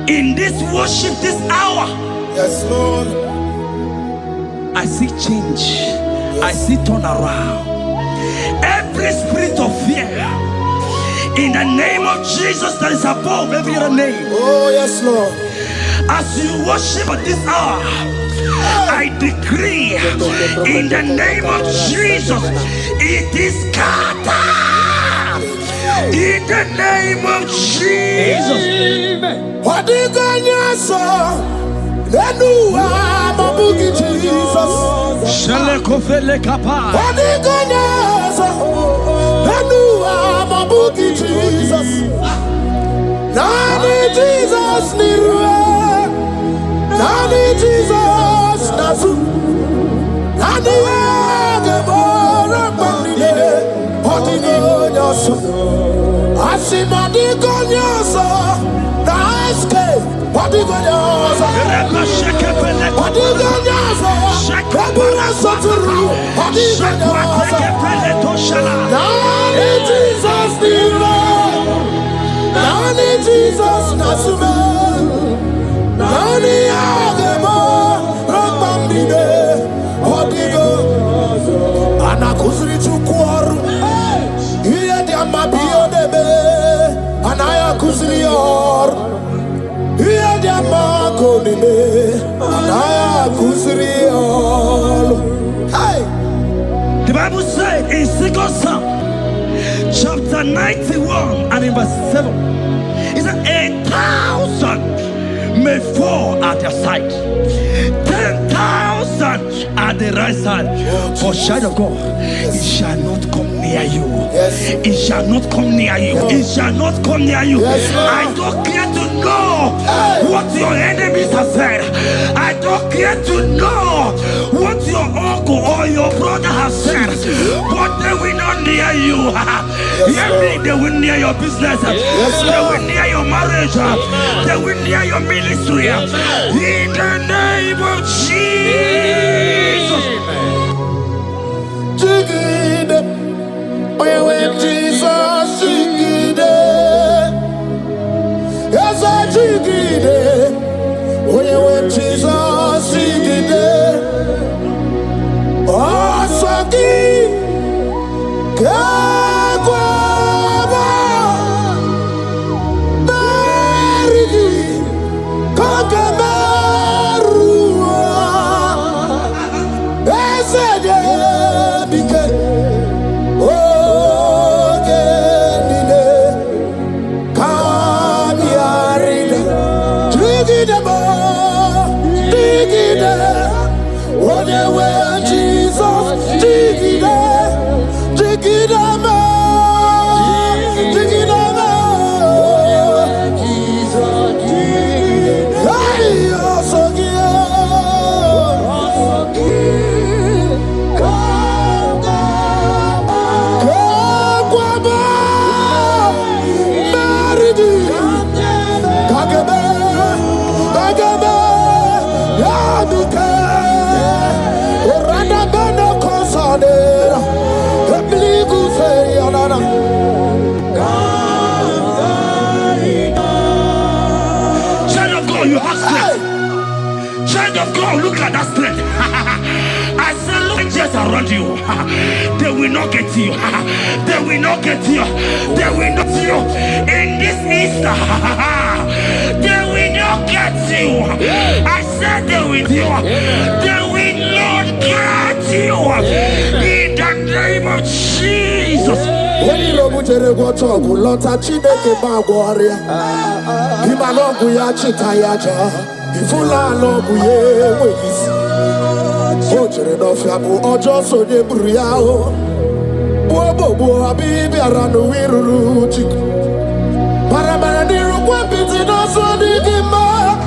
In this worship, this hour, Yes, Lord. I see change. Yes. I see turnaround. Every spirit of fear, in the name of Jesus that is above every other name. Oh, yes, Lord. As you worship at this hour, I decree in the name of Jesus, it is scattered. In the name of Jesus. What do you got, sir? Then you are my boogie, Jesus. Shalekofele kapa. What do you got, sir? Then you are my boogie, Jesus. Nani Jesus, Nirua. Nani Jesus, Nazu. Nani Agamora, Bandide. What do you got, sir? I see my digonyosa, the escape. What do you got? What do you got? Jesus, Nani Jesus, Nasume. Nani Agemo, Rambambide. What do you got? Anakuzri Chukwaru. Mabio debe, anaya kuzrior. Iya dia mako debe, anaya kuzrior. Hey, the Bible said in 2 Psalm, chapter 91 and in verse 7, it said 1,000 may fall at your side, 10,000 at the right side, but child of God, it shall not come near you. Yes. It shall not come near you. It shall not come near you. Yes, I don't care to know what your enemies have said. I don't care to know what your uncle or your brother has said, but they will not near you. They will near your business. They will near your marriage. They will near your ministry. In the name of Jesus. Jesus, Jigide. Yes, I Jigide. When Jesus, Jigide. Oh, Saki. Kagwaba. Barigi. Kagabarua. Esede. Bike. Look at that strength. I say, look just around you. They will not get you. They will not get you. They will not get you. In this Easter, they will not get you. I said they will you. They will not get you. In the name of Jesus. When you go to the water, go lot of Chineke Bagwaria. Imanogu ya chitayaja. Ifula logu ye wegisi. Ojere no fiabu ojo so de buriao. Bobo abibi aranu wiruru chiku. Paramara niru kwa piti no so di gima.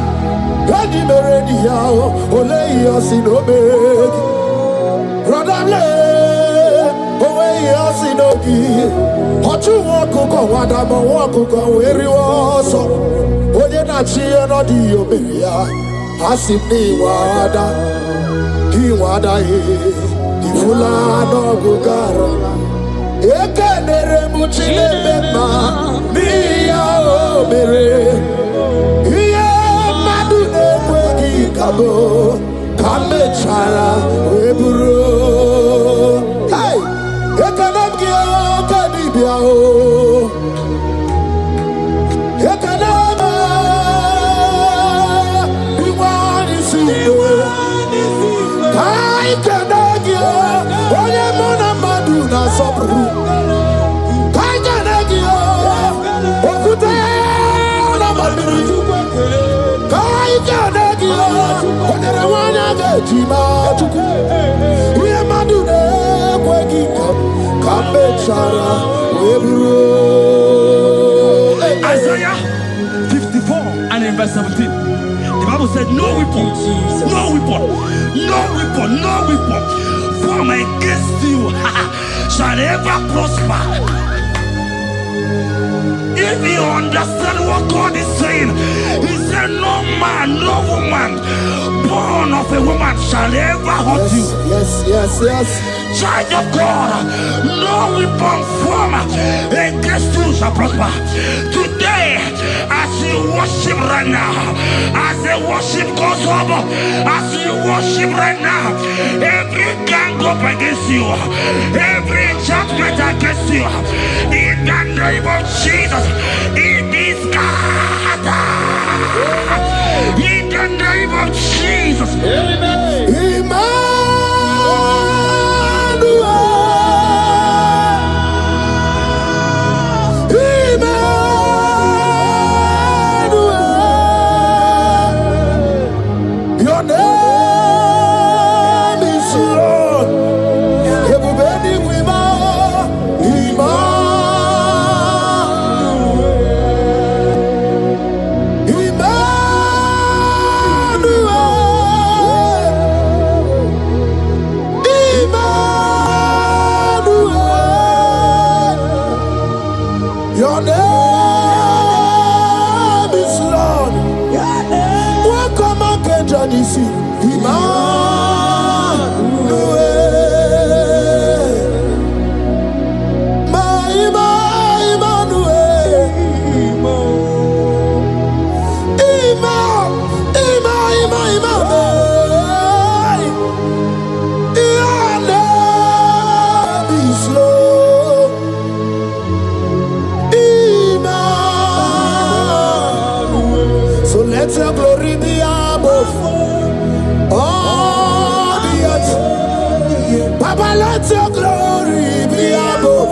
Gadi meredi yao ole yosi no begi. Rodable owe yosi no gi. Ochu wakuko wadamo wakuko wiri woso. Oye na chiye no di oberia. Asini wada. Iwada ifula no gugara. Ekenere muchile bema. Miya obere. Iye mechara weburu. Hey, ekanamgi kadibia o. Ekanama iwani siwe. Kai kanagi onye mona madu na sopru. Kai kanagi okute na madu. Kai kanagi onye rawanya gejima chuku. Uye madu ne kwegi kamechara weburu. Isaiah 54 and in verse 17. The Bible said, no weapon, no weapon, no weapon, no weapon formed against you shall ever prosper. If you understand what God is saying, He said, no man, no woman born of a woman shall ever hurt you. Yes. Child of God, no weapon formed against you shall prosper. Today, as you worship right now, as the worship goes over, as you worship right now, every gang up against you, every judgment against you, in the name of Jesus, it is scattered. In the name of Jesus. Amen. Your name is Lord. Everybody we Your name is Lord. Welcome again, Johnny C. Let your glory be above all the earth. Papa, let your glory be above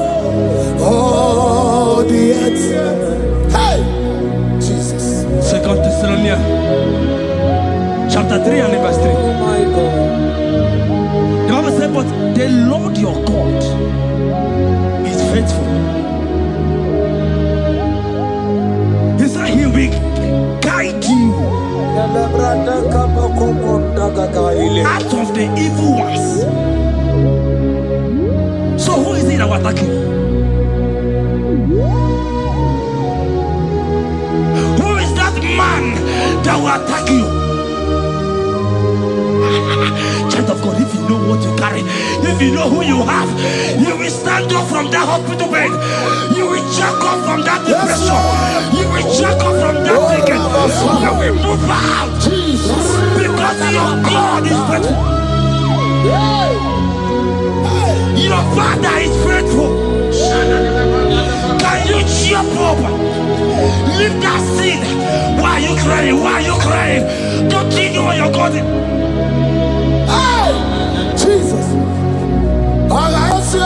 all the earth. Hey, Jesus. 2 Thessalonians chapter 3 and verse 3. Oh my God. The Bible said, but the Lord your God is faithful. He said he will guide you out of the evil ones. So who is it that will attack you? Who is that man that will attack you? Child of God, if you know what you carry, if you know who you have, you will stand up from that hospital bed. You will jack up from that depression. You will jack up from that ticket. You will move out. Because your God is faithful. Your Father is faithful. Can you jump up? Leave that seed. Why are you crying? Why are you crying? Don't you know what you're God is? Jesus. I say,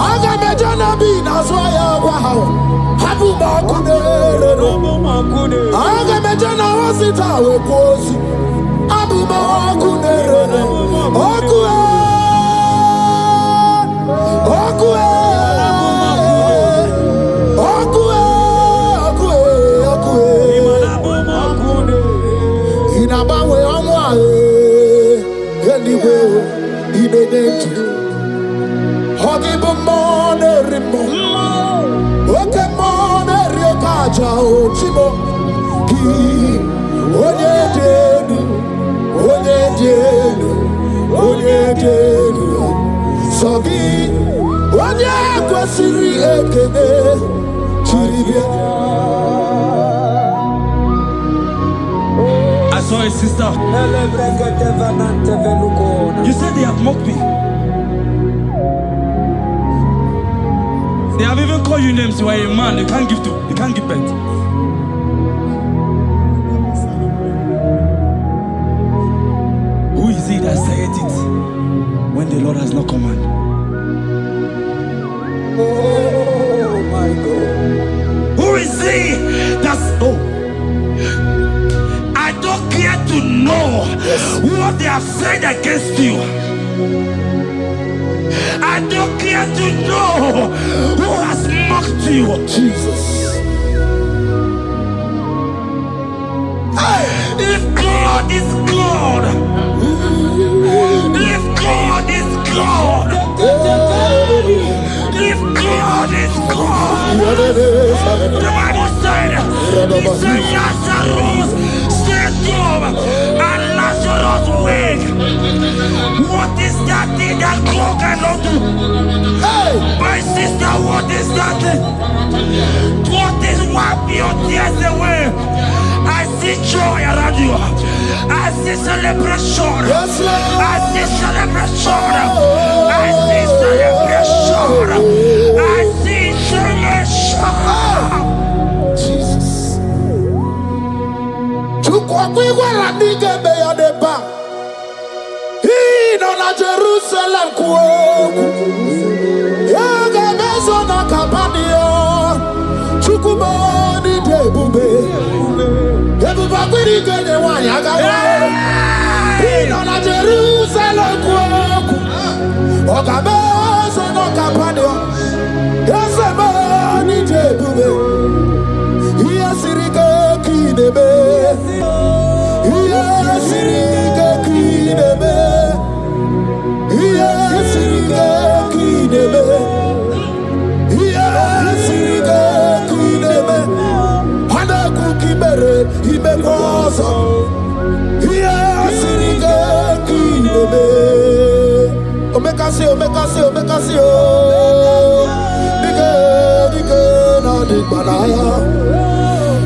Aga mejana bi na swaya wow. Habu makunere. Aga mejana wasita we kosi. Abu makunere. Okue. Okue. Okue. Okue. Inabawe amwa. Anyway, inedent. Hogibo monerimo. Oke monerio kaja ochimo. Ki onyedenu. Sogi onye kwesiri ekene chiribia. I saw a sister. You said they have mocked me. They have even called you names. You are a man. You can't give birth. Who is it that said it when the Lord has not commanded? Oh my God. Who is he that's I don't care to know what they have said against you. I don't care to know who has mocked you. Jesus. If God is God, if God is God, if God is God, the Bible said, he said Lazarus stand up and Lazarus wake. What is that thing that God cannot do? My sister, what is that thing? What is wipe your tears away? I see joy around you. I see celebration. Yes, Lord. I see celebration. I see celebration. I see celebration. Jesus. Chukwakwiwala nige beya deba. Ino na Jerusalem kuoku. Yaga mezo na kapanio. Chukwumoni debube. Debuba kwirike ne wanyaga wa. Ino na Jerusalem kuoku. Oga mezo na kapanio. Yasemoni debube. Iyasirike kinebe. Iyasirike kinebe. Iyasirike kinebe. Iyasirike kinebe. Hana kukibere imekosa. Iyasirike kinebe. Omekasi o. Dike na dikbanaya.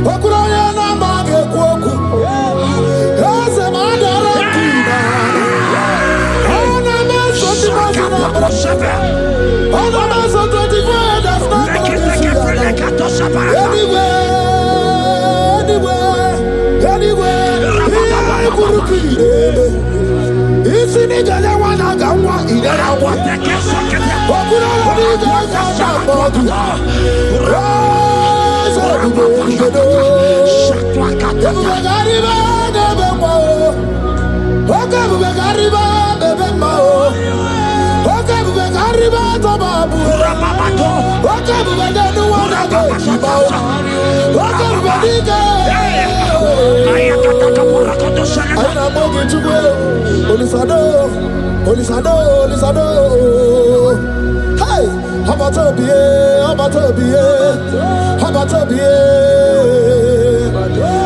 Okuraya na mage kwoku. Ese madara kina. Ona meso timazina. Ona meso 24 that's not Anyway. Kurukire. Isi ni jale wana gawa idera wate kesake. Okuraya ni jale bodu. Hey, how about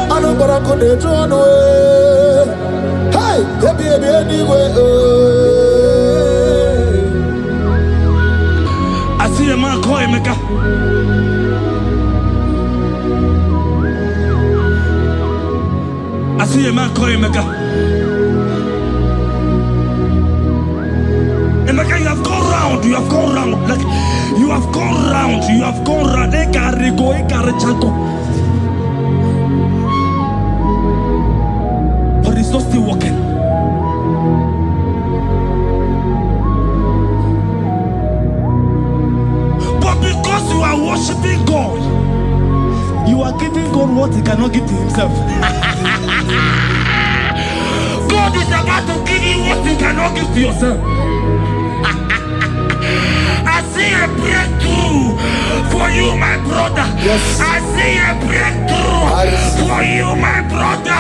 I know what I'm going to do. Hey, baby, anyway. I see a man call him Emeka, you have gone round. Like, you have gone round. But it's not still working. cannot give to himself. God is about to give you what you cannot give to yourself. I see a breakthrough for you, my brother. Yes. I see a breakthrough for you, my brother.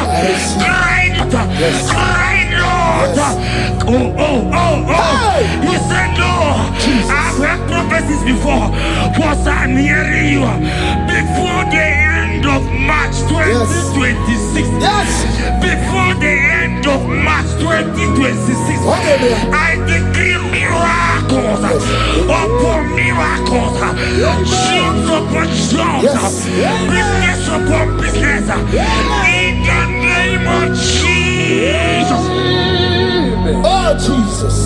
Cry, Yes. cry, Lord. Yes. Oh. Hey. He said, no. Jesus. I've heard prophecies before, but I'm hearing you. Before the end of March 2026. Yes. Before the end of March 2026. Okay, I decree miracles upon miracles, jobs upon jobs, business upon business, in the name of Jesus. Oh, Jesus.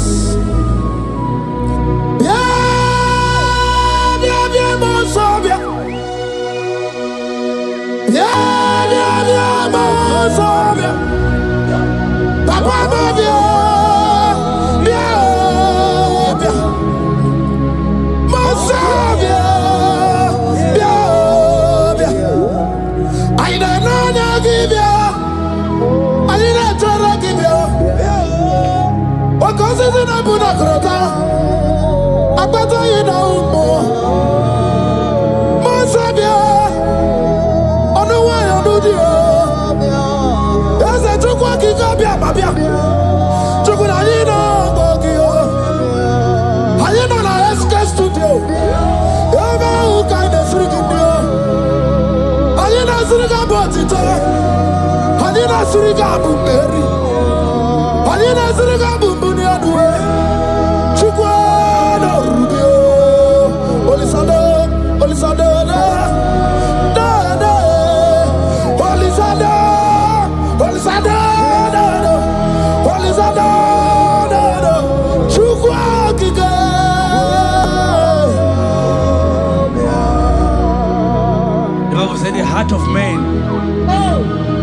The heart of man,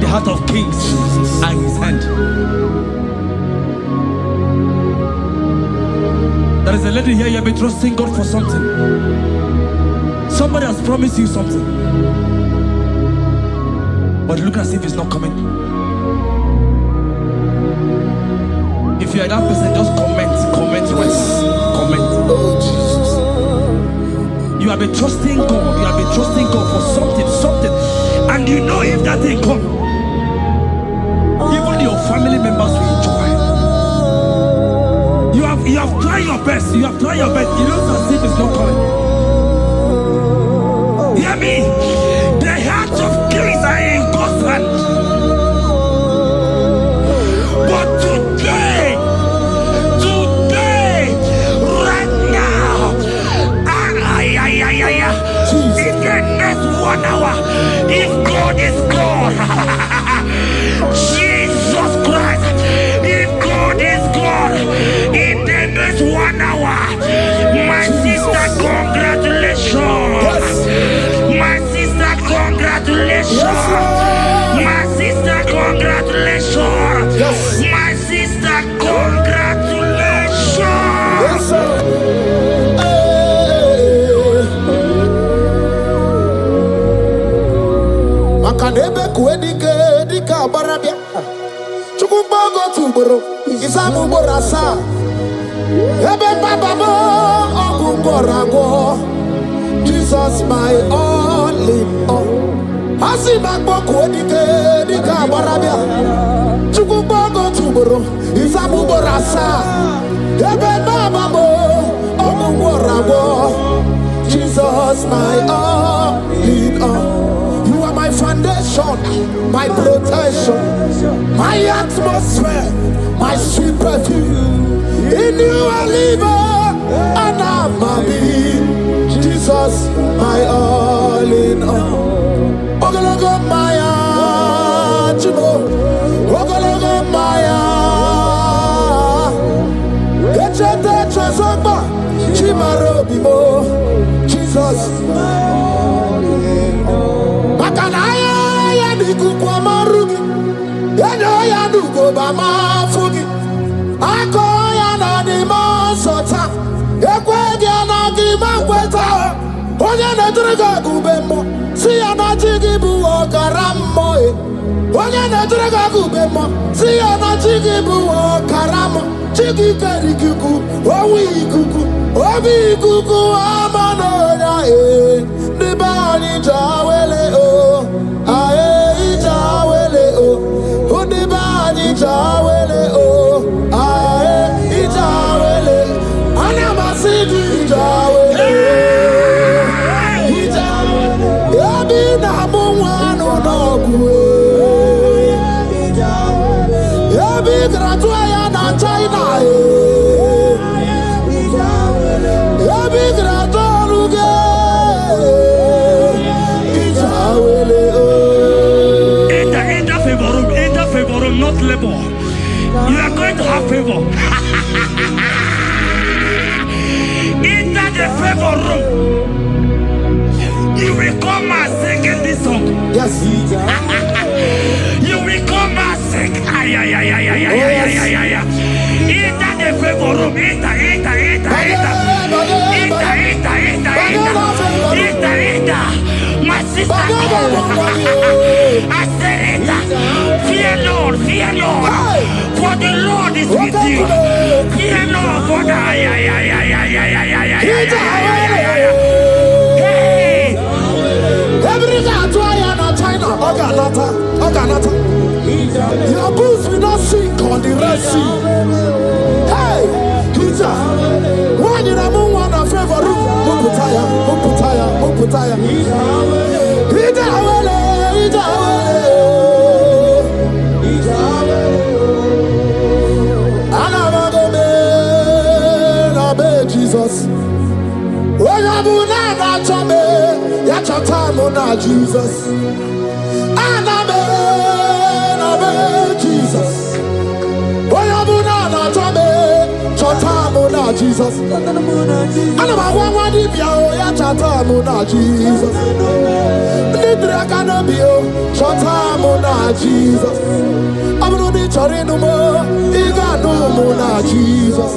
the heart of kings are in his hand. There is a lady here, you have been trusting God for something. Somebody has promised you something, but look as if it's not coming. If you are that person, just comment Oh, Jesus. You have been trusting God. You have been trusting God for something, And you know if that thing come, even your family members will enjoy. you have tried your best. You have tried your best. You know as if it's not coming. Hear me? The hearts of kings are in God's hand. But today, right now, in the next 1 hour, if God is God, Jesus Christ, if God is God, in the next 1 hour, my sister, congratulations. My sister, congratulations. My sister, congratulations. My sister, congratulations. Yes, sir. Makanebe kuedike dika barabia. Chukumbago tuboro. Isamu borasa. Ebe bababo ogungorago. Jesus my all in all. Asimagbo kuedike dika barabia. Chukumbago tuboro. Isamu borasa. Ebe bababo ogungorago. Jesus my all in all. My foundation, my protection, my atmosphere, my sweet perfume. In you I live and I'm a being. Jesus, my all in all. Lokogoma, Chibo. Lokogoma, Echete Chazamba, Chimaro Bibo. Jesus, Makanaya Nikukwa Marugi, Yanoya Nukoba Mafugi, Akoya Nanima Sota, Ekwedia Nagima Weta, Oya Nadriga Gubemo, See ya na chigibu okaramo. Onye na draga kubemo. See ya na chigibu okaramo. Chigi karikuku, owi kuku, obi kuku amano ya the body jawele o, ae jawele o, the body jawele o, ae jawele, anamasidi jawele, yabi na mwana nogwe, yabi gratua ya na China. Not labor. You are going to have favor. Enter the favor room. You will come and sing this song. Yes. You will come and sing. Enter the favor room. Enter. My sister, I said it. Fear Lord, for the Lord is with you. Fear Lord, for the hey. Every time China, Oganata. Your boots will not sink on the Red Sea. Hey, Peter, when you have one of favor room, Uputaya. Jesus. When you have chame, your time on Jesus. Jesus. When you have chame, your time on Jesus. And about one if you are time on Jesus. Nidra can be your time on Jesus. I'm not the Torino, Igano Mona Jesus.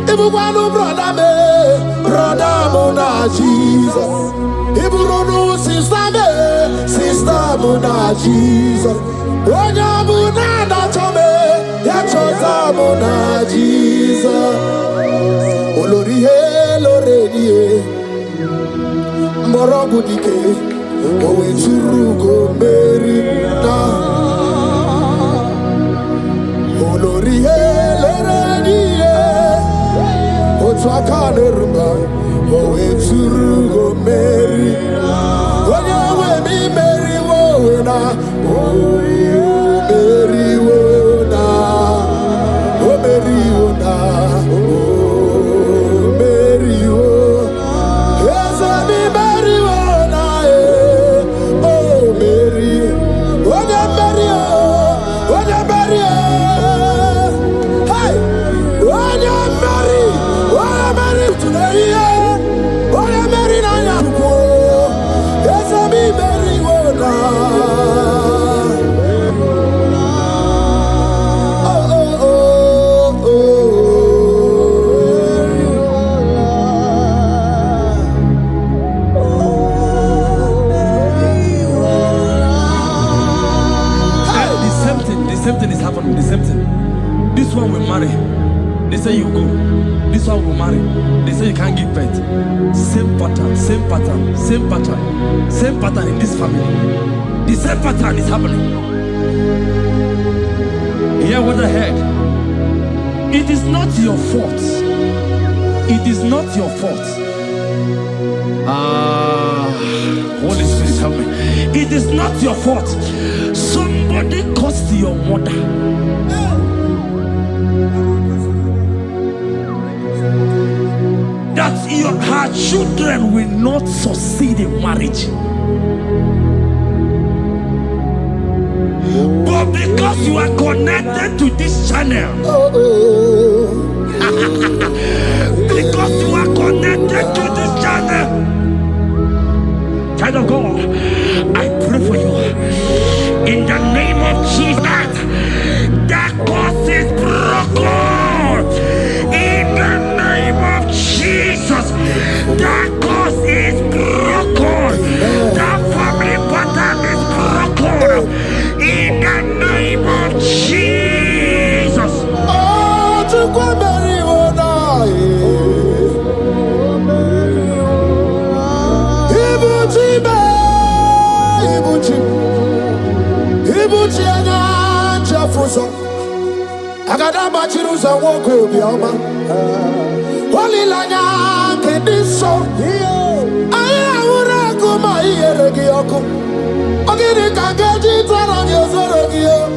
If you want to brother Mona Jesus. If you don't know sister Mona Jesus. When you Mona Tome, Yachota Mona Jesus. Olorie, Loredie, Morobudike, Owe Churugo, Mary, Olorie, Loredie, Otswakanerumba, Owe Churugo, Mary, Owe mi Mary Wona, Owe Mary Wona, Owe Mary Wona. This one will marry. They say you go. This one will marry. They say you can't give birth. Same pattern in this family. The same pattern is happening. Hear what I heard. It is not your fault. It is not your fault. Holy Spirit, help me. It is not your fault. Somebody caused your mother. That her children will not succeed in marriage. But because you are connected to this channel, because you are connected to this channel, child of God, I pray for you in the name of Jesus. That curse is broken in the name of Jesus. That curse is broken. That family Jesus. Oh, to go bury one Ibuchi anya Jefuso Agada bachiruza woko bioma Holy lanya kediso Aya ura kuma iyeregi yoko Ogiri kageji tara gyozorogi yo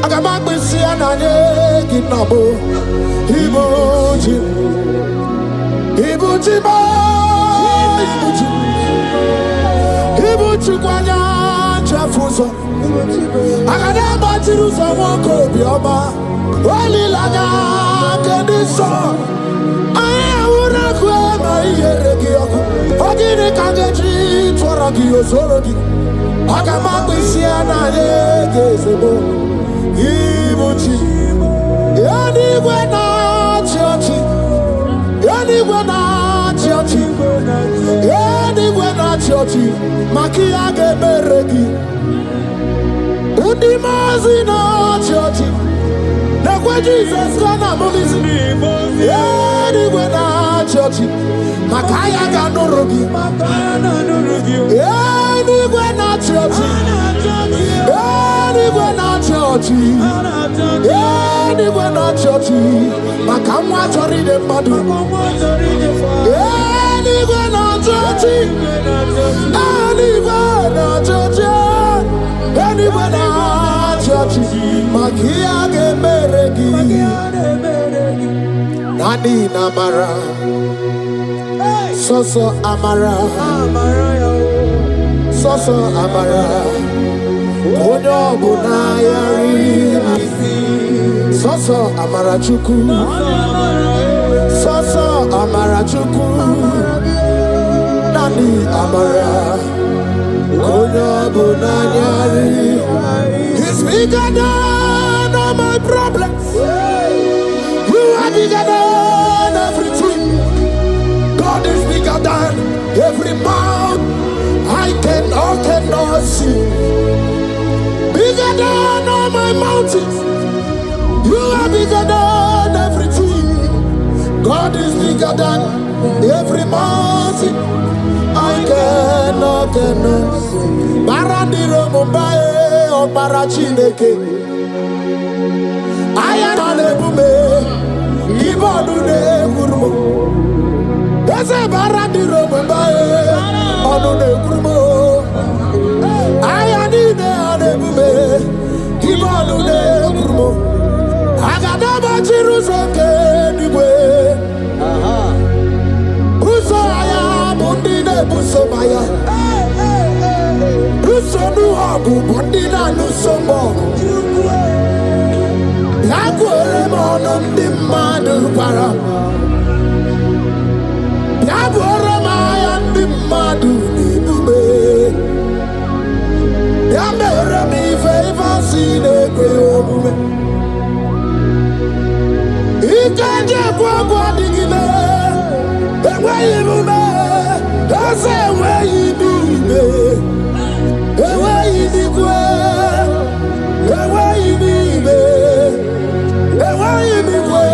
Agaba kwisi ananye kinabo Ibuchi Ibuchi ba Ibuchi Ibuchi kwanya Jefuso Agada bachiruza woko bioma Holy lanya kediso Aya ura kuma iyeregi yoko Ogiri kageji tara gyozorogi Agaba kwisi ananye gezebo Ibuchi Yanigwe na chiochi Yanigwe na chiochi Yanigwe na chiochi Makia geberegi Udimazi na chiochi Nekwe Jesus gana mulisi Yanigwe na chiochi Makaya ganorogi Yanigwe na chiochi Yanigwe na chiochi Yanigwe na chiochi Makamwa chori de madu Yanigwe na chiochi Yanigwe na chiochi Yanigwe na chiochi Makia gemeregi Nani namara Soso amara Soso amara Onyo bunayari Soso amara chuku Soso amara chuku Nani amara Onyo bunayari He's bigger than all my problems. You are bigger than everything. God is bigger than every mountain I cannot see. Bigger than all my mountains. You are bigger than everything. God is bigger than every mountain I cannot see. Barandiro Mumbai or Barachineke. I am on a bume. Ibodune Gurmo. There's a Barandiro Mumbai on the Gurmo. I am in the bume. Ibodune Gurmo. Agadaba Chirusoke anyway. Busaya Bundine Busomaya. Busonu Abu Bundina Nusombo. Yaguere Monon Dimadu Para. Yaguere Mayan Dimadu Nibube. Yamere mi favor sine kwe. Ikanje kwa kwa digile, ewe ibume, ase ewe ibibe, ewe ibikwe, ewe ibibe, ewe ibikwe,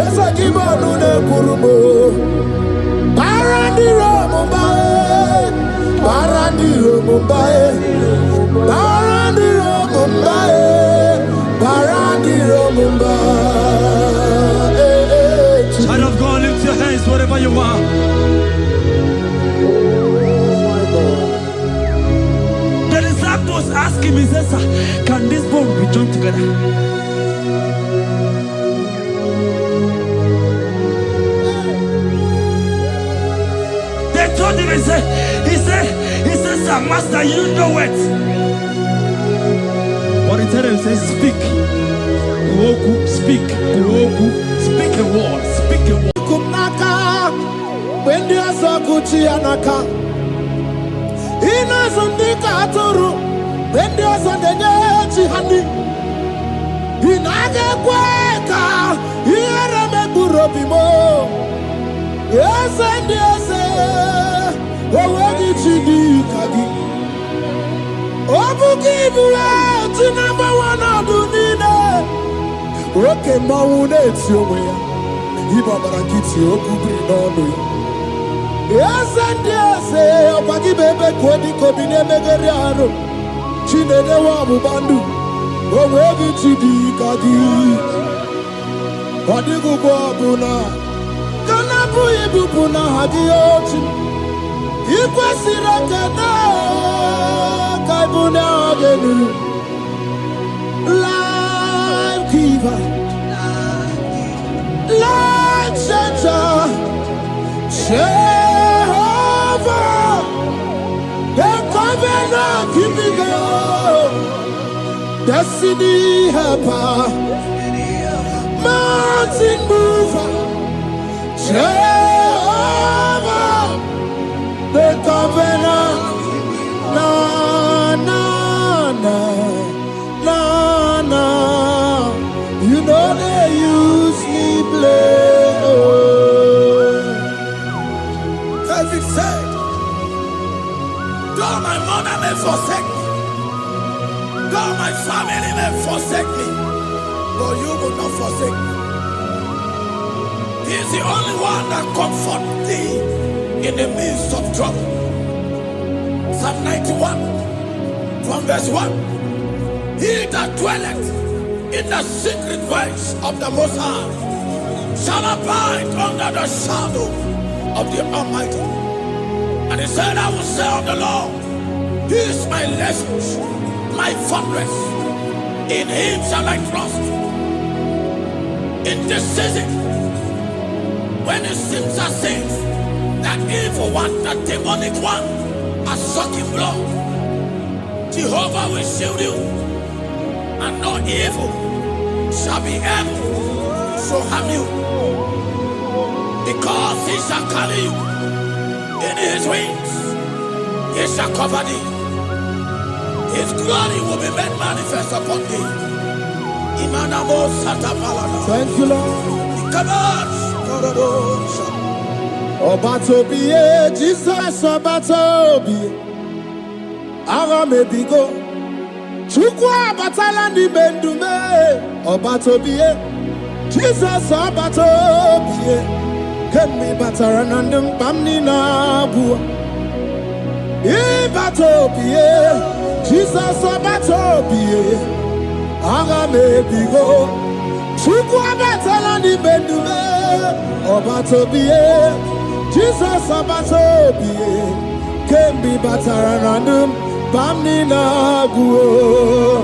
ese kibonu ne kurubo. Barandiro Mumbai, Barandiro Mumbai, Barandiro Mumbai, Barandiro Mumbai. Child of God, lift your hands wherever you are. The disciples asked him, he says, "Sir, can this bone be joined together?" They told him, he said, "Sir, Master, you know it." But he told him, he says, "Speak. Kuoku, speak. Kuoku, speak a word. Speak a word." Kumnaka, when you are so good, Chianaka. Inazundika Turu, when you are so the Chihani. Inaga Quaka, here a Megurobimo. Yes, and yes, what did you do, Kagi? Obuki Bula, to number one, I'll do oke mmanwụ na-eti onwe ya ịgbabara nkịtị okwu biri n'ọnụ ya eze ndị eze ọkwa gị bụ ebe ka odika obi na-emegharị arụ chinedewe ọgbụgba ndụ o nwee gị chi dị ka gị ọ dịghị ugbo ọbụla ka na-abụghị ibupụ n'aha gị ochi ị kwesịrị ekene ka ịbụ n'aha gị elu life giver life changer Jehovah the covenant keeping God destiny helper mountain mover Jehovah the covenant na na na na na you know they use me play David said, though my mother may forsake me, though my family may forsake me, but you will not forsake me. He is the only one that comforts thee in the midst of trouble. Psalm 91, from verse 1. He that dwelleth in the secret place of the Most High shall abide under the shadow of the Almighty. And he said, I will say of the Lord, He is my refuge, my fortress. In Him shall I trust. In this season, when it seems as if that evil one, that demonic one, are sucking blood, Jehovah will shield you, and no evil shall be able to harm you, because He shall carry you in His wings. He shall cover thee. His glory will be made manifest upon thee. thank you Lord Obatobiye Jesus Obatobiye Ara mebigo Chukwu abatala ndi bendume Obatobiye Jesus Obatobiye Kemi batara na ndi mpamni na abua Ibatobiye Jesus Obatobiye Ara mebigo Chukwu abatala ndi bendume Obatobiye Jesus Obatobiye Kemi batara na ndi mpamni na abua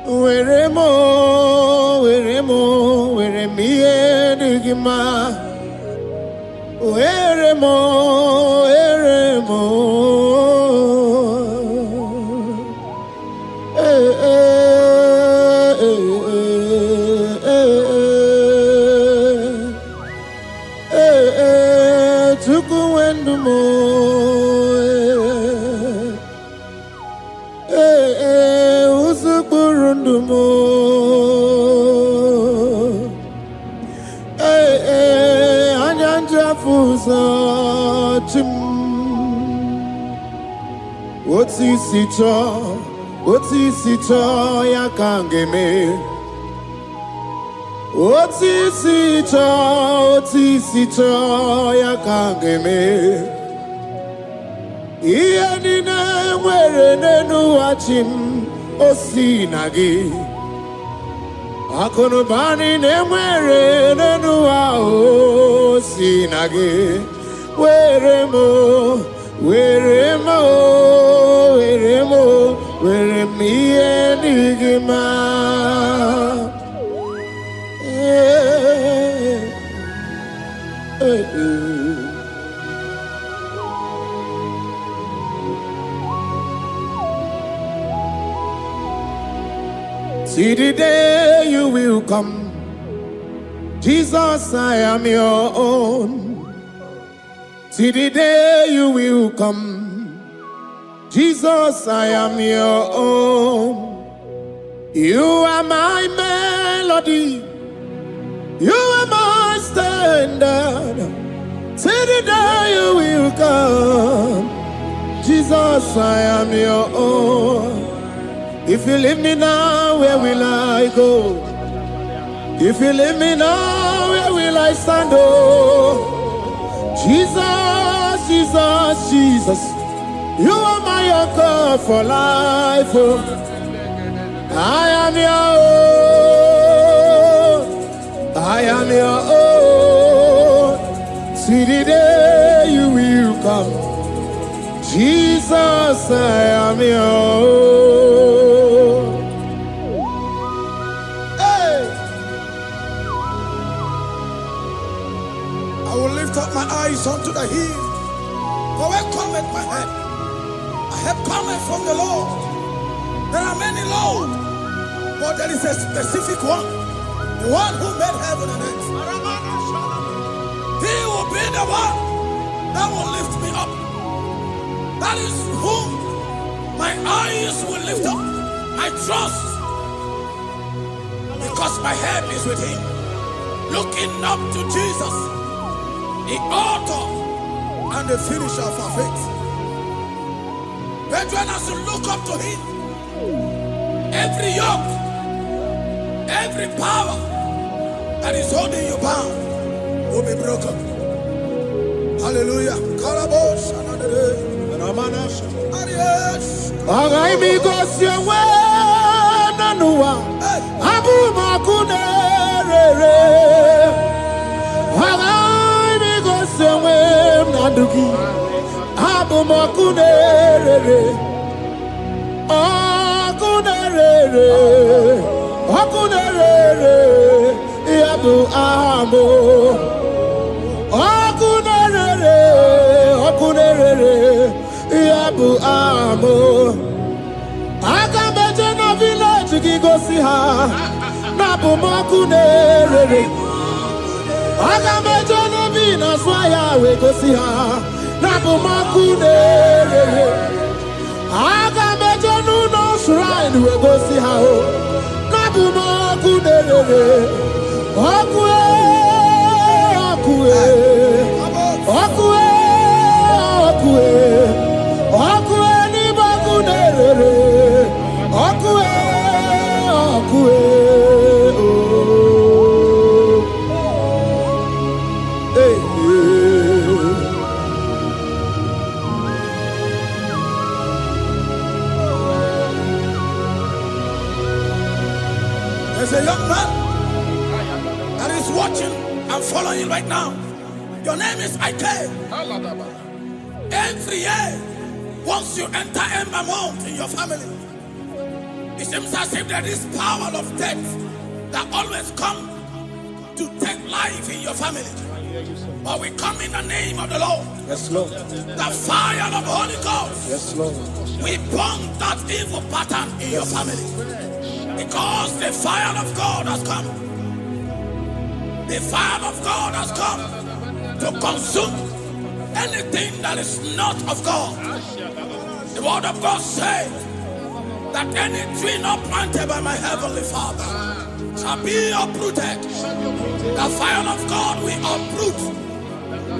Where me digima. Where mo. Tuku wendu mo. Usukurundumo Anyanja fuza chim Oti sito ya kangeme Oti sito ya kangeme Iye nina mwere nenu wachim Osinagi Akonobani ne mwere nenu wa osinagi Were mi enigma See the day you will come, Jesus, I am your own. See the day you will come, Jesus, I am your own. You are my melody, you are my standard. See the day you will come, Jesus, I am your own. If you leave me now, where will I go? If you leave me now, where will I stand? Oh, Jesus, Jesus, Jesus, you are my anchor for life. Oh, I am your own. I am your own. See the day you will come. Jesus, I am your own. Hey! I will lift up my eyes unto the hill. For where cometh my help? My help cometh from the Lord. There are many Lord, but there is a specific one. The one who made heaven and earth. He will be the one that will lift me up. That is whom my eyes will lift up. I trust, because my help is with him. Looking up to Jesus, the author and the finisher of our faith. Brethren, as you look up to him, every yoke, every power that is holding you bound will be broken. Hallelujah. Karabosh, another Agaimi gosyewe nanuwa Abu makunere Agaimi gosyewe naduki Abu makunere Akunere Yabu amo Akunere Yabu amo Agameje na village gigosi ha Nabu makunere Agameje na vina swaya we gosi ha Nabu makunere Agameje no shrine we gosi ha Nabu makunere There's a young man that is watching and following right now. Your name is Ike. Every year, once you enter a month in your family, it seems as if there is power of death that always come to take life in your family. But we come in the name of the Lord. Yes, Lord. The fire of the Holy Ghost. Yes, Lord. We burn that evil pattern in your family. Because the fire of God has come. The fire of God has come to consume anything that is not of God. The word of God says that any tree not planted by my heavenly Father shall be uprooted. The fire of God will uproot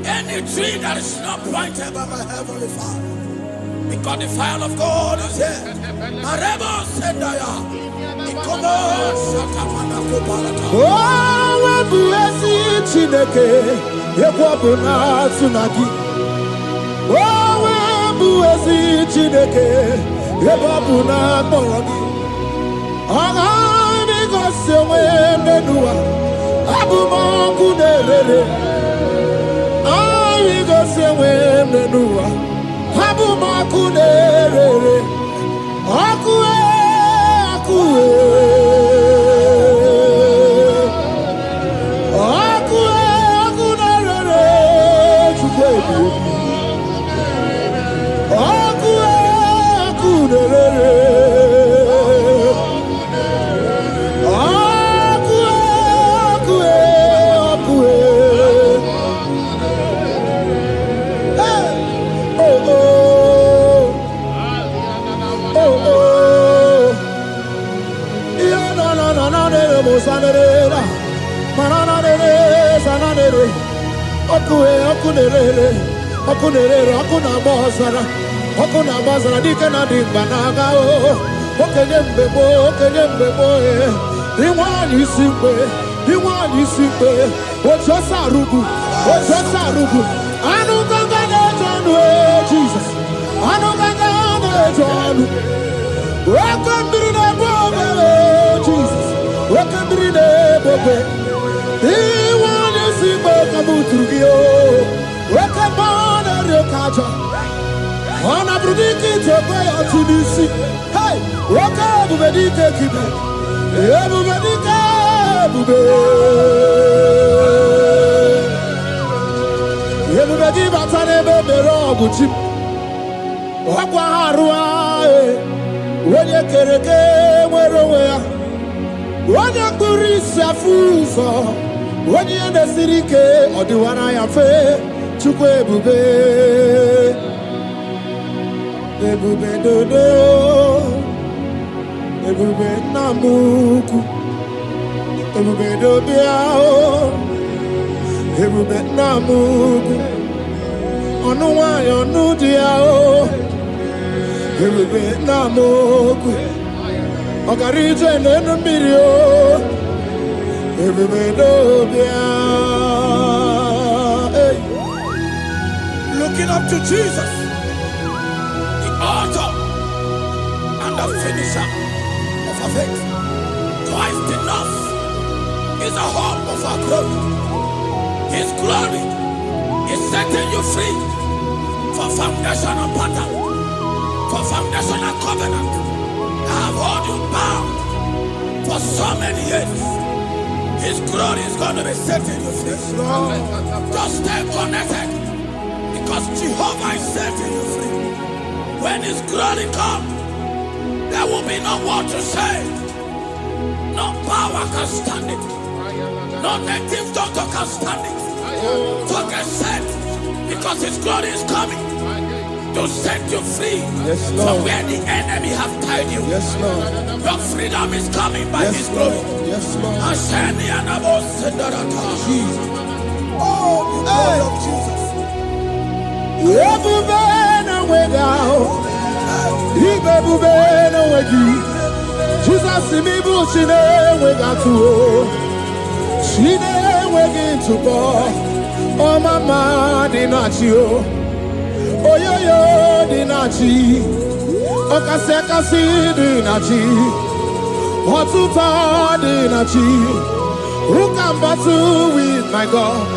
any tree that is not planted by my heavenly Father. Because the fire of God is here. Marebo Sendaya. Oh, webuezi Chineke, ekwabuna tsunagi. Oh, webuezi Chineke, ekwabuna korogi. Agami gosewe menua, abuma kunerere. Agami gosewe menua, abuma kunerere. Akue. Okuna bazara dike na dimba naga o. Okenye mbebo Iwani simpe Ochosa rugu Anu ganga ne jonu Jesus Anu ganga ne jonu Wakambiri ne bobe Jesus Wakambiri ne bobe Iwani simpe kabuturugio Wakambana rekaja Ona brudiki tebe ya tunisi Hey, wakabu bedike kibe Ebu bedike bube Ebu bedi batane bebero guchim Wakwa harua Wenye kereke mwerowe ya Wenye kurisi afuso Wenye ende sirike Odiwana ya fe Chukwe bube Ebube dodo, ebube namuku, ebube dobiao, ebube namuku, onuwa yonudiao, ebube namuku, ogarije nenu mirio, ebube dobiao. Looking up to Jesus, author and the finisher of our faith. Christ in us is the hope of our glory. His glory is setting you free for foundational pattern, for foundational covenant. I have held you bound for so many years. His glory is going to be setting you free. Just stay connected because Jehovah is setting you free. When His glory comes, there will be no word to say. No power can stand it. No native doctor can stand it. So get set, because His glory is coming to set you free from where the enemy have tied you. Yes, Lord. Your freedom is coming by His glory. Yes, Lord. Jesus. Oh, the glory of Jesus. Jesus imibu chine wegatu chine wegintu bo o mama dinachi o oyoyo dinachi o kasekasi dinachi otuta dinachi who can battle with my God,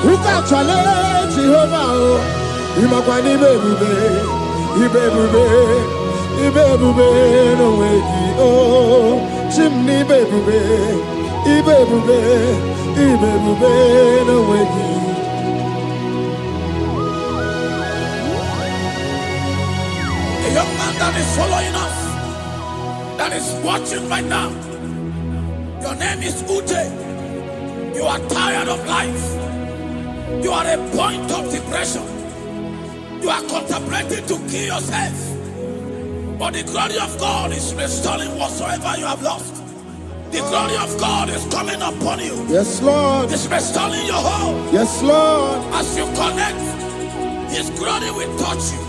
who can challenge Jehovah? Imakwani bebube, ibebube no wegi oh, chimni bebube, ibebube no wegi. A young man that is following us, that is watching right now. Your name is Ute. You are tired of life. You are a point of depression. You are contemplating to kill yourself. But the glory of God is restoring whatsoever you have lost. The glory of God is coming upon you. Yes, Lord. It's restoring your home. Yes, Lord. As you connect, His glory will touch you.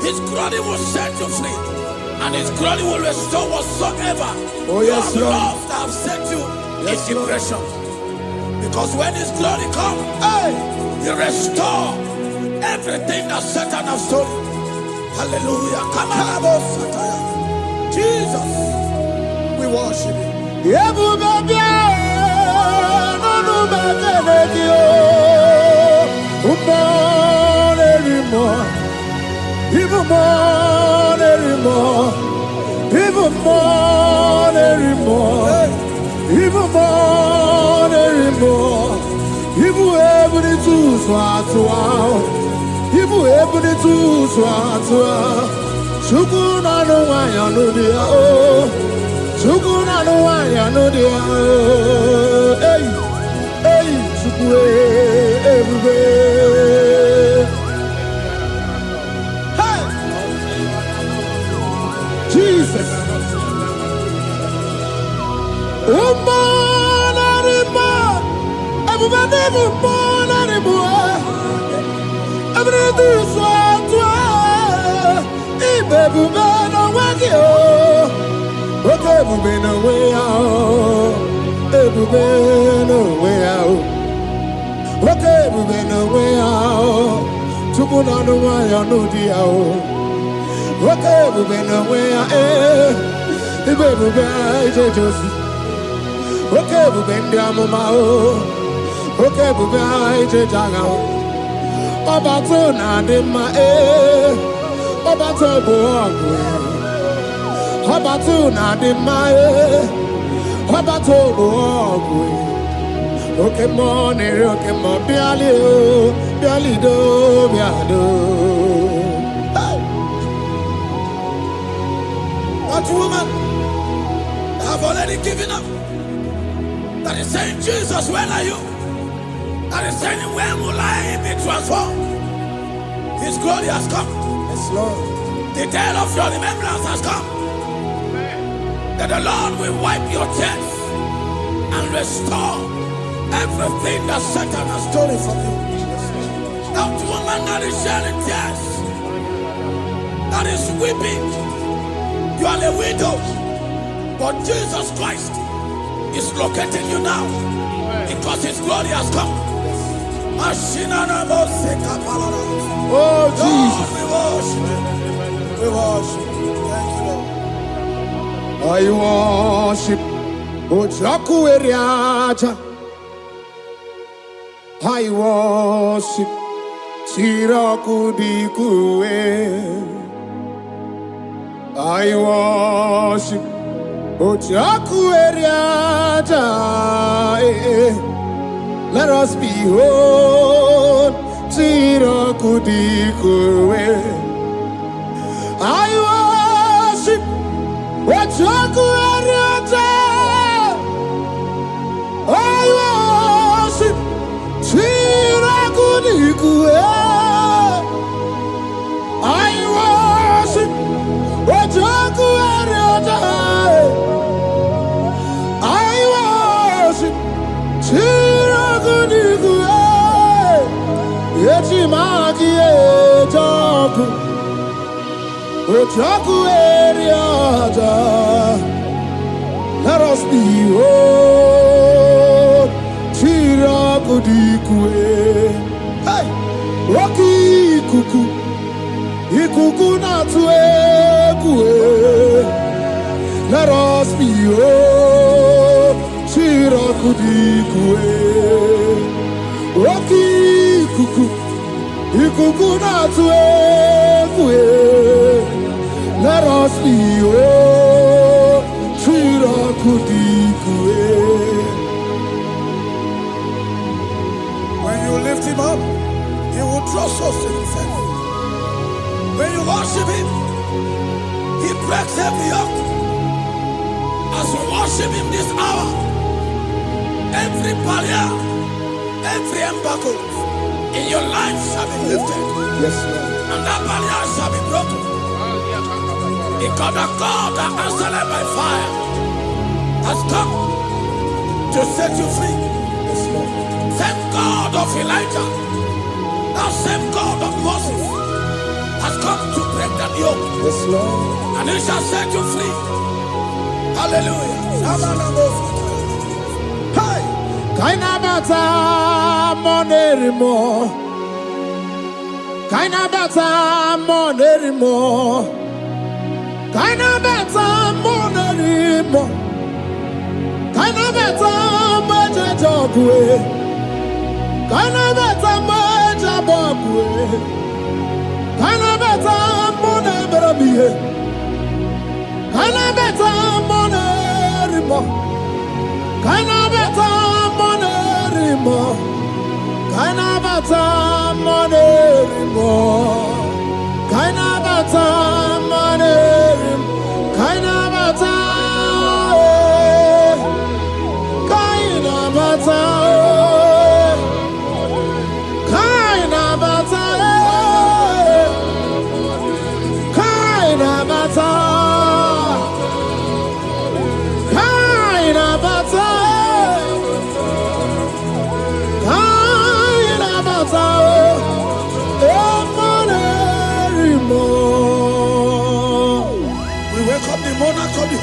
His glory will set you free. And His glory will restore whatsoever you have lost that have set you in depression. Because when His glory comes, He restores everything that Satan has stolen. Hallelujah. Come on, Jesus, we worship You. Even more anymore. Even more anymore. Even more anymore. Even every two swat. Even every two swat. Shukuna no one no dia oh. Shukuna no one no dia oh. Hey, hey, shukwe everywhere. Jesus. ebube n'onwe gị o. Oke ebube n'onwe ya o. Ebube n'onwe ya o. Oke ebube n'onwe ya o. Chukwu n'ọnụ nwayọ n'ụdị ya o. Oke ebube n'onwe ya ibe ebube ejeje ozi. Oke ebube ndị amụma o. Oke ebube ejeje agha o. Ọbata na-adị mma ọbata bụ ọgụ ọbata na-adị mma ọbata bụ ọgụ oke mmụọ na-eri oke mmụọ bịali o bịalido bịado. What woman have already given up? That is saying, Jesus, where are you? That is saying, when will I be transformed? His glory has come. Yes, Lord. The day of your remembrance has come. That the Lord will wipe your tears and restore everything that Satan has stolen from you. That woman that is shedding tears, that is weeping. You are a widow, but Jesus Christ is locating you now because His glory has come. Oh Jesus, we worship. We worship. Thank you, Lord. I worship Ojaku Eriaja. I worship Siraku Dikue. I worship Ojaku Eriaja. Let us behold Siraku Dikue. I worship Ojaku Eriaja. I worship Siraku Dikue. I worship Ojaku Eriaja. I worship Siraku Dikue. Echimaki Ejaku Ojaku Eriaja. Let us behold Siraku Dikue. Hey, Rocky Kuku. Ikuku na tuekue. Let us behold Siraku Dikue. Rocky Kuku. Ikuku na tuekue. Let us behold Siraku Dikue. When you lift Him up, He will draw souls to Himself. When you worship Him, He breaks every yoke. As we worship Him this hour, every barrier, every embargo in your life shall be lifted. Yes, Lord. And that barrier shall be broken. Because the God that answered by fire has come to set you free. Yes, Lord. Same God of Elijah, that same God of Moses has come to break that yoke. Yes, Lord. And He shall set you free. Hallelujah. Hey! Kaina bata monerimo. Kaina bata monerimo. Kaina bata monerimo. Kaina bata majajokwe. Kaina bata majabokwe. Kaina bata monebrabie. Kaina bata monerimo. Kaina bata monerimo. Kaina bata monerimo. Kaina bata monerimo. Kaina bata. Kaina bata. Kaina bata. Kaina bata. Kaina bata. Kaina bata.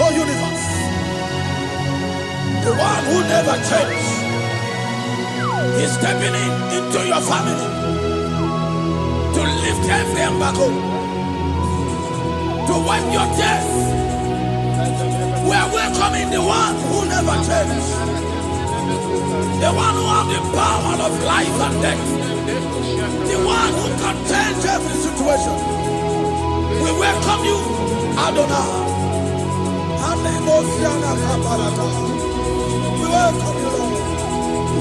whole universe, the one who never changed, is stepping into your family to lift every embargo, to wipe your tears. We are welcoming the one who never changed, the one who has the power of life and death, the one who can change every situation. We welcome you, Adonai. We welcome you, Lord.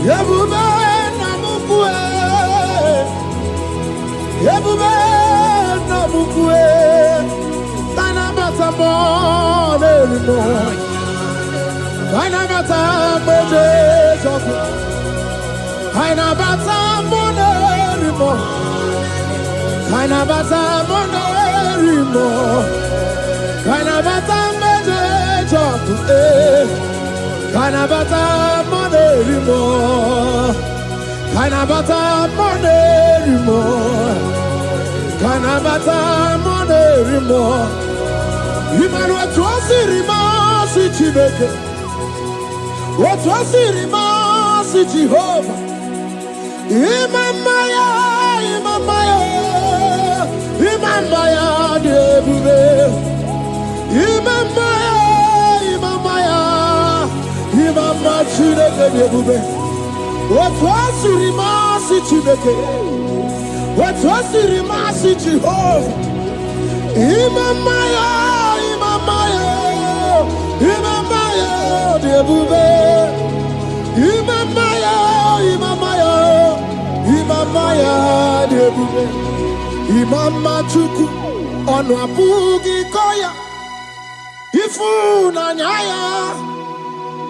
Yebube namukwe, Yebube namukwe, Tanabata monerimo, Tanabata monerimo, Tanabata monerimo, Tanabata monerimo, Tanabata monerimo. Kanabata monerimo, Kanabata monerimo, Kanabata monerimo. Imanu atwasirima si Chineke, atwasirima si Jehovah. Imamaya, Imamaya, Imamaya debube, Imamaya, Imamaya. Imama Chineke debube. Atwasirima si Chineke, atwasirima si Jehovah. Imamaya, Imamaya, Imamaya debube. Imamaya, Imamaya, Imamaya debube. Imama Chuku onu abugi koya. Ifu na nyaya.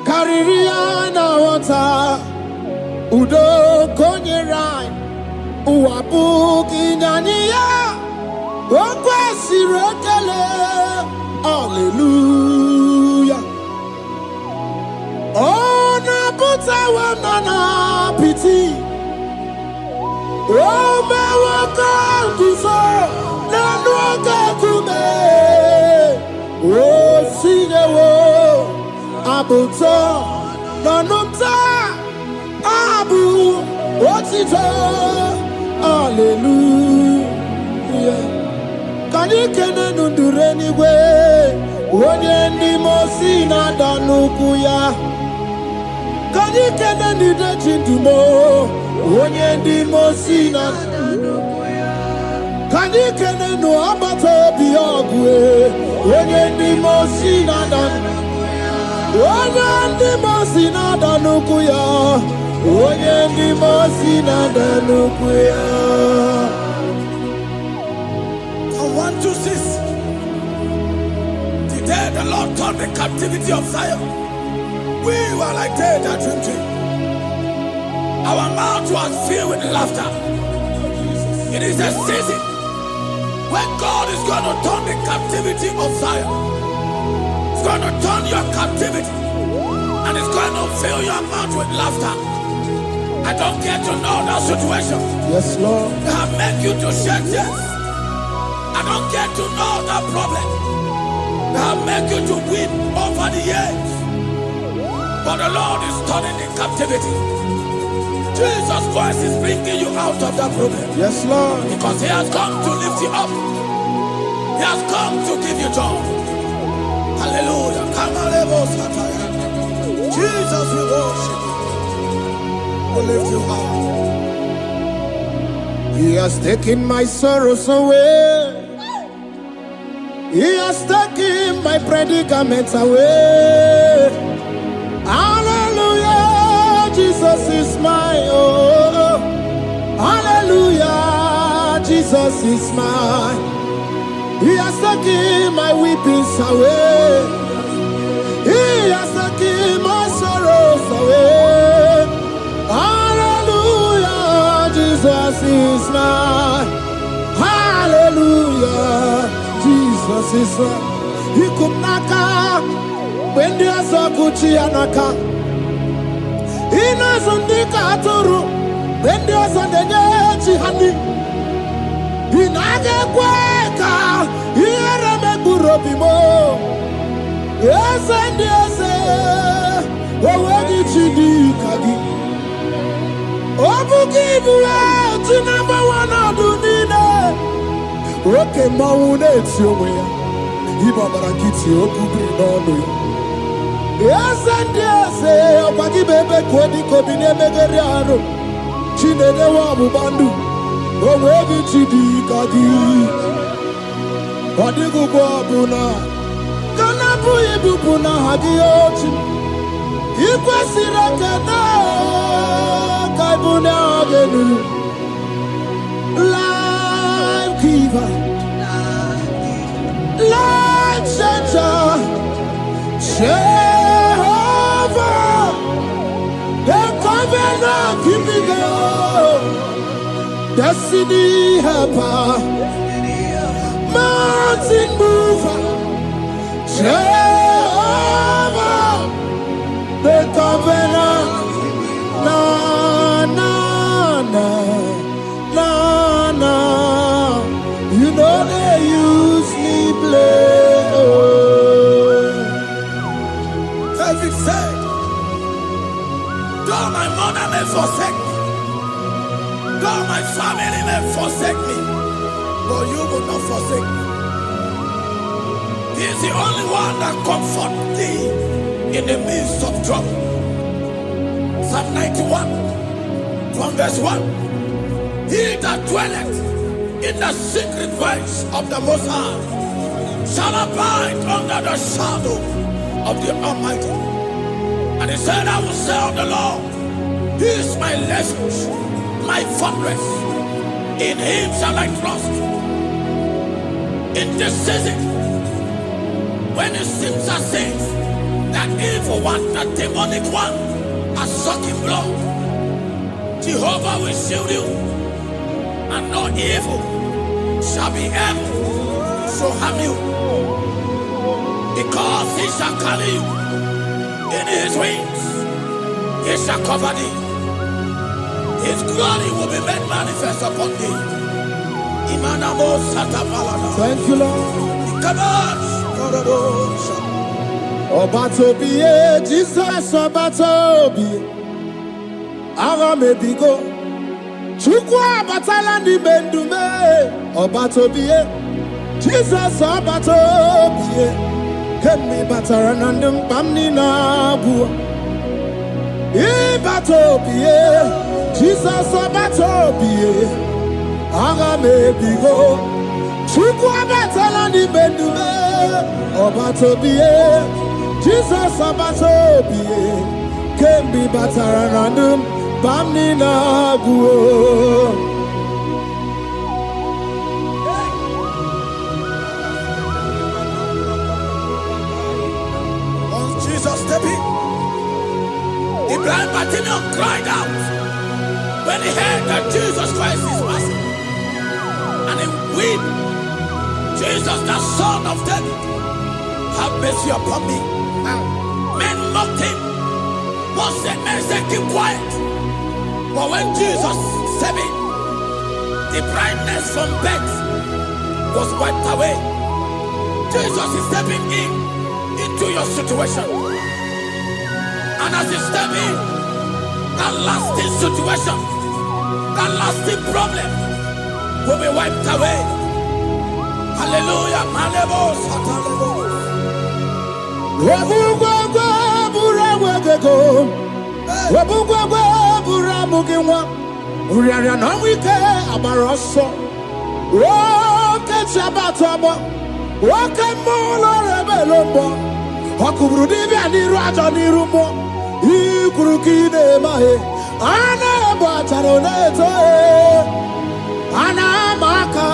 Kariria na wata udo konyerai uwabuki nyaniya okwesirekele. Hallelujah. Ona buta wanana piti ome waka kuzo nanu akakume osinewo Abuja, Nanumta, Abu, Otito, Hallelujah. Can you do anyway? When you mosina danukuya. Can you do the chintumo? When you mosina. Can you do abato biogwe? When you mosina danukuya. Onye mosina danukuya, onye mosina danukuya. From 1 to 6, today the Lord turned the captivity of Zion. We were like they that dream. Our mouth was filled with laughter. It is a season when God is going to turn the captivity of Zion. It's going to turn your captivity, and it's going to fill your mouth with laughter. I don't get to know that situation. Yes, Lord. They have made you to shed tears. I don't get to know that problem. They have made you to weep over the years. But the Lord is turning the captivity. Jesus Christ is bringing you out of that problem. Yes, Lord. Because He has come to lift you up. He has come to give you joy. Hallelujah. Jesus, we worship you. We lift you high. He has taken my sorrows away. He has taken my predicaments away. Hallelujah. Jesus is mine. Oh, hallelujah. Jesus is mine. He has taken my weepings away. He has taken my sorrows away. Hallelujah, Jesus is mine. Hallelujah, Jesus is mine. He could naka when there's a Gucci anaka. He knows on the Katuru when there's a Neji honey. He naga kweka. He Yes, and yes, oh, where did you do, Kagi? Oh, give you to number one, I do need it. Okay, Maune, it's your way. Ibabara kiti okubri n'ọnụ. Yes, and yes, ọgbagi bebe kwedi kobi n'emegeri arụ. Chinede wa ọgbụgbandu, onwe gị chidi ka gị. Ọ dịgụgwọ ọbụna, ka na-abụ ibubu na ha gị ochi. I kwesịrị ekene ka ịbụ na ha gị life giver. Life changer, Jehovah, the covenant keeping God, destiny helper, mountain mover, Jehovah, the covenant, na na na na na, you know they use me play. David said, though my mother may forsake me, though my family may forsake me, but you will not forsake me. He is the only one that comforts thee in the midst of trouble. Psalm 91, from verse 1. He that dwelleth in the secret place of the Most High shall abide under the shadow of the Almighty. And he said, I will say of the Lord, He is my refuge, my fortress. In Him shall I trust. In this season, when it seems as if that evil one, that demonic one, are sucking blood, Jehovah will shield you, and no evil shall be able to harm you, because He shall carry you in His wings. He shall cover thee. His glory will be made manifest upon thee. Thank you, Lord. Obatobiye, Jesus Obatobiye. Aramebigo. Chukwa batala ni bendume. Obatobiye, Jesus Obatobiye. Kemi bataranandum pamni na bua. Ibatobiye, Jesus Obatobiye. Aramebigo. Chukwa batala ni bendume. Obatobiye, Jesus Obatobiye. Kemi bataranandum pamni na bua. The blind Bartimaeus cried out when he heard that Jesus Christ is passing, and he wept, Jesus, the Son of David, have mercy upon me. Men mocked him. One said, men said, keep quiet. But when Jesus said it, the blindness from birth was wiped away. Jesus is stepping into your situation. And as you step in, that lasting situation, that lasting problem will be wiped away. Hallelujah. Ana bataroneto ana maka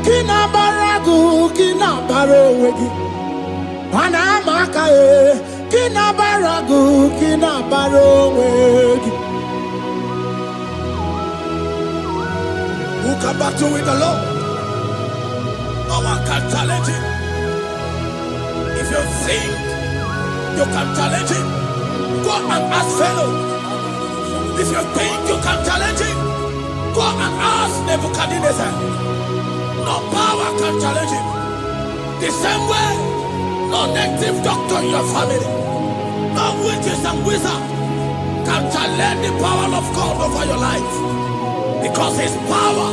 kina baragu kina barowegi ana maka kina baragu kina barowegi. Who can battle with the Lord? No one can challenge him. If you think you can challenge him, go and ask fellow. If you think you can challenge him, go and ask Nebuchadnezzar. No power can challenge him. The same way No native doctor in your family. No witches and wizards can challenge the power of God over your life. Because his power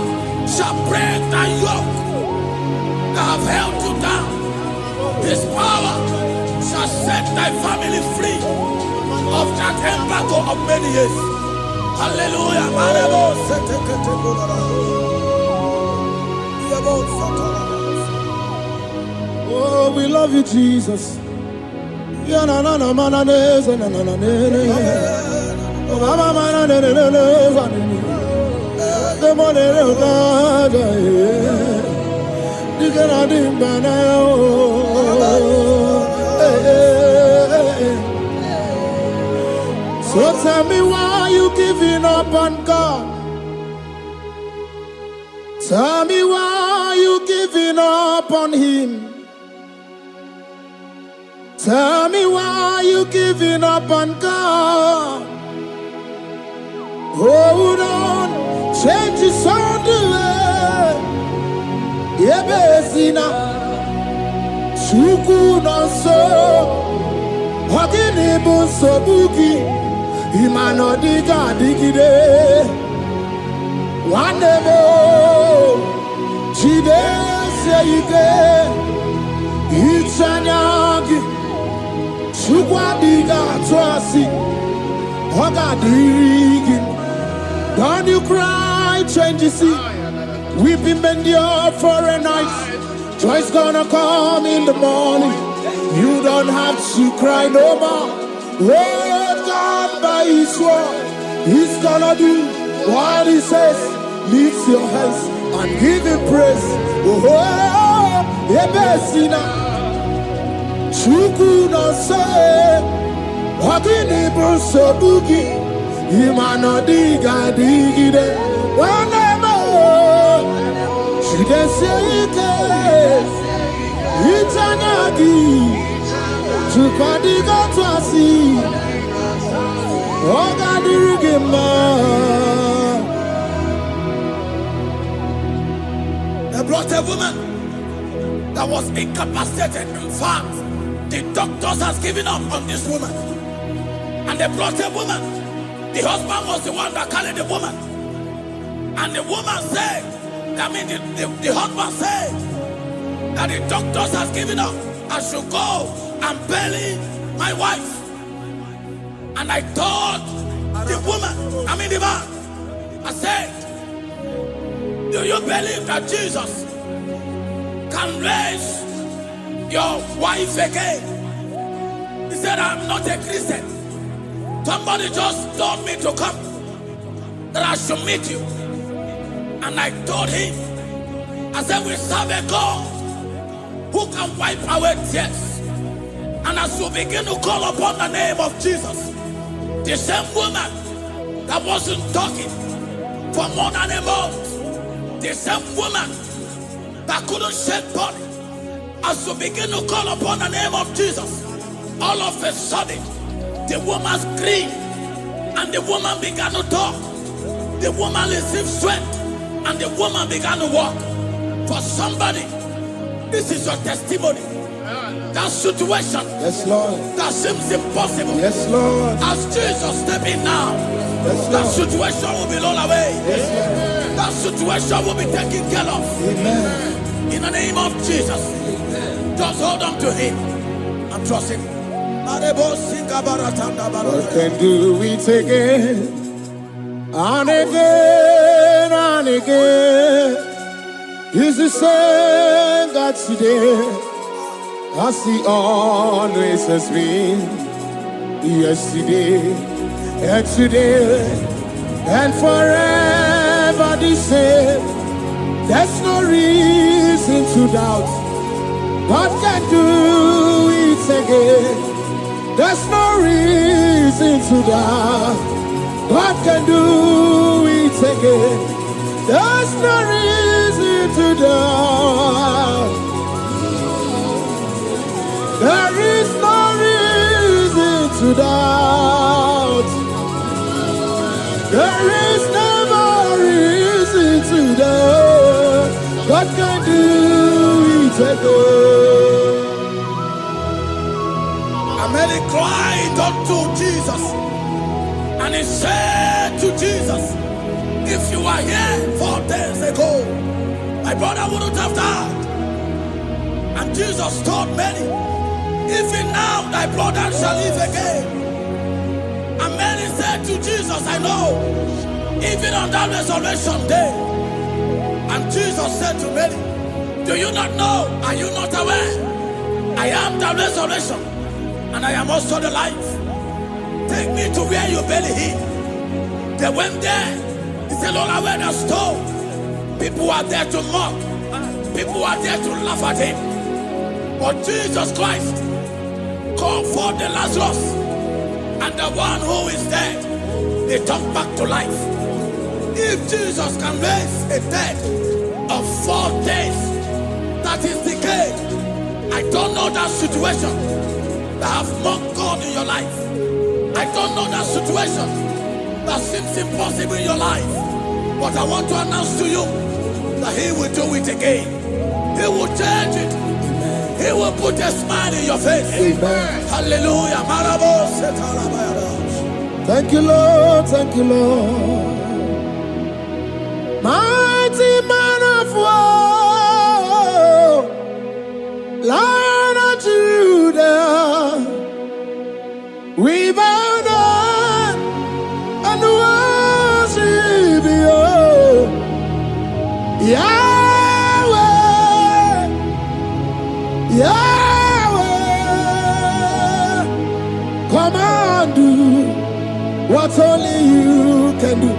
shall break that yoke that have held you down. His power shall set thy family free of that embargo of many years. Hallelujah. Oh, we love you, Jesus. So tell me why you giving up on God. Tell me why you giving up on him. Tell me why you giving up on God. Hold on, change is on the way. Yebesina, Shuku no so, Hagini bunso buki, Imano diga digide, Wandebo, Chide seyike, Ichanyagi, Shukwa diga twasi, Hoga digin. Don't you cry, change you see. Weeping endure for a night. Joy's gonna come in the morning. You don't have to cry no more. Hold God by his word. He's gonna do what he says. Lift your hands and give him praise. Oh, Ebesina. Chuku no say. Wakini bruso bugi. Imano diga digide. Whenever she dey say it, Itanyagi, Chukadiga twasi, Oga dirigima. They brought a woman that was incapacitated. In fact, the doctors has given up on this woman. And they brought a woman. The husband was the one that carried the woman. And the woman said, the husband said that the doctors has given up. I should go and bury my wife. And I told the man, I said, do you believe that Jesus can raise your wife again? He said, I'm not a Christian. Somebody just told me to come, that I should meet you. And I told him, I said, we serve a God who can wipe away tears. And as we begin to call upon the name of Jesus, the same woman that wasn't talking for more than a month, the same woman that couldn't shed blood, as we begin to call upon the name of Jesus, all of a sudden, the woman screamed and the woman began to talk. The woman received strength and the woman began to walk. For somebody, this is your testimony. That situation, yes, Lord, that seems impossible, yes, Lord, as Jesus step in now, yes, that situation will be rolled away. Yes, that situation will be taken care of. Amen. In the name of Jesus, just hold on to him and trust him. God can do it again and again and again. He's the same God today as he always has been. Yesterday and today and forever the same. There's no reason to doubt. God can do it again. There's no reason to doubt. God can do it again. There's no reason to doubt. There is no reason to doubt. There is never reason to doubt. God can do it again. he cried unto Jesus, and he said to Jesus, if you were here 4 days ago, my brother wouldn't have died. And Jesus told many, even now thy brother shall live again. And many said to Jesus, I know, even on that resurrection day. And Jesus said to many, do you not know? Are you not aware? I am the resurrection, and I am also the life. Take me to where you bury him. They went there. He said, Lord, I wear the stone. People are there to mock. People are there to laugh at him. But Jesus Christ called for the Lazarus, and the one who is dead, they come back to life. If Jesus can raise a dead of 4 days, that is decayed, I don't know that situation that have mocked God in your life. I don't know that situation that seems impossible in your life. But I want to announce to you that he will do it again. He will change it. He will put a smile in your face. Amen. Hallelujah. Thank you, Lord. Thank you, Lord. Mighty man of war, Lion of Judah, we bow down and worship you, Yahweh, Yahweh. Come and do what only you can do.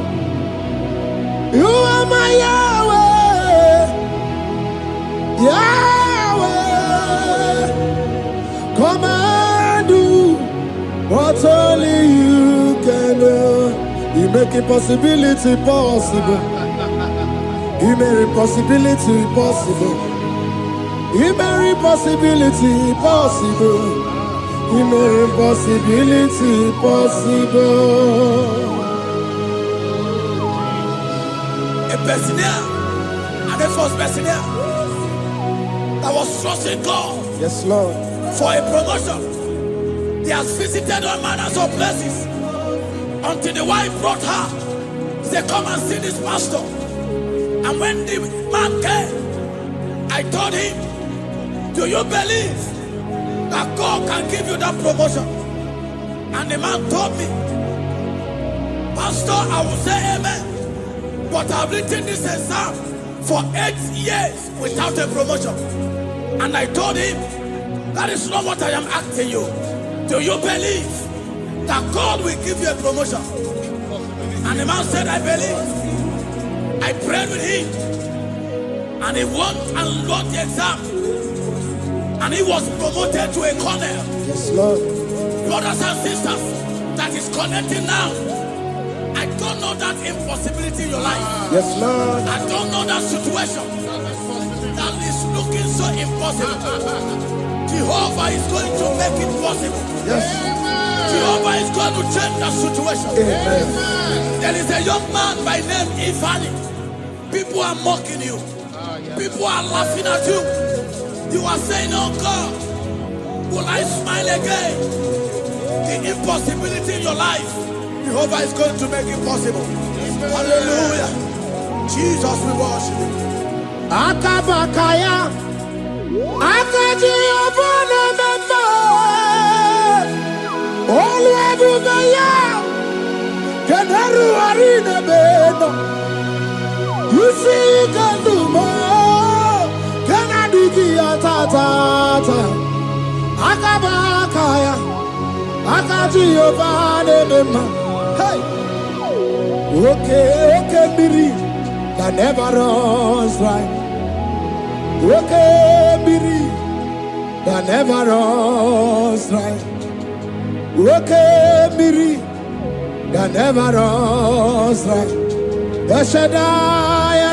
You are my Yahweh, Yahweh. Come and do what only you can do. You make impossibility possible. You make impossibility possible. You make impossibility possible. You make impossibility possible. A Bessenia, and the first Bessenia that was trusting God, Yes, Lord. for a promotion. He has visited all manners of places until the wife brought her. He said, come and see this pastor. And when the man came, I told him, do you believe that God can give you that promotion? And the man told me, Pastor, I will say amen, but I've written this exam for 8 years without a promotion. And I told him, that is not what I am asking you. Do you believe that God will give you a promotion? And the man said, I believe. I prayed with him, and he won and wrote the exam, and he was promoted to a colonel. Yes, Lord. Brothers and sisters that is connecting now, I don't know that impossibility in your life. Yes, Lord. I don't know that situation that is looking so impossible. Jehovah is going to make it possible. Yes. Jehovah is going to change the situation. Amen. There is a young man by name Ifani. People are mocking you. People are laughing at you. You are saying, oh God, will I smile again? The impossibility in your life, Jehovah is going to make it possible. Hallelujah. Jesus, we worship you. Akabakaya, Akaji Obana Memba, Olwebugaya, Kenaru Arina Beno. You see, you can do more. Kenadiki Atata, Akabakaya, Akaji Obana Memba. Hey, okay, Biri. That never runs dry. Okay, Biri, that never runs dry. Okay, Biri, that never runs dry.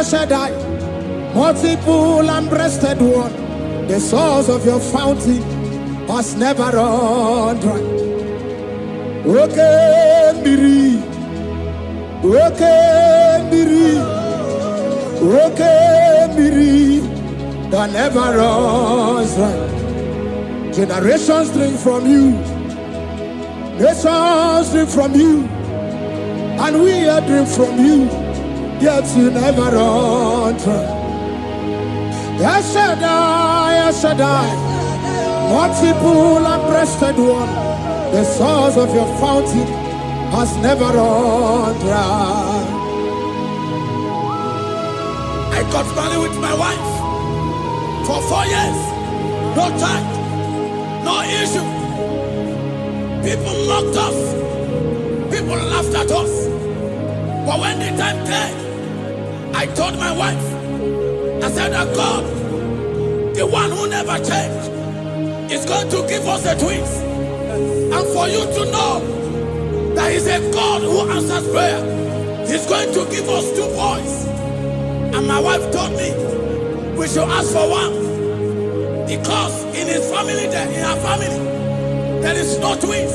Shaddai, multiple and breasted one, the source of your fountain has never run dry. Okay, Biri, okay, Biri. Okay, Miri, that never runs dry. Generations drink from you, Nations drink from you, and we are drink from you, yet you never run dry. Yes, Shaddai, multiple and breasted one, the source of your fountain has never run dry. I got married with my wife for 4 years. No child, no issue. People mocked us. People laughed at us. But when the time came, I told my wife, I said that God, the one who never changed, is going to give us a twins. And for you to know that He's a God who answers prayer, He's going to give us 2 boys. And my wife told me we should ask for one, because in his family, in her family, there is no twins,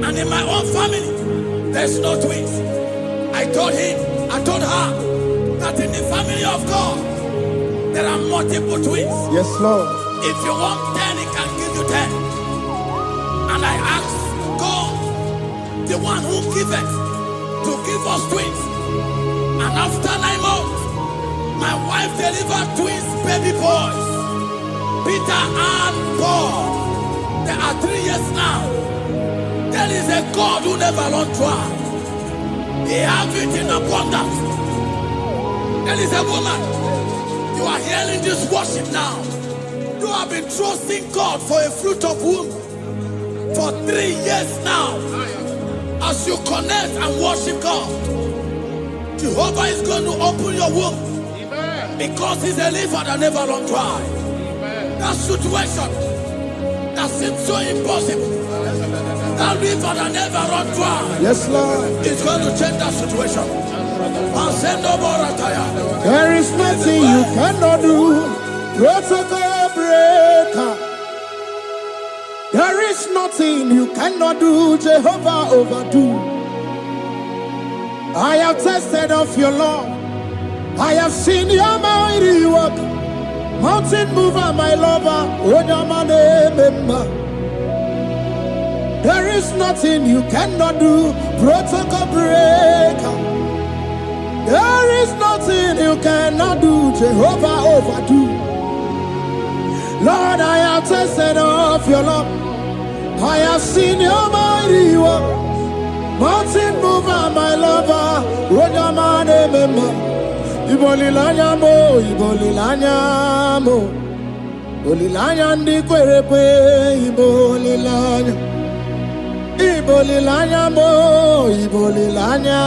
and in my own family, there is no twins. I told her that in the family of God, there are multiple twins. Yes, Lord. If you want 10, He can give you 10. And I asked God, the one who giveth, to give us twins. And after 9 months, my wife delivered twins, baby boys, Peter and Paul. There are 3 years now. There is a God who never runs dry. He has it in abundance. There is a woman. You are hearing this worship now. You have been trusting God for a fruit of womb for 3 years now. As you connect and worship God, Jehovah is going to open your womb. Because He's a river that never runs dry. That situation that seems so impossible, that river that never runs dry, Yes, Lord. is going to change that situation. And send over a tire. There is nothing you cannot do. Protocol breaker. There is nothing you cannot do. Jehovah overdo. I have tested of your love. I have seen your mighty work. Mountain mover, my lover. Remember. There is nothing you cannot do. Protocol breaker. There is nothing you cannot do. Jehovah overdo. Lord, I have tasted of your love. I have seen your mighty work. Mountain mover, my lover. Remember. Ibolilanya mo, ibolilanya mo. Ibolilanya ndi kwerepe, ibolilanya. Ibolilanya mo, ibolilanya.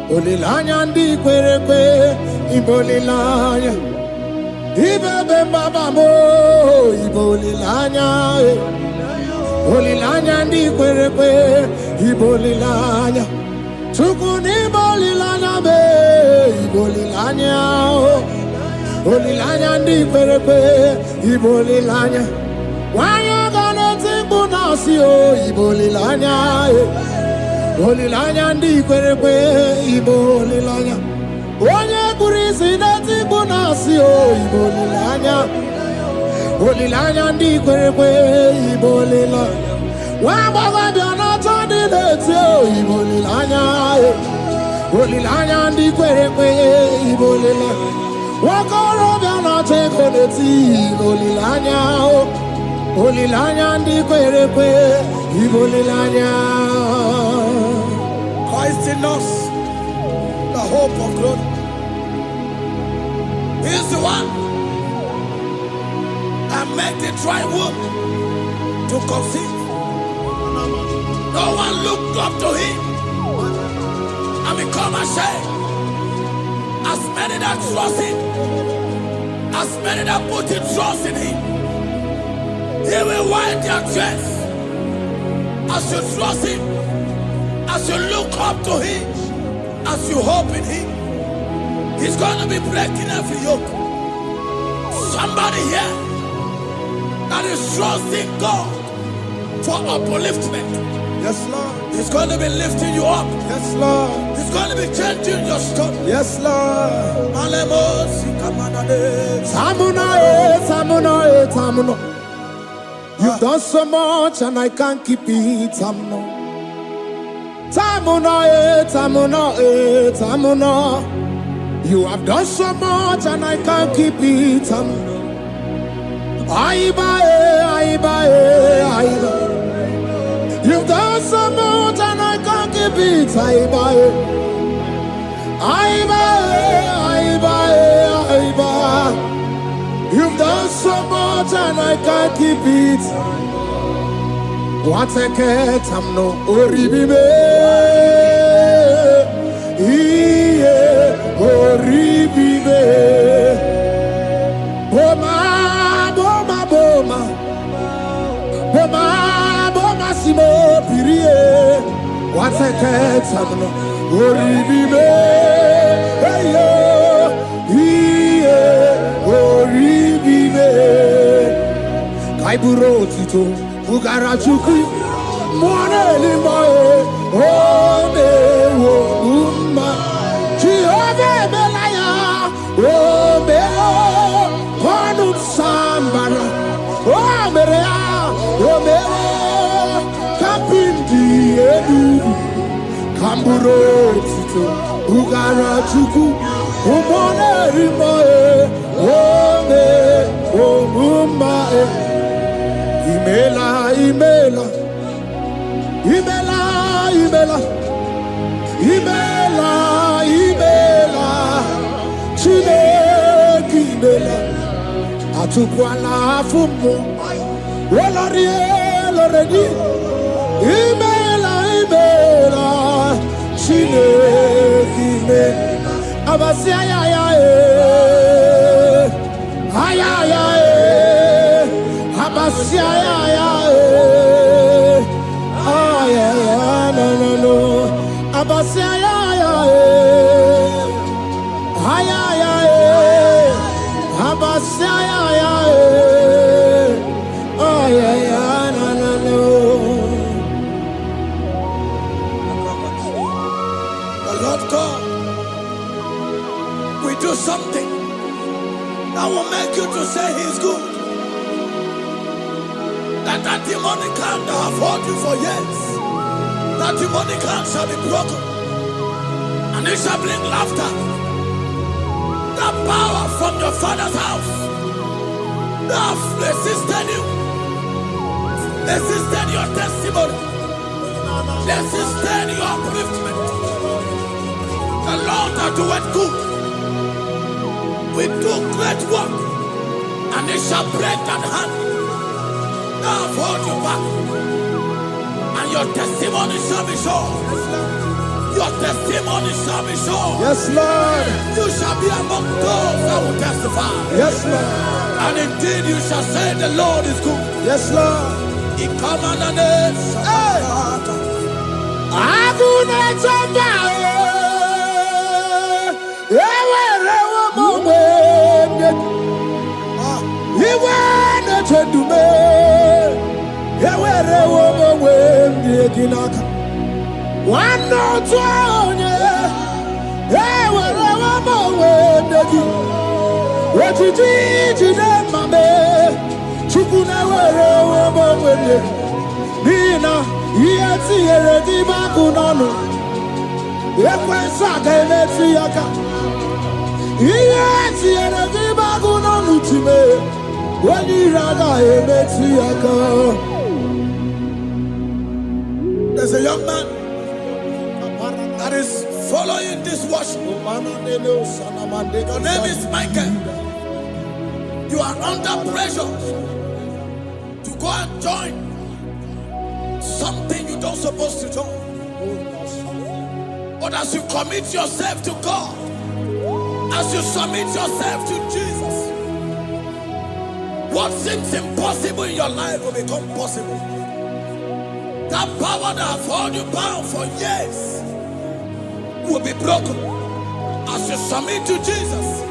Ibolilanya ndi kwerepe, ibolilanya. Ibebe baba mo, ibolilanya. Ibolilanya ndi kwerepe, ibolilanya. Tukuni bolilanya be, ibolilanya. Bolilanya ndi kwerepe, ibolilanya. Wanya gana tibu nasi o, ibolilanya. Bolilanya ndi kwerepe, ibolilanya. Wanya kurisi na tibu nasi o, ibolilanya. Bolilanya ndi kwerepe, ibolilanya. Wamba biana tandi leti o, ibolilanya. Bolilanya ndi kwerepe, ibolilanya. Wakoro biana teko leti, ibolilanya. Bolilanya ndi kwerepe, ibolilanya. Christ in us, the hope of glory. He is the one that made the dry womb to conceive. No one looked up to Him and become ashamed. As many that trust Him, as many that put in trust in Him, He will wipe their tears. As you trust Him, as you look up to Him, as you hope in Him, He's going to be breaking every yoke. Somebody here that is trusting God for upliftment. Yes, Lord. He's going to be lifting you up. Yes, Lord. He's going to be changing your story. Yes, Lord. Malemos, Kamanade. Samuna, Samuna, Samuna. You've done so much and I can't keep it. You have done so much and I can't keep it. You've done so much and I can't keep it. You've done so much and I can't keep it. What a cat, I'm no oribibe. Oribibe. Boma, boma, boma. Boma, boma, simo, pirie. What a cat, I'm no oribibe. Hey, yo. Kaiburo tito, Ugara chuku, Mone limae, Ome wo umma, Chiove belaya, Ome o, Ponu sambara, Ome rea, Ome o, Kapindi edu, Kamburo tito, Ugara chuku, Mone limae, Ome wo umma. Imela, imela, imela, imela, imela, imela, Chineke imela, Atukwala fumo, Olarie, Loredi, imela, imela, Chineke imela, Abasia ya ya aya ya Abasia ya no no no Abasia ya Abasia ya no no no. The Lord God will do something that will make you to say He's good. That demonic hand that have held you for years, that demonic hand shall be broken, and it shall bring laughter. That power from your father's house that have resisted you, resisted your testimony, resisted your upliftment. The Lord that doeth good will do great work, and it shall break that hand. I've hold you back, and your testimony shall be sure. Your testimony shall be sure. Yes, Lord. You shall be among those that will testify. Yes, Lord. And indeed you shall say the Lord is good. Yes, Lord. He come on the name. There's a young man that is following this worship. Your name is Michael. You are under pressure to go and join something you don't supposed to join. But as you commit yourself to God, as you submit yourself to Jesus, what seems impossible in your life will become possible. That power that has held you bound for years will be broken. As you submit to Jesus,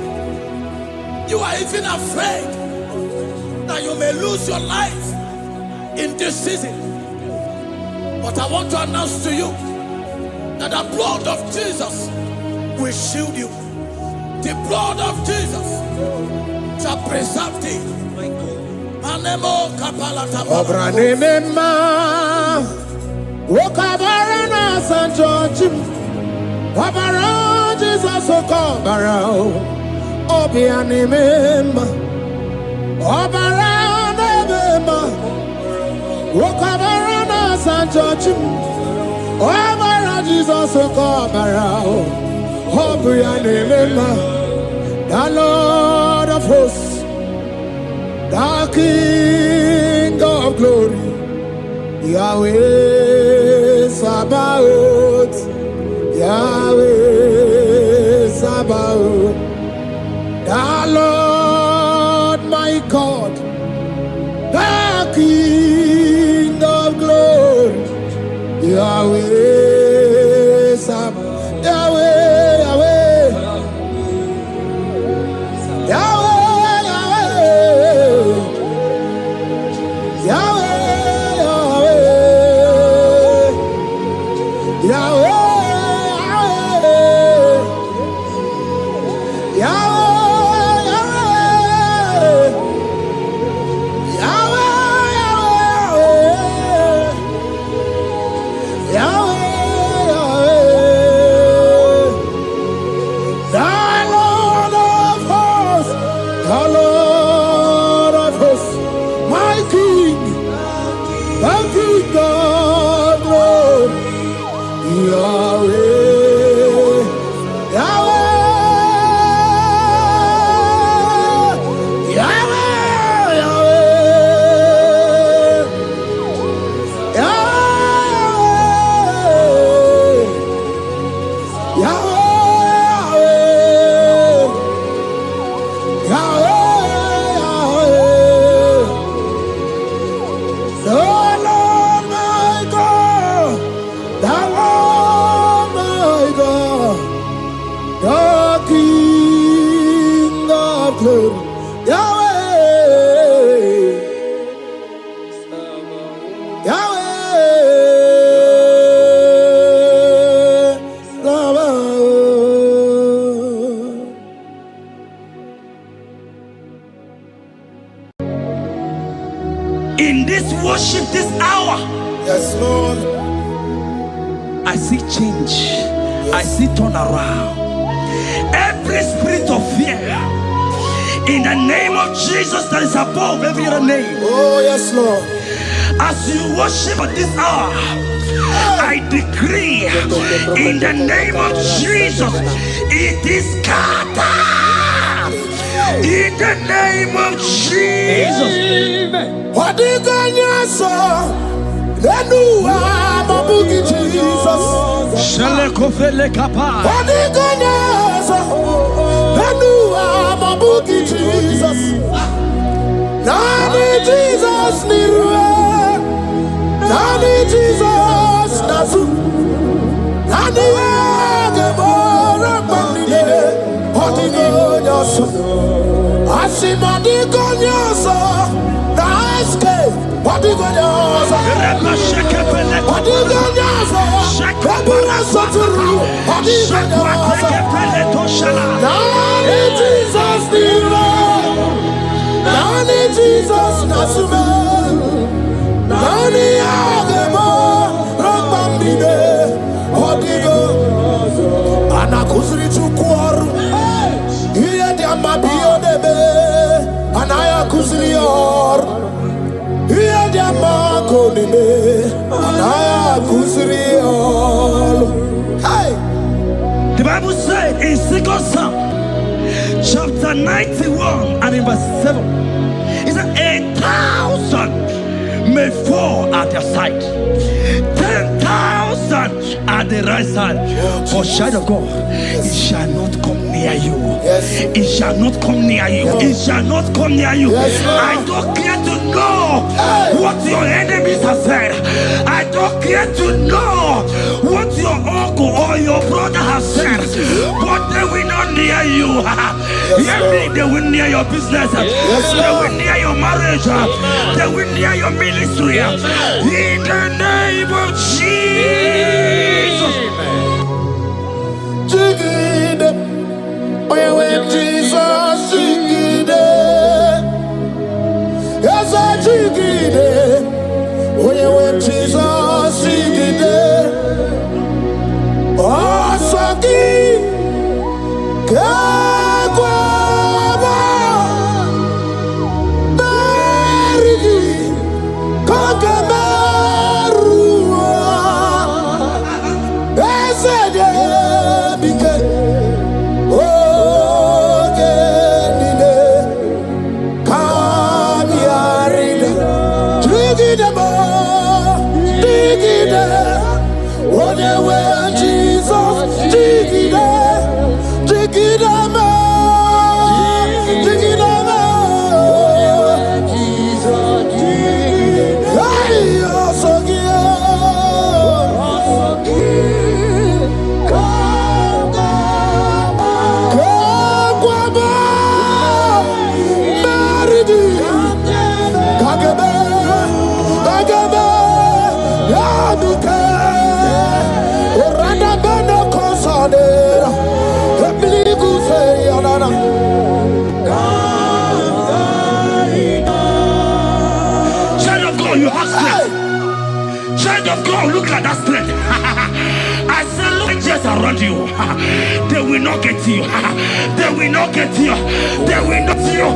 you are even afraid that you may lose your life in this season. But I want to announce to you that the blood of Jesus will shield you. The blood of Jesus shall preserve thee. And Obranema, Wokabarana San George, Wabara Jesus Okobara, Obianimema, Obaranema, Wokabarana San George, Wabara Jesus Okobara, Obianimema, the Lord of hosts, the King of glory, Yahweh Sabaoth, Yahweh Sabaoth, the Lord my God, the King of glory, Yahweh Sabaoth, Yahweh, Yahweh, Yahweh. In this worship, this hour, yes, Lord, I see change. I see turnaround. Every spirit of fear, in the name of Jesus that is above every other name. Oh, yes, Lord. As you worship at this hour, I decree in the name of Jesus, it is scattered. In the name of Jesus. What did God say? Then you are Babuki Jesus. Shalekofele kapa. What did God say? Then you are Babuki Jesus. Nani Jesus Nirwe. Nani Jesus Nasu. Nani Agemora Bandide. What did God say? Asimadi God say. What do you want? What do you The Bible said in 2 Psalm chapter 91 and in verse 7, it said 1,000 may fall at their side, 10,000 at the right side, but child of God, it shall not come near you. It shall not come near you. It shall not come near you. I don't care to know what your enemies have said. I don't care to know what your uncle or your brother has said, but they will not near you. They will near your business. They will near your marriage. They will near your ministry. In the name of Jesus. Jesus, Jesus igide osagi kakwaba berigi kagamerua ezede bike ogenine kamiarida digidema digide onewe Jesus digide digidema digidema Jesus digide hey osogie kakwaba maridi kagebe kagebe yaduke orada beno konsadera ebiligu se yanana Child of God, you have strength. Child of God, look at that strength. I say, look angels around you. They will not get you. They will not get you. They will not get you.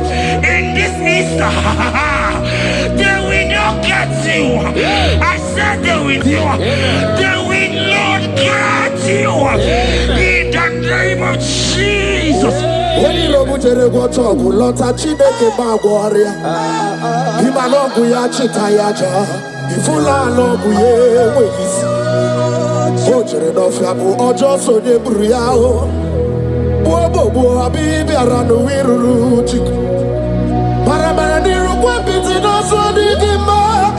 In this Easter, they will not get you. I said they will you. They will not get you. In the name of Jesus. Oni robu jere gotogu lota Chineke bagwaria Imalongu ya chita ya ja Ifula longu ye wegisi Ojere nofya bu ojo sonye bruyao Bobo abibi aranu wiruru chiku Maramara niru kwa piti no swadi gima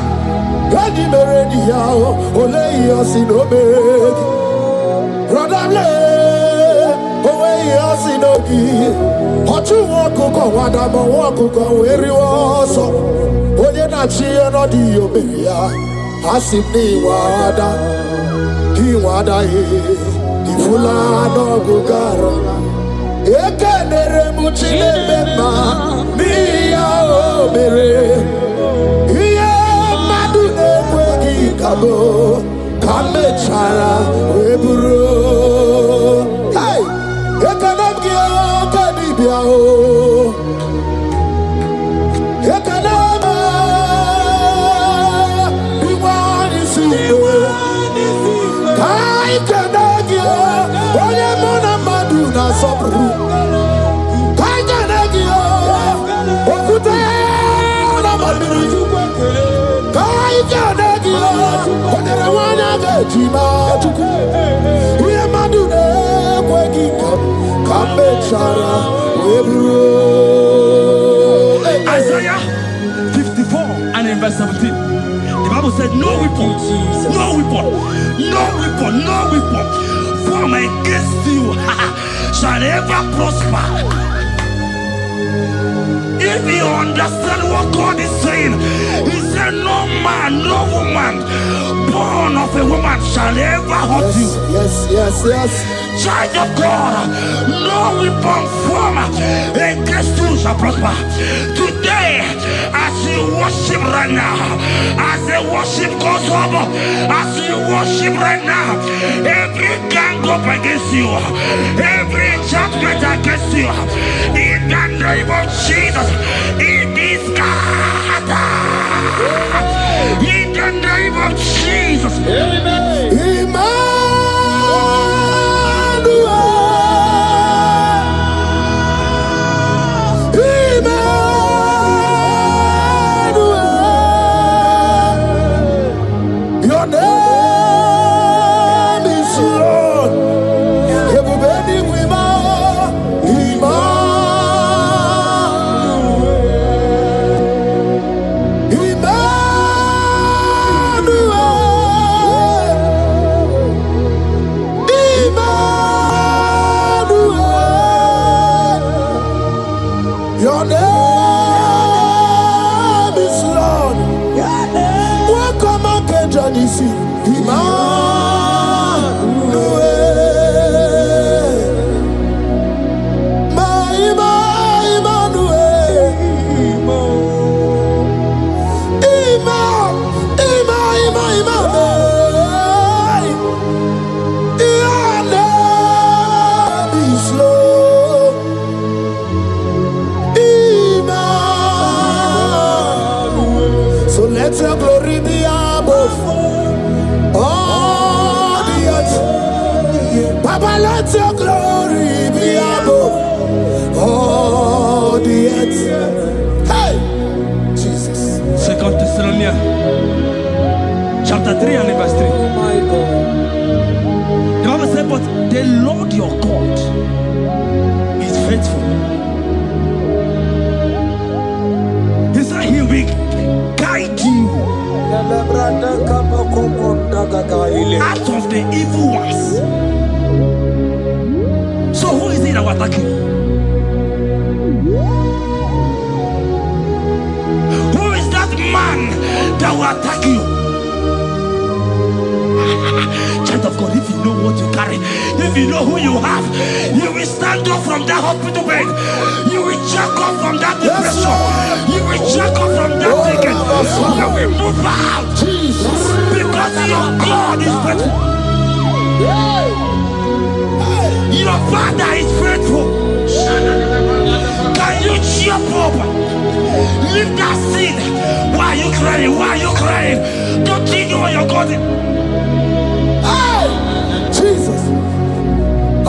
Gadi meredi yao Ole yasi no begi Rodamle Owe yasi no gi Ochu wakuko wadamo wakuko weri woso Onye na chiye no di oberia Asim ni wada Ki wada Ifula no gugaro Eke nere muchile bema Miya obere Iye madu nekwegi kabo Kame chara weburo Hey! Eke namgio kadibia o Eke nama Iwani siwe Kai kanagio Onye mona madu na sobru Kai kanagio Okute na madu Kai kanagio Onye rawana gejima tuku Iye madu ne kwegi Kambe chara webro Isaiah 54 and in verse 17. The Bible said, no weapon, no weapon, no weapon, no weapon form against you shall ever prosper. If you understand what God is saying, He said, no man, no woman born of a woman shall ever hurt you. Yes. Child of God, no weapon formed against you shall prosper. Today, as you worship right now, as the worship goes over, as you worship right now, every gang up against you, every judgment against you, in the name of Jesus, it is God. In the name of Jesus, Emmanuel. Your name is Lord. Everybody with Your name is Lord. Welcome again, Janisi. let your glory be above all the earth. Papa, let your glory be above all the earth. Hey, Jesus. 2 Thessalonians chapter 3 and verse 3. Oh my God. The Bible said, but the Lord your God is faithful. He said he will guide you out of the evil ones. So who is it that will attack you? Who is that man that will attack you? Child of God, if you know what you carry, if you know who you have, you will stand up from that hospital bed. You will check up from that depression. You will check up from that ticket. You will move out. Because your God is faithful. Your Father is faithful. Can you cheer up? Leave that seed. Why are you crying? Why are you crying? Don't you know what you're going? Hey, Jesus. I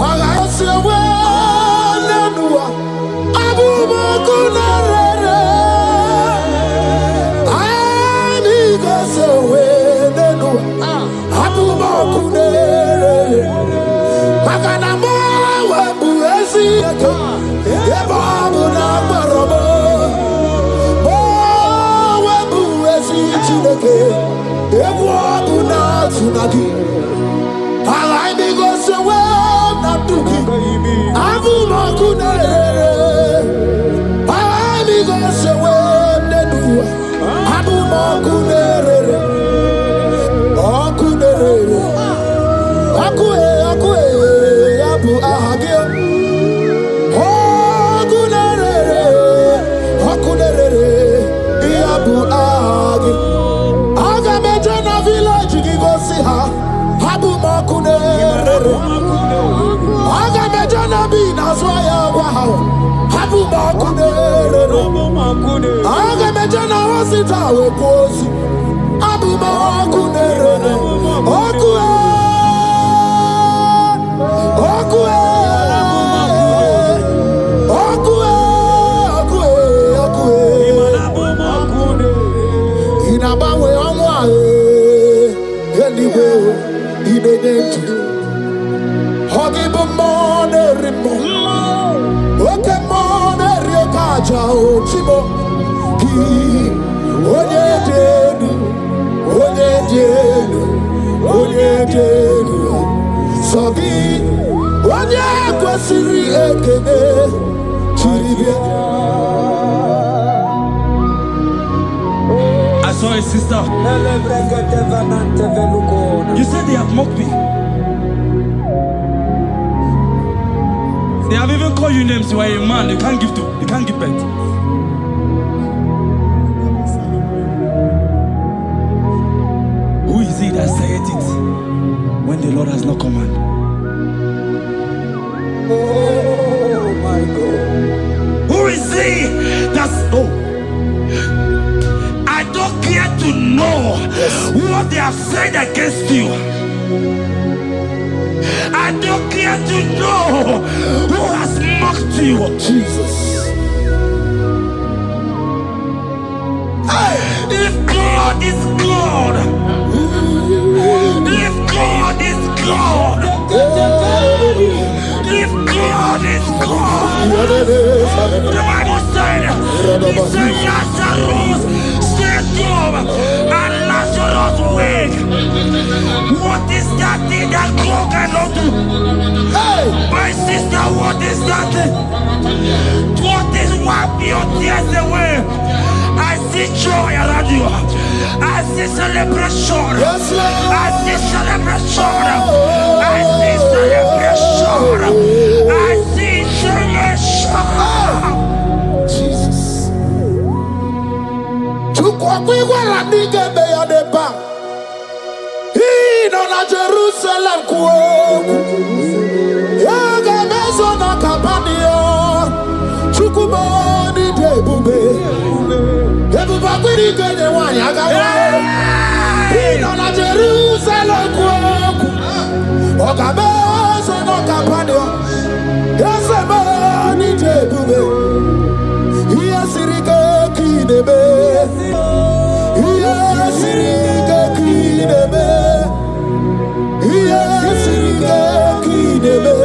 say, well, Abuja, Kunarere. I need to say, well, Abuja, Kunarere. Maganamo, Webuesi, Yebabu, Namarabo. Oh, Webuesi, Chineke. Yebabu, Natsunagi. I go so well, not to keep. Abu Makunere. I go so well, Nedu. Abu Makunere. Akunere. Akue, Abu Ahagio. Akunere. Abu Ahagi. Agamejana village, you go see her. Abu Makunere. Agamejana be Nazwaya Wow. Abu Makunere. Agamejana was it our post. Abu Makunere. Okue. Okue. Okue. Okue. Inabawe Omwa. Anyway. Hogibu mone rimo, oke mone riokaja ochimo. Onye denu, sogi, onye kwesiri ekene, chiribia. I saw a sister. You said they have mocked me. They have even called you names. You are a man. You can't give birth. Who is it that said it when the Lord has not commanded? Oh my God. Who is he that's I don't care to know what they have said against you. I don't care to know who has mocked you. Jesus. If God is God, if God is God, if God is God, the Bible said, he said Lazarus stayed up and Lazarus wake. What is that thing that God cannot do? Hey, my sister, what is that thing? What is wiping your tears away? I see joy around you. I see celebration. Yes, Lord. I see celebration. I see celebration. I see celebration. Jesus. Tukwakwiwala nigebe ya deba. Ino na Jerusalem kuoku. Yaga mezo na kapanio. Chukumoni debube. Ebuba kwiri genye wanya gawa. Capanio. Yes, a man in Jebube. Yes, Rika Kidebe. Yes, Rika Kidebe. Yes, Rika Kidebe.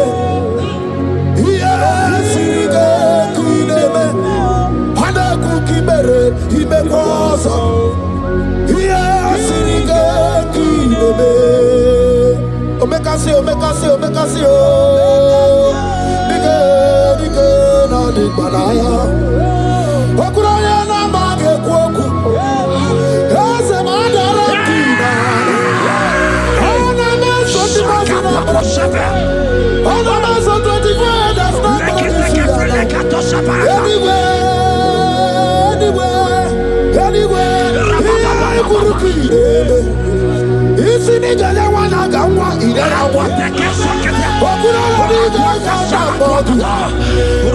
Yes, Rika Kidebe. Hana Kukibere, Ibekosa. Yes, Rika Kidebe. Omekasi, Omekasi, Omekasi, Dike, Dike, na Dikbanaya. Okuraya na Mage Kwoku. Yes, Madara Kina. Ona Maso Timazina. Ona Maso 24, that's not anywhere. Isi ni jale wana gawa idara wate kesake. Okura ni gaga bodu.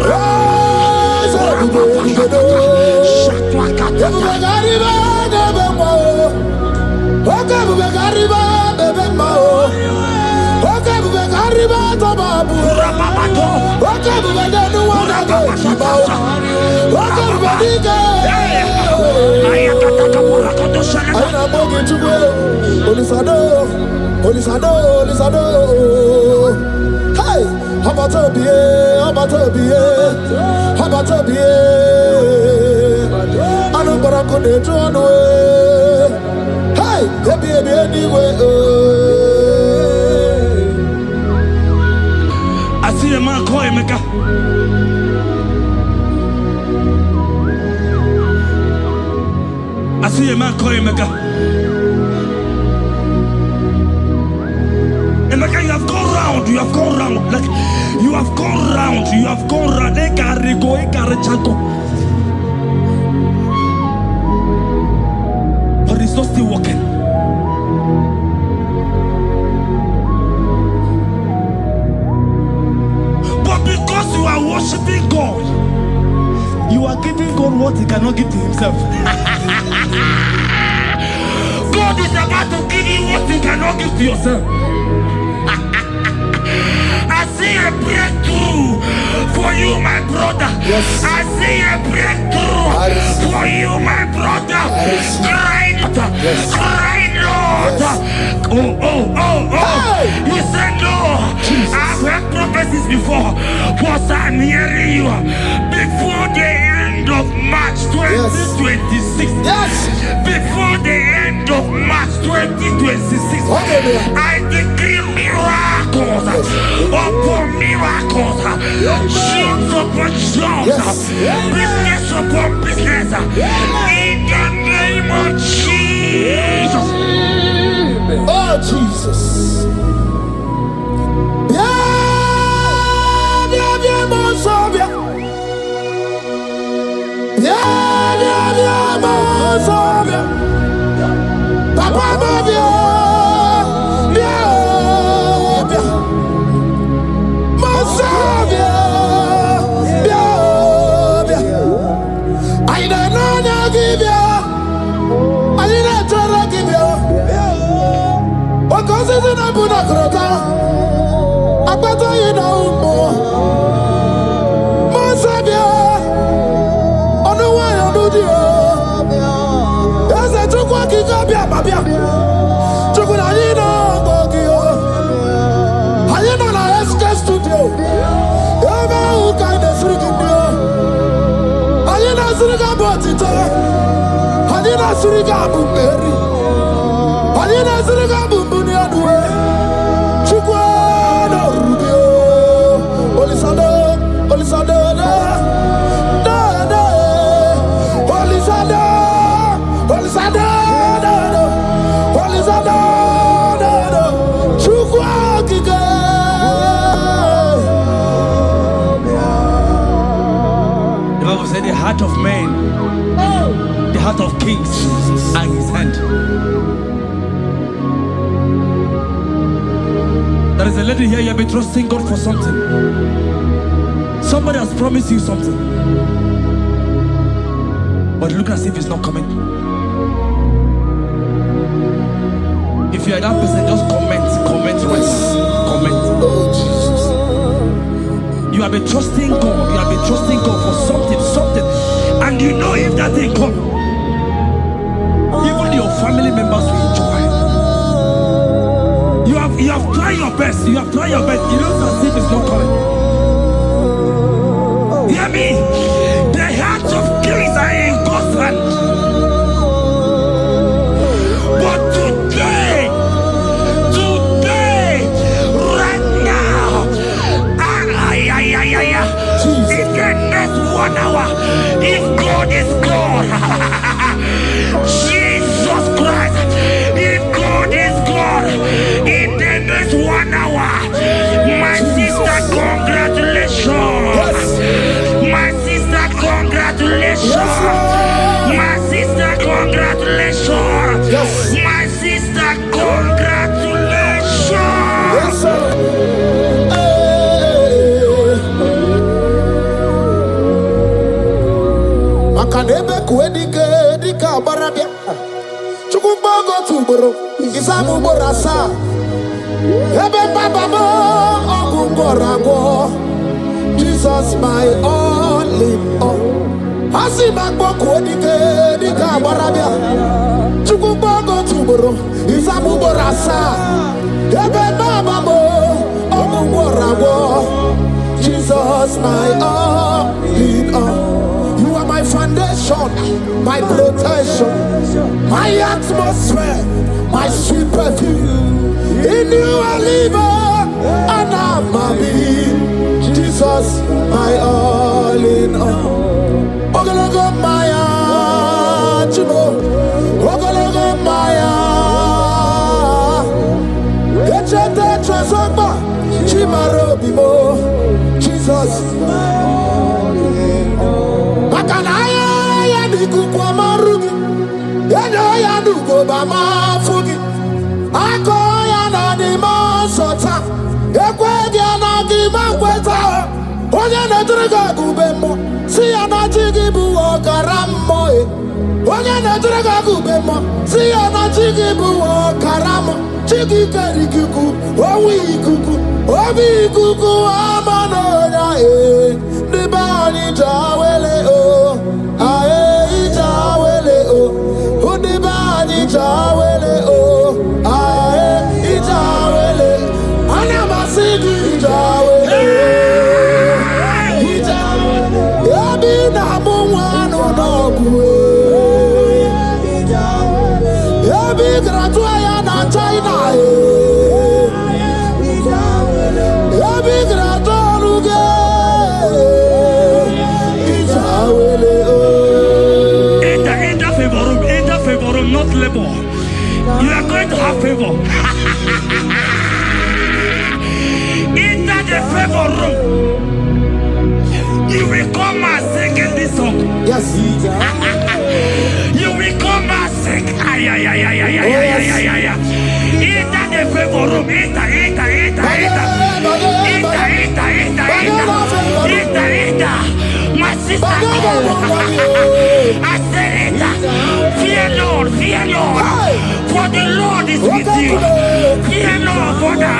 Raza budo. Shakwa kata. Gariba bebe mo. Oka bebe gariba bebe mo. Oka bebe gariba tobabu. Rababato. Oka bebe denu wana gawa. Oka bebe diga. Ayakata kapura koto shana. Ayana mogi chukwe. Olisado, Olisado, Olisado. Hey, Habatobie, Habatobie, Habatobie. I don't go to the throne. Hey, baby, anyway. I see a man call Mecca. I see a man call Mecca. And like you have gone round, like you have gone round, but it's not still working. But because you are worshiping God, you are giving God what he cannot give to himself. God is about to give you what you cannot give to yourself. I see a breakthrough for you, my brother. Yes. I see a breakthrough for you, my brother. Cry, Yes. cry, Lord. Yes. Oh. Hey. You said no. Jesus. I've heard prophecies before, but I'm hearing you. Before the end of March 2026. Yes. Before the end of March 2026. Okay, I decree miracles upon miracles, jobs upon jobs, Yes. business upon business, in the name of Jesus. Oh, Jesus. Yeah, Monsovia. Yeah, Monsovia. Papa, Mavia. I don't know, give you. I didn't try to give you. What goes in a Bunakrota? I better you know more. Monsavia. On the way, on the deal. There's a took walking up here, Babia. Took what I know, Gogio. I know I ask studio. Who kind of freaking deal? I didn't Suriga Botita. I didn't Suriga Bumberi. I didn't Suriga Bumbunia. Chukwano Rubio. Olisado, Olisado, Olisado, Olisado, Olisado, Chukwakika. The Bible said the heart of man, the heart of kings are in his hand. There is a lady here, you have been trusting God for something. Somebody has promised you something, but look as if it's not coming. If you are that person, just comment, comment. Oh, Jesus. You have been trusting God. You have been trusting God for something. And you know if that thing come, even your family members will enjoy. You have tried your best. You have tried your best. You know as if it's not coming. Hear me? The hearts of kings are in God's hand. But today, right now, in the next 1 hour, if God is God, Jesus Christ, if God is God, in the next 1 hour, my sister, congratulations. My sister, congratulations. My sister, congratulations. My sister, congratulations. Yes, sir. Makanebe kuedike dika barabia. Chukumbago tuboro isamu borasa. Ebe baba mo ogungorago. Jesus my all in all. Asibagbo kuedike dika barabia. Chukumbago tuboro isamu borasa. Ebe baba mo ogungorago. Jesus my all in all. You are my foundation, my protection, my atmosphere, my sweet perfume. In you I live and I'm a being. Jesus, my all in all. Lokogoma, Chibo. Lokogoma, Echete Trezomba, Chimarobibo. Jesus. Makanaya ya dikukwa marugi, yano ya nugo bama fugi. Ako ya na di masota, ekwe ya na di makweta. Onye netrega gubemo, si ya na chigibu okaramo. Onye netrega gubemo, si ya na chigibu okaramo. Chigi kerikuku, owi kuku, obi kuku amanoya e. Nibani jawele o, ae jawele o. Nibani jawele o, ae jawele. Anamasidi jawele. Yabi na mumwanu nogwe. Yabi gratua ya na China e. Yabi gratua luge. Enter favor room, not labor. You are going to have favor. Enter the favor room. You will come and sing in this song. Yes. You will come and sing. Enter the favor room. Enter. My sister, I said it. Fear Lord. For the Lord is with you. Fear Lord, for the hey.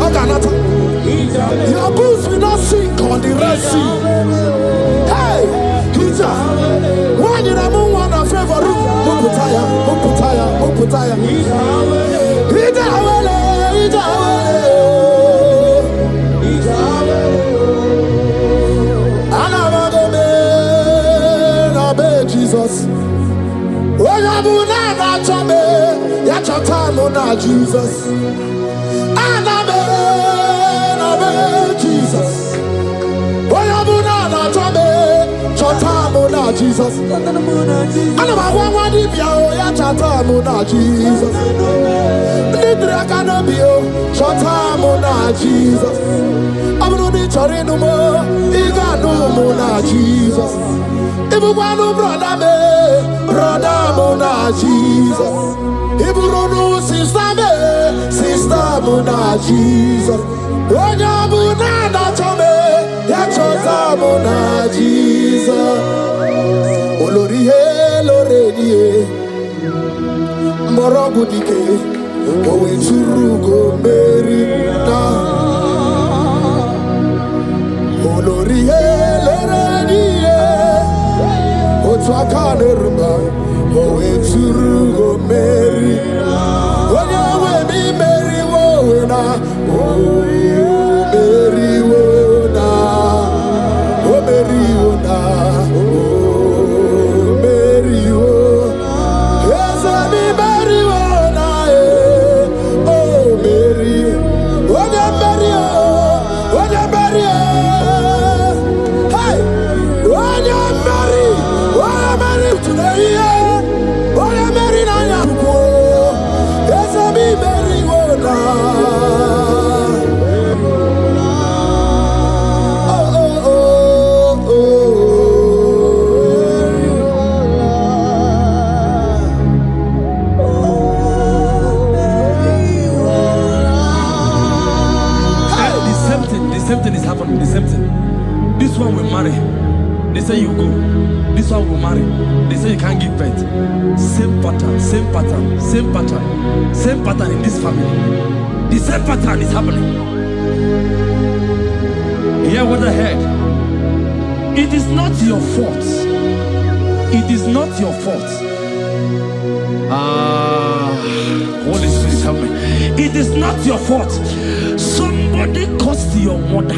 Oganata. Your boots will not sink on the Red Sea. Hey, Peter, why did I move on a favor room? Uputaya. Jesus. Jesus. Jesus. Jesus. Jesus. Ibukwanu brother mona Jesus. Iburonu sister mona Jesus. Onya mona na chome ya choza mona Jesus. Olori he loredi. Morogudike, Owe Turugo Merida, Olorie, Lorenie, Otwakanerba, Owe Turugo Merida, Oyawe mi Meri Wona, Meri Wona, Meri Wona, Meri Wona, yes, mi Meri Wona, oh Meri, Oya Meri, Oya Meri, hey, Oya Meri today, Oya Meri na yaku, yes, mi Meri Wona. The same thing is happening. The same thing. This one will marry. They say you go. This one will marry. They say you can't give birth. Same pattern, same pattern, same pattern, same pattern in this family. The same pattern is happening. Hear what I heard. It is not your fault. It is not your fault. Holy Spirit, help me. It is not your fault. Somebody caused your mother.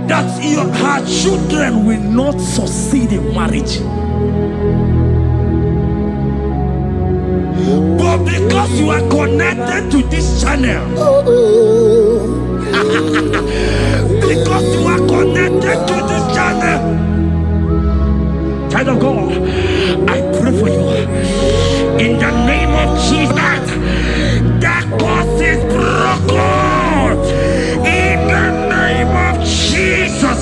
That her children will not succeed in marriage. But because you are connected to this channel, because you are connected to this channel, child of God, I pray for you in the name of Jesus. That cause is broken in the name of Jesus.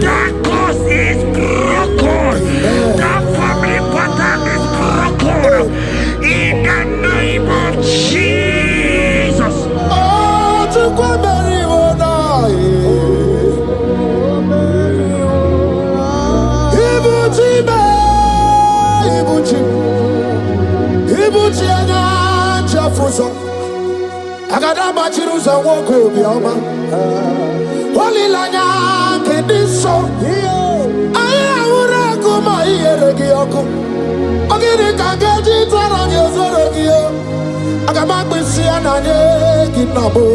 That cause is broken. That family pattern is broken in the name of Jesus. Oh, to go marry Ibuchi anya chafuso agada machiruza woko bioma olilanya kediso aya ura kuma iyeregi oko ogiri kangeji tarani ozorogi agama gbisi ananye kinabo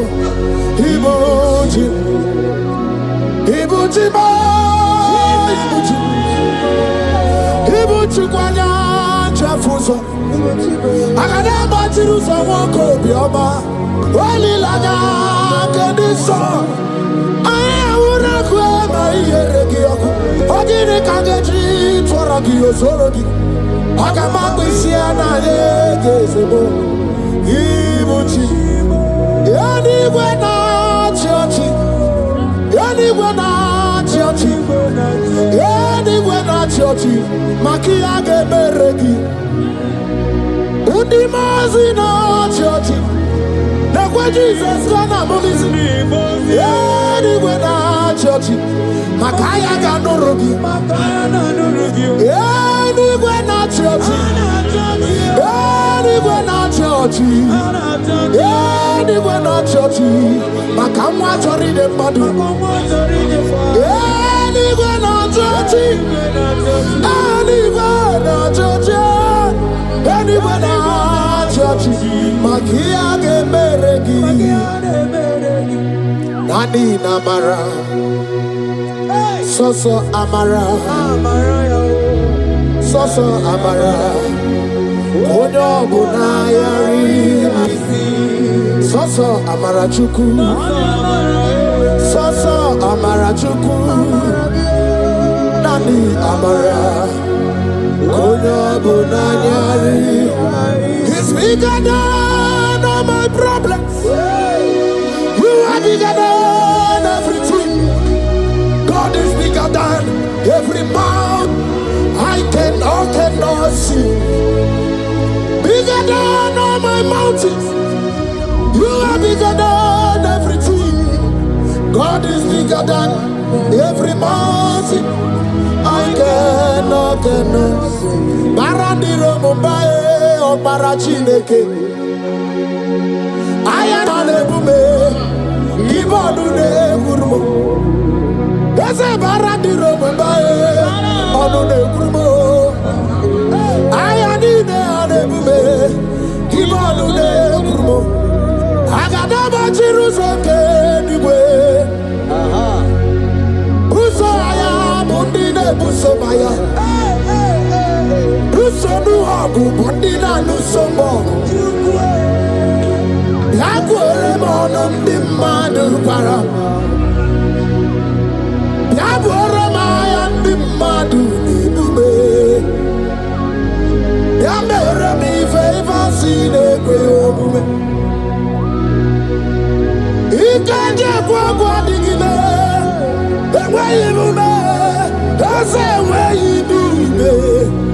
Ibuchi ba Ibuchi kwanya chafuso agada machiruza woko bioma olilanya kediso aya ura kuma iyeregi oko ogiri kangeji tarani ozorogi agama gbisi ananye kinabo Ibuchi anywhere na church makia gebereki undimazi na church na kwa Jesus kana mulizi anywhere na church makaya ganorogi anywhere na church anywhere na church anywhere na church makamwa chori de madu anywhere na church anywhere na church anywhere na church makia geberegi nani namara soso amara soso amara onyo bunayari soso amara chuku soso amara chuku nani amara onyo bunayari. He's bigger than all my problems. You are bigger than everything. God is bigger than every mountain I cannot see. Bigger than all my mountains. You are bigger than everything. God is bigger than every mountain I can Barandiro Mumbai or Barachineke. I am on a bume. Give on the Gurmo. There's a Barandiro Mumbai on the Gurmo. I am in the bume. Give on the Gurmo. I got a Jerusalem anyway. Buso aya, bundine buso maya. Sonu hagu bondina nusombo Yakwere mono ndimadu para Yakwere maya ndimadu nidume Yamere mi favor sine kwe obume Ikeje kwa digime Ewe ibume Ese ewe ibume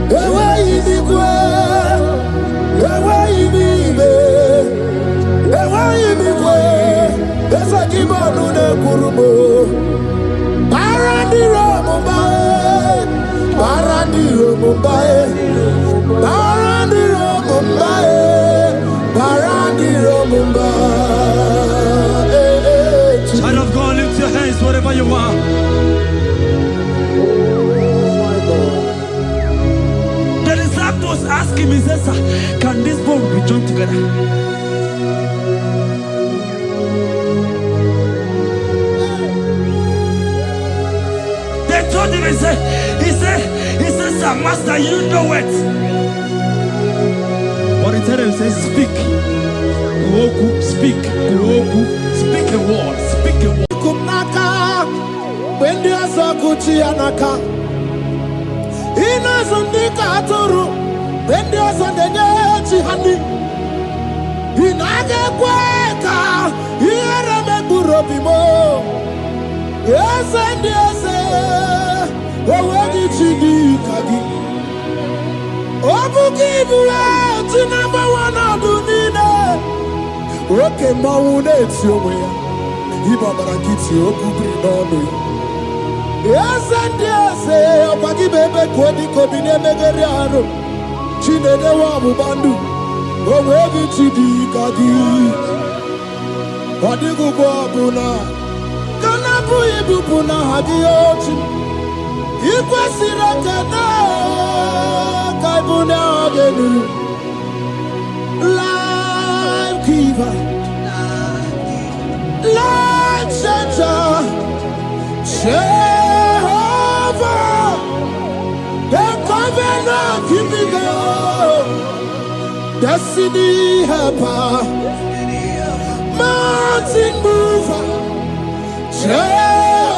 Ewe ibikwe, ewe ibibe, ewe ibikwe, esa kibonu ne kurumo. Barandiro Mumbai, Barandiro Mumbai, Barandiro Mumbai, Barandiro Mumbai. Child of God, lift your hands wherever you are. Was asking me, says, can this bone be joined together? They told him, he said, sir, master, you know it. But he told him, he said, speak. Kuoku, speak. Kuoku, speak a word. Speak a word. Kumnaka, when you are so good, Yanaka. Ina zundika aturu. Bendi osande chihani inage kweka iyere meburo bimo yesende ese owegi chidi kagi obuki bure tinamba wana dunine oke mawune tiomwe ibabara kiti okubri nono yesende ese okwagi bebe kodi kobine megeri aro Chinede wa bubandu, owegi chidi kadi. Wadigu kwa buna, kana buibu buna hadiyochi. Ikwe sirakana, kaibuna agenu. Life giver, life changer, Jehovah. The covenant keeping God, destiny helper, mountain mover,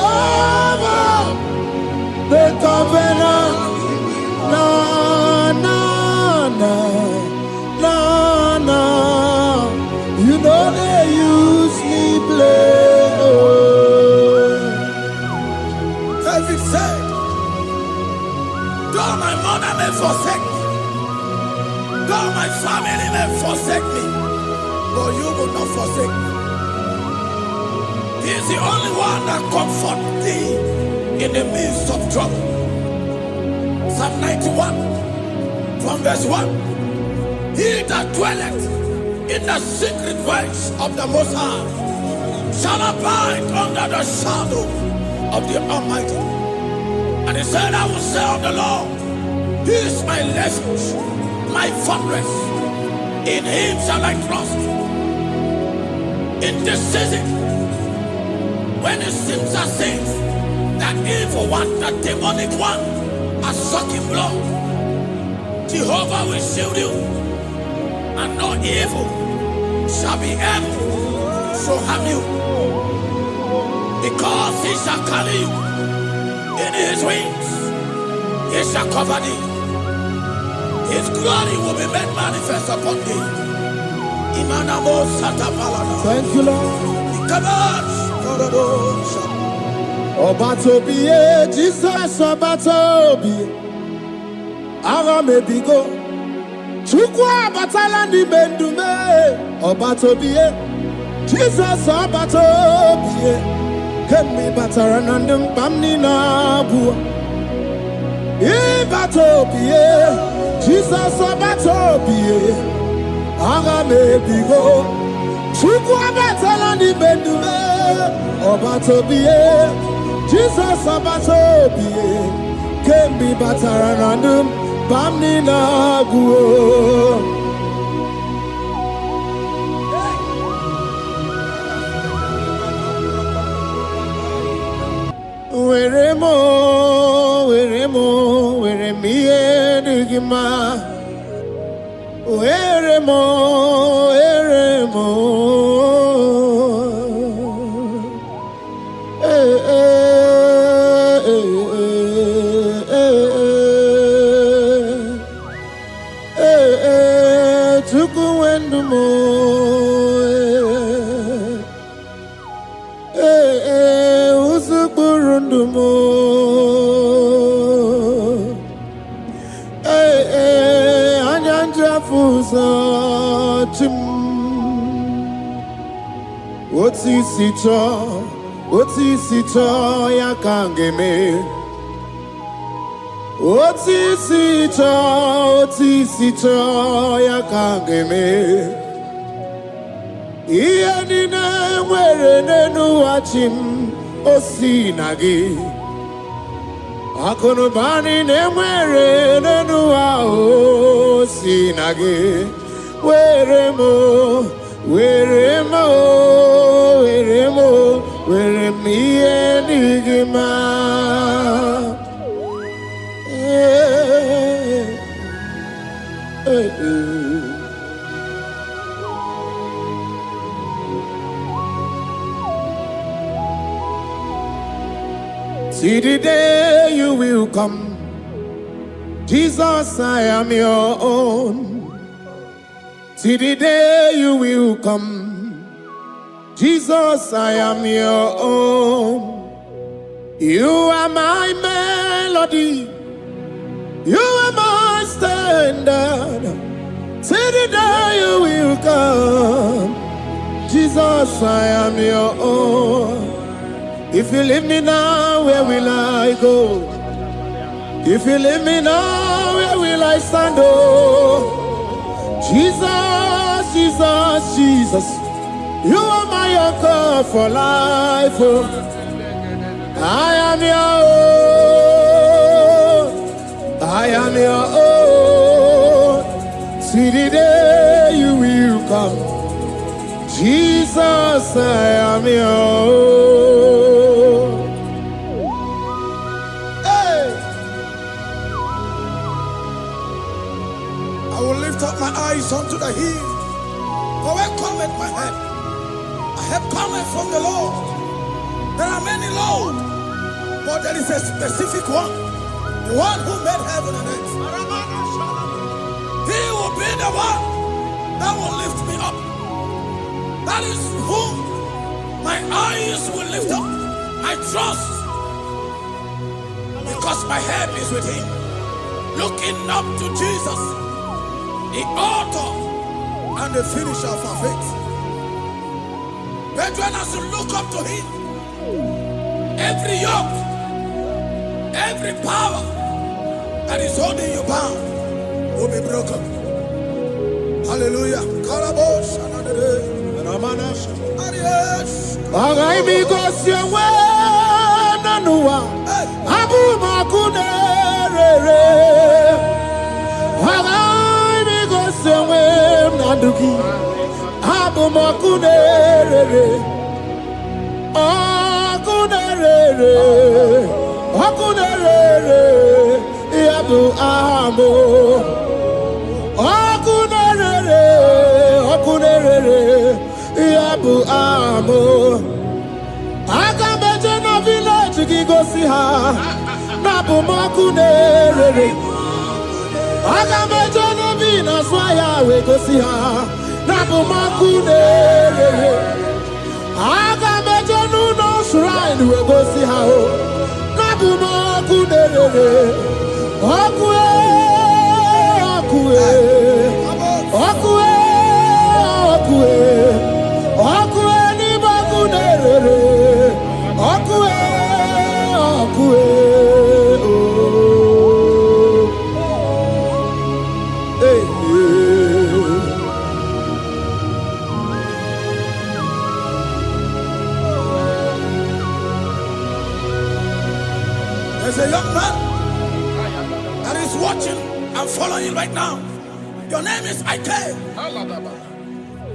Jehovah. The covenant, na na na na na. You know they use me play. David said, though my mother may forsake me, though my family may forsake me, but you will not forsake me. He is the only one that comforts thee in the midst of trouble. Psalm 91, from verse 1. He that dwelleth in the secret place of the Most High shall abide under the shadow of the Almighty. And he said, I will say of the Lord, He is my refuge, my fortress. In Him shall I trust. In this season, when it seems as if that evil one, that demonic one, are sucking blood, Jehovah will shield you, and no evil shall be able to harm you, because He shall carry you. In His wings, He shall cover thee. His glory will be made manifest upon thee. Thank you, Lord. Obatobiye, Jesus Obatobiye. Aramebigo. Chukwa batala ni bendume. Obatobiye. Jesus Obatobiye. Kemi bataranandum pamni na bua. Ibatopie, Jesus Obatopie, Agamebigo, Chuku Abatalani Bendume, Obatopie, Jesus Obatopie, Kembi Bataranandum, Bamnina Guo. Weremo, weremiye digima. Weremo. Tukuwendumo. Usukurundumo. Anyanja fusa chim. Otisito ya kangeme. Otisito ya kangeme. Iye nina mwere nenu achim osinagi. Akonobani ne mwere nenu osinagi. Weremo, weremiye nigima. See the day you will come, Jesus, I am your own. See the day you will come, Jesus, I am your own. You are my melody, you are my standard. See the day you will come, Jesus, I am your own. If you leave me now, where will I go? If you leave me now, where will I stand? Oh, Jesus, Jesus, Jesus, you are my anchor for life. Oh, I am your own. I am your own. See the day you will come, Jesus, I am your own. I will lift up my eyes unto the hill. For where cometh my help? My help cometh from the Lord. There are many Lord, but there is a specific one. The one who made heaven and earth. He will be the one that will lift me up. That is whom my eyes will lift up. I trust. Because my help is with him. Looking up to Jesus, the author and the finisher of our faith. Brethren, as you look up to him, every yoke, every power that is holding you bound will be broken. Hallelujah. this I came.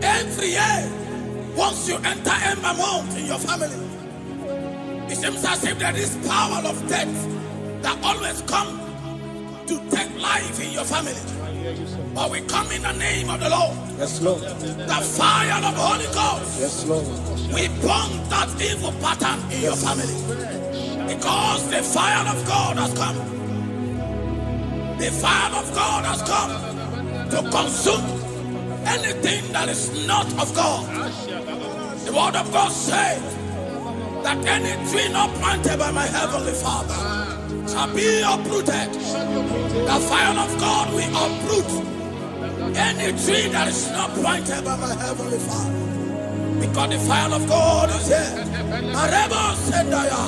Every year, once you enter a month in your family, it seems as if there is power of death that always come to take life in your family. But we come in the name of the Lord. Yes, Lord. The fire of the Holy Ghost. Yes, Lord. We burn that evil pattern in your family. Because the fire of God has come. The fire of God has come to consume anything that is not of God. The word of God says that any tree not planted by my heavenly Father shall be uprooted. The fire of God will uproot any tree that is not planted by my heavenly Father. Because the fire of God is here. Marebo Sendaya.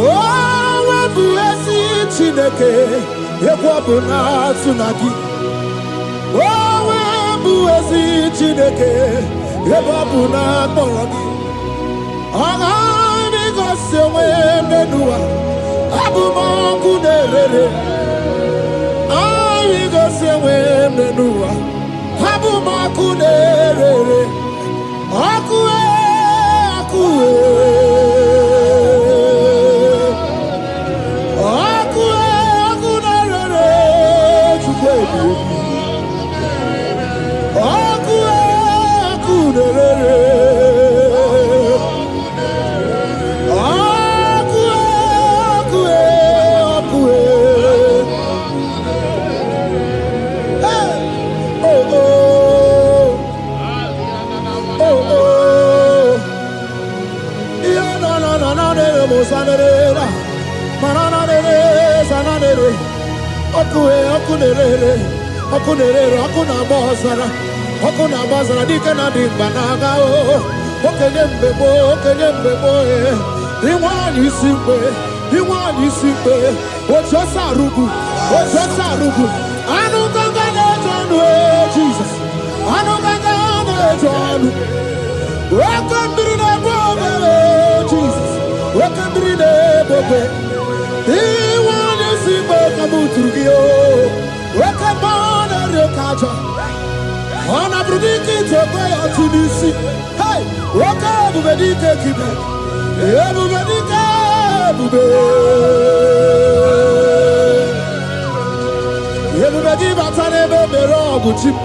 Oh, Abuesi Chineke, Ekwabuna Tsunagi. Oh, Abuesi Chineke, Ekwabuna Tsunagi. Agami Gosewe Menua, Abumaku Nerere. Agami Gosewe Menua, Abumaku Nerere. Akue, Akue. Okuna bazara dikana dimbanaga o okenye mbebo iwani simbe ojosa rugu anu ganga nejonu Jesus anu ganga nejonu wakambiri na bobe Jesus wakambiri na bobe iwani simbe kabuturugio wakambana rekaja Ona brudiki tobe ya tunisi. Hey, waka bubedike kibe. Bubedike bube. Bubedi batane bebero buchim.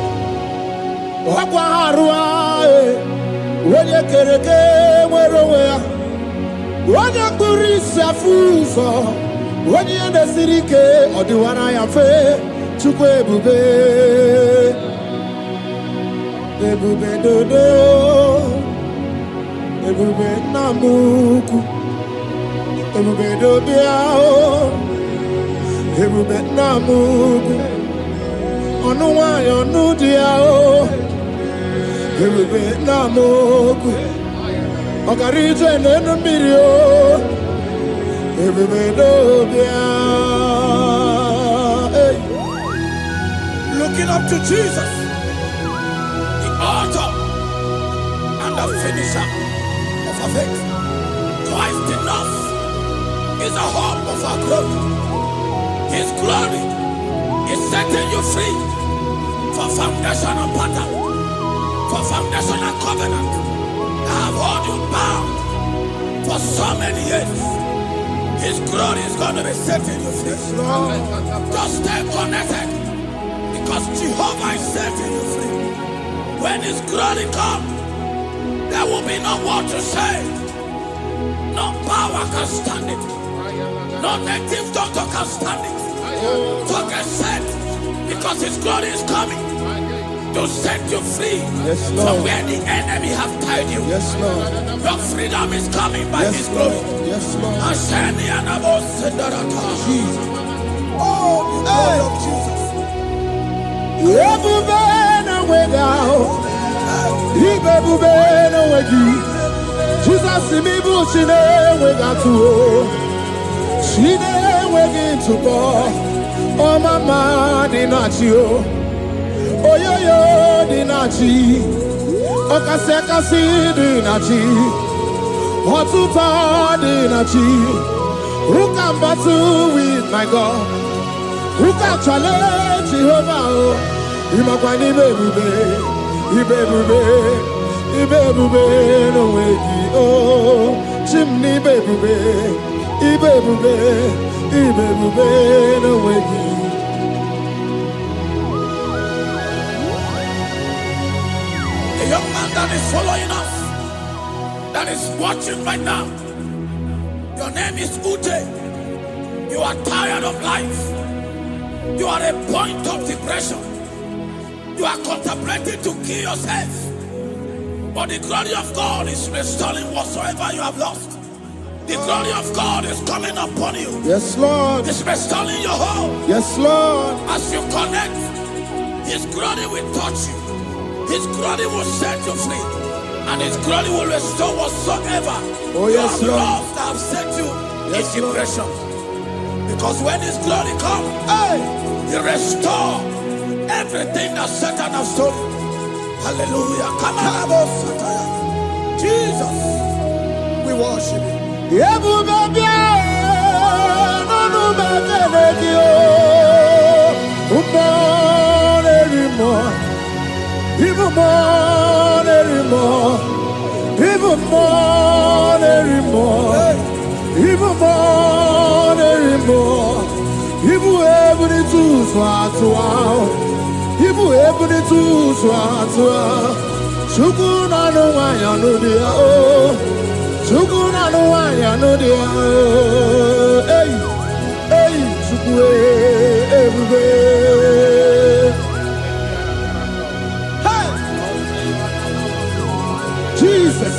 Wakwa harua. Wenye kereke mwerowea. Wenye kurisa fuso. Wenye nesirike odiwana ya fe. Chukwe bube. Ebube dodo, ebube namuku, ebube dobiao, ebube namuku, onuwa yonudiao, ebube namuku, okarije nenu mirio, ebube dobiao. Looking up to Jesus, author and the finisher of our faith. Christ in us is the hope of our glory. His glory is setting you free for foundational pattern, for foundational covenant that have held you bound for so many years. His glory is going to be setting you free. Just stay connected because Jehovah is setting you free. When His glory comes, there will be no word to say. No power can stand it. No native doctor can stand it. So get set, because His glory is coming to set you free from where the enemy have tied you. Yes, Lord. Your freedom is coming by His glory. Yes, Lord. Jesus. Oh, the glory of Jesus. Jesus imibu chine wegatu chine wegintu bo o mama dinachi o oyoyo dinachi o kasekasi dinachi otuta dinachi who can battle with my God Who can challenge Jehovah? Imakwani bebube, ibebube no way. Oh, chimney bebube, ibebube no way. A young man that is following us, that is watching right now. Your name is Ute. You are tired of life. You are a point of depression. You are contemplating to kill yourself. But the glory of God is restoring whatsoever you have lost. The glory of God is coming upon you. Yes, Lord. It's restoring your home. Yes, Lord. As you connect, His glory will touch you. His glory will set you free. And His glory will restore whatsoever you have lost that have set you in depression. Because when His glory comes, He restores everything that Satan has stolen. Hallelujah. Come on, Jesus, we worship you. Jesus.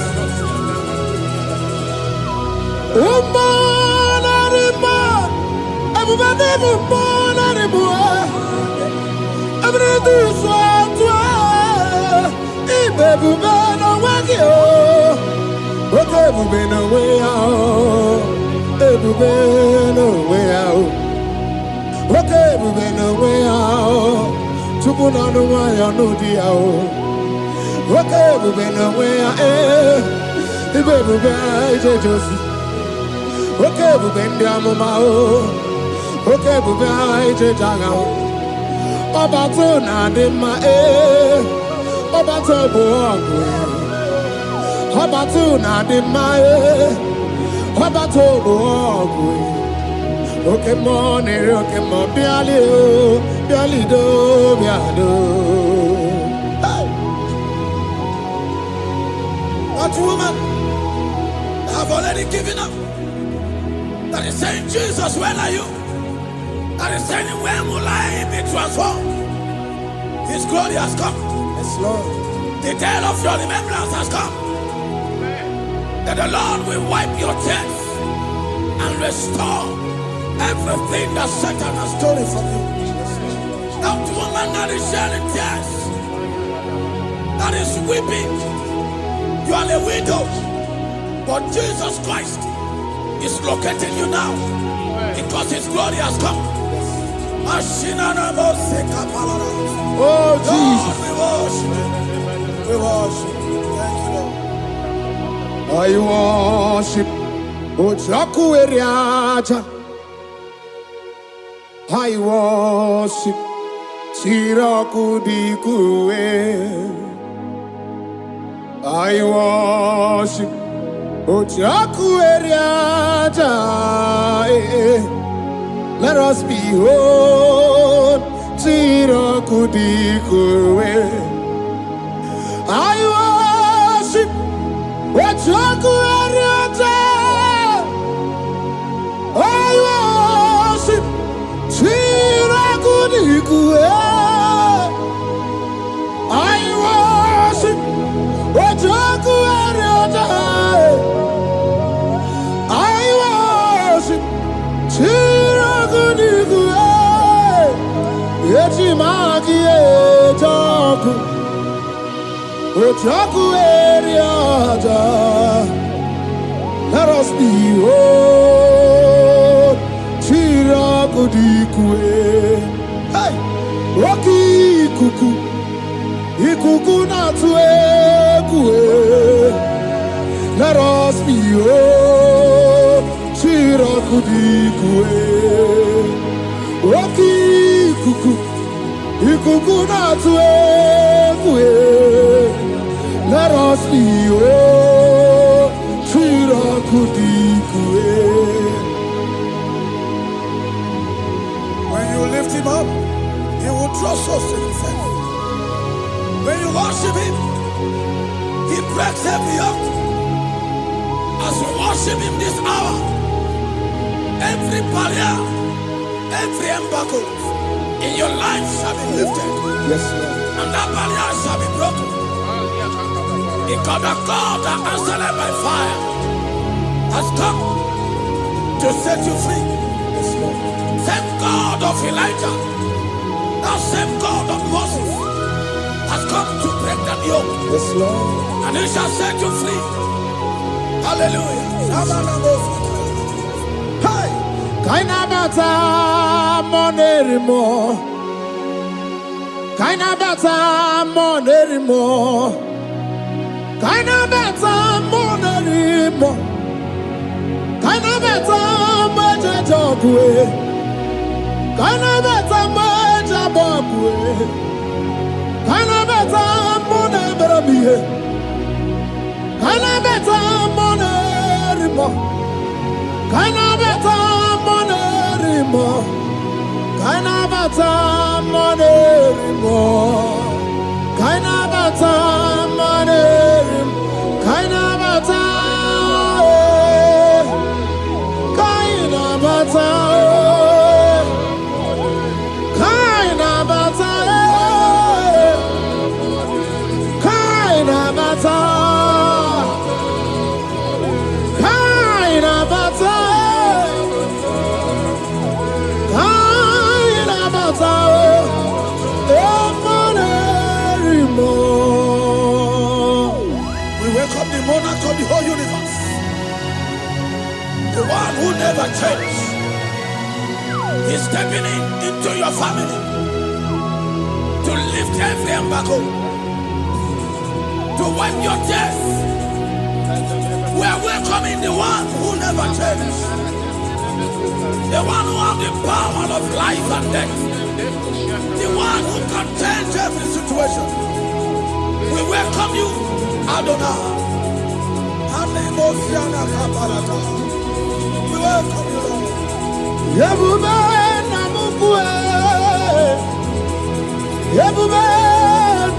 That woman have already given up. That is saying, Jesus, where are you? That is saying, when will I be transformed? His glory has come. Yes, Lord. The day of your remembrance has come. That the Lord will wipe your tears and restore everything that Satan has stolen from you. That woman that is shedding tears, that is weeping. You are a widow, but Jesus Christ is locating you now because His glory has come. Oh, Jesus. We worship. Thank you, Lord. I worship Ojaku Eriaja. I worship Siraku Dikue. I worship Ojaku Eriaja. Let us behold Siraku Dikue. I worship Ojaku Eriaja. I worship Siraku Dikue. I worship Ojaku Eriaja. I worship Siraku Dikue. Echimaki Ejaku Ojaku Eriaja. Let us behold Siraku Dikue. Hey, Rocky Kuku, Ikuku Natuekue. Let us behold Siraku Dikue. Oki ikuku, ikuku na tuwe. Let us be Chira kudikue. When you lift him up, he will draw souls to himself. When you worship him, he breaks every yoke. As you worship him this hour, every barrier, every embargo in your life shall be lifted. Yes, Lord. And that barrier shall be broken. Because the God that answered by fire has come to set you free. Yes, Lord. Same God of Elijah, that same God of Moses has come to break that yoke. Yes, Lord. And he shall set you free. Hallelujah. Hey! Kainabata monerimo. Kainabata monerimo. Kainabata monerimo. Kainabata majajokwe. Kainabata majabokwe. Kainabata moneberamiye. Kainabata monerimo. Kainabata monerimo. Kainabata monerimo. Kainabata monerimo. Kainabata. Kainabata. Kainabata. Kainabata. Kainabata. Kainabata. We welcome the monarch of the whole universe, the one who never changed. He's stepping into your family to lift every embargo, to wipe your tears. We are welcoming the one who never changed, the one who has the power of life and death, the one who can change every situation. We welcome you, Adonai. We welcome you, Lord. Yebube namukwe. Yebube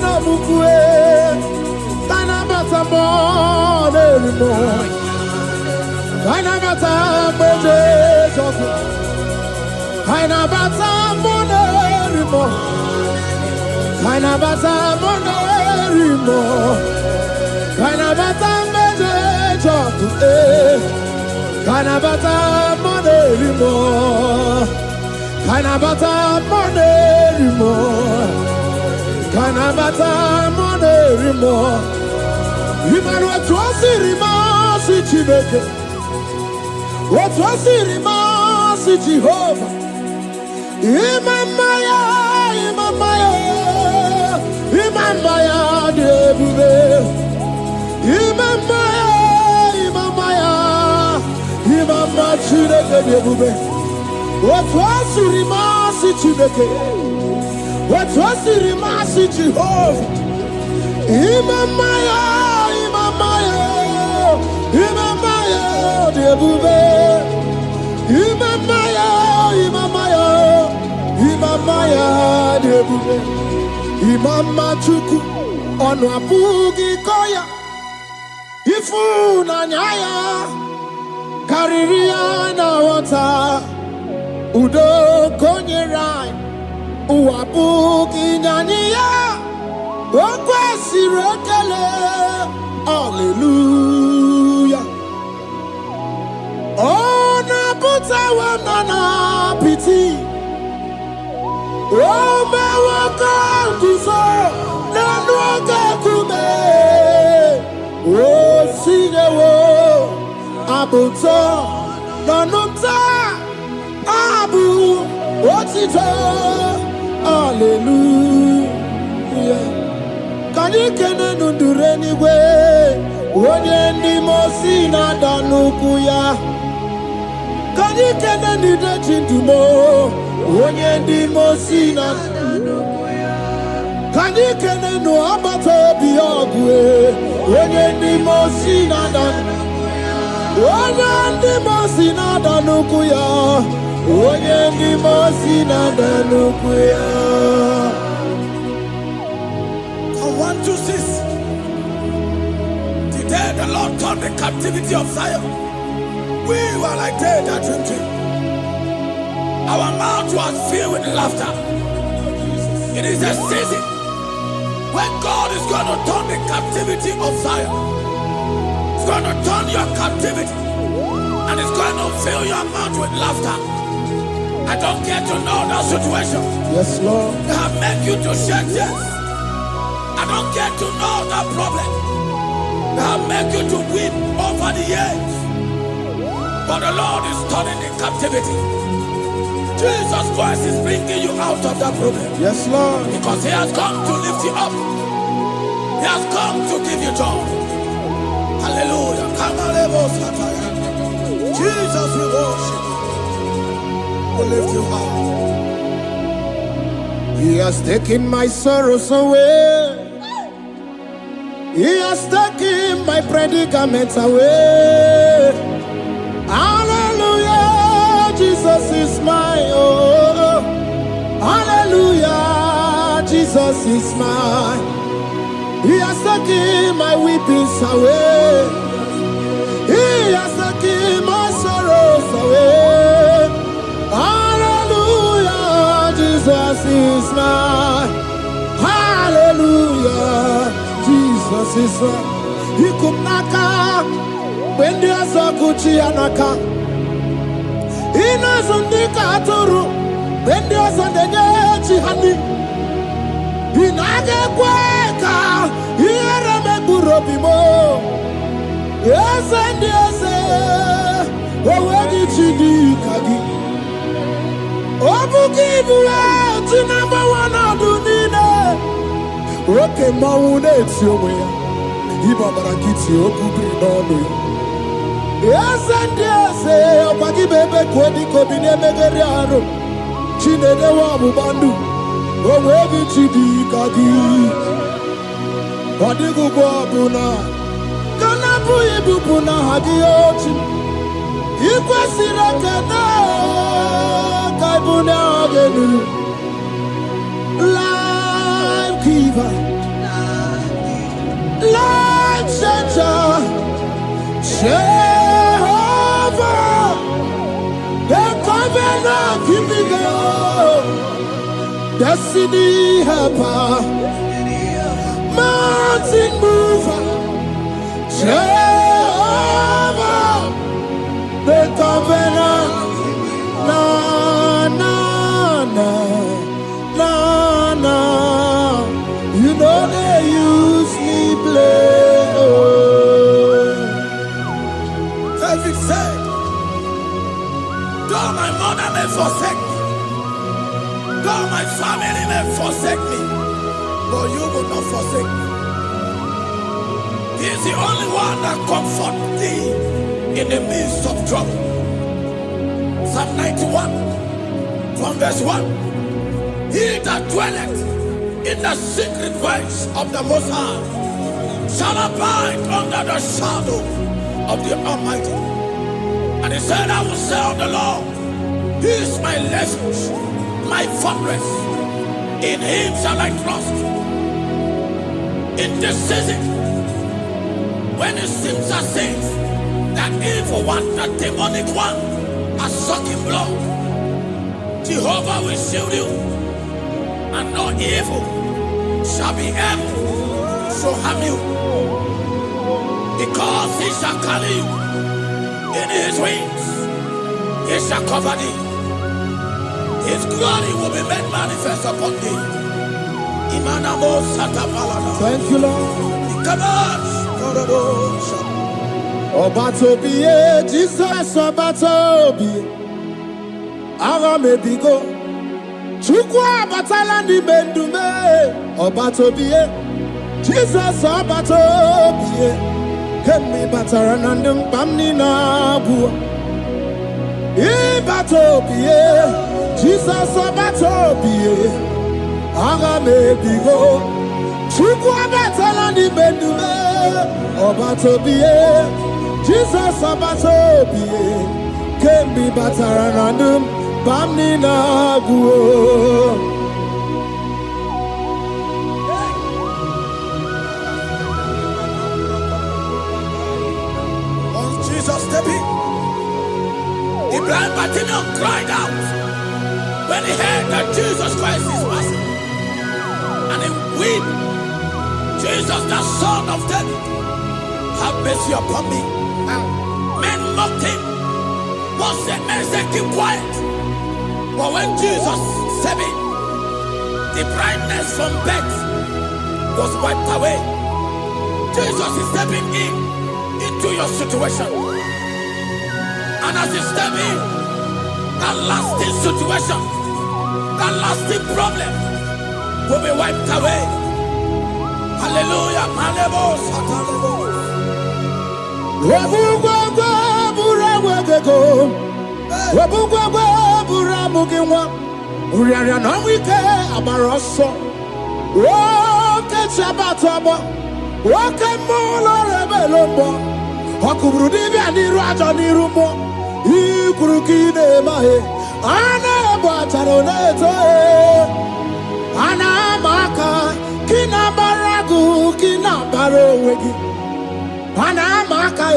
namukwe. Kainabata monerimo. Kainabata monerimo. Kainabata monerimo. Kainabata monerimo. Kainabata monerimo. Kainabata monerimo. Kainabata monerimo. Kainabata monerimo. Imanu atwasirima si Chineke. Atwasirima si Jehovah. Imamaya, imamaya, imamaya debube. Imamaya, imamaya, imamaya Chineke debube. Atwasirima si Chineke. Atwasirima si Jehovah. Imamaya, imamaya, imamaya debube. Imamaya, imamaya, imamaya debube. Imama chuku onu abugi koya. Ifu na nyaya kariria na wata. Udo konye rai uabugi nyaniya. Okwesi rekele. Hallelujah. Ona puta wana piti. Ome waka kuso nanuaka kume. O sinewo abuto nanumta abu otito. Hallelujah. Kanikene nundureni we. Onye ndi mosi na danukuya. Kanikene nide chindumo. onye ndi mosina kanikene no abato bi ogwe onye ndi mosina dan onye ndi mosina danuku ya onye ndi mosina danuku ya. From 1 to 6, today the Lord turned the captivity of Zion. We were like they that dreamed. Our mouth was filled with laughter. It is a season when God is going to turn the captivity of Zion. It's going to turn your captivity, and it's going to fill your mouth with laughter. I don't get to know that situation. Yes, Lord. They have made you to shed tears. I don't get to know that problem. They have made you to weep over the years. But the Lord is turning the captivity. Jesus Christ is bringing you out of that problem. Yes, Lord. Because He has come to lift you up. He has come to give you joy. Hallelujah. Jesus will worship you. Will lift you up. He has taken my sorrows away. He has taken my predicaments away. Hallelujah, Jesus is mine. Oh, hallelujah, Jesus is mine. He has taken my weepings away. He has taken my sorrows away. Hallelujah, Jesus is mine. Hallelujah, Jesus is mine. He could not come. When there's a Gucci anaka, he knows on the Katuru. When there's a Neji honey, he naga kweka, he rame burobimo. Yes, and yes, where did she do Kagi? Obu give you to number one of Dunina. Okay, Maune, it's your way. Ibabarakiti okubri n'ọnụ. Yes and yes, ọgbagi bebe kwedi kobine megeri arụ. Chinede wa bubandu, onwe gị chidi ka gị. Ọdịgụgụ ọbụna, kana bụ ibupu na ha gị ochi. Ikwesịrị ekene ka ibu na agenu. Life giver, life changer, Jehovah, the covenant keeping God, destiny helper, mountain mover, Jehovah, the covenant, na na na na na, you know they use me play. David said, though my mother may forsake me, though my family may forsake me, but you will not forsake me. He is the only one that comforts thee in the midst of trouble. Psalm 91, from verse 1. He that dwelleth in the secret place of the Most High shall abide under the shadow of the Almighty. And he said, I will say of the Lord, He is my refuge, my fortress. In Him shall I trust. In this season, when it seems as if that evil one, that demonic one, are sucking blood, Jehovah will shield you, and no evil shall be able to harm you. Because He shall carry you in His wings, He shall cover thee. His glory will be made manifest upon thee. Thank you, Lord. Obatobiye, Jesus Obatobiye. Aramebigo. Chukwa batala ni bendume. Obatobiye, Jesus Obatobiye. Kemi bataranandum pamni na bua. Ibatobiye, Jesus Obatobie, Aga Mebigo, Chuku Abatala ni Bendume, Obatobie, Jesus Obatobie, Kembi Bataranandum, Bamni Naguo. The blind Bartimaeus cried out when he heard that Jesus Christ is passing, and he wept. Jesus, the Son of David, have mercy upon me. Men mocked him. Once the men said, keep quiet. But when Jesus said it, the brightness from birth was wiped away. Jesus is stepping into your situation. And as you step in, that lasting situation, that lasting problem will be wiped away. Hallelujah. Ikurukide mahe ana bataroneto ana maka kina baragu kina barowegi ana maka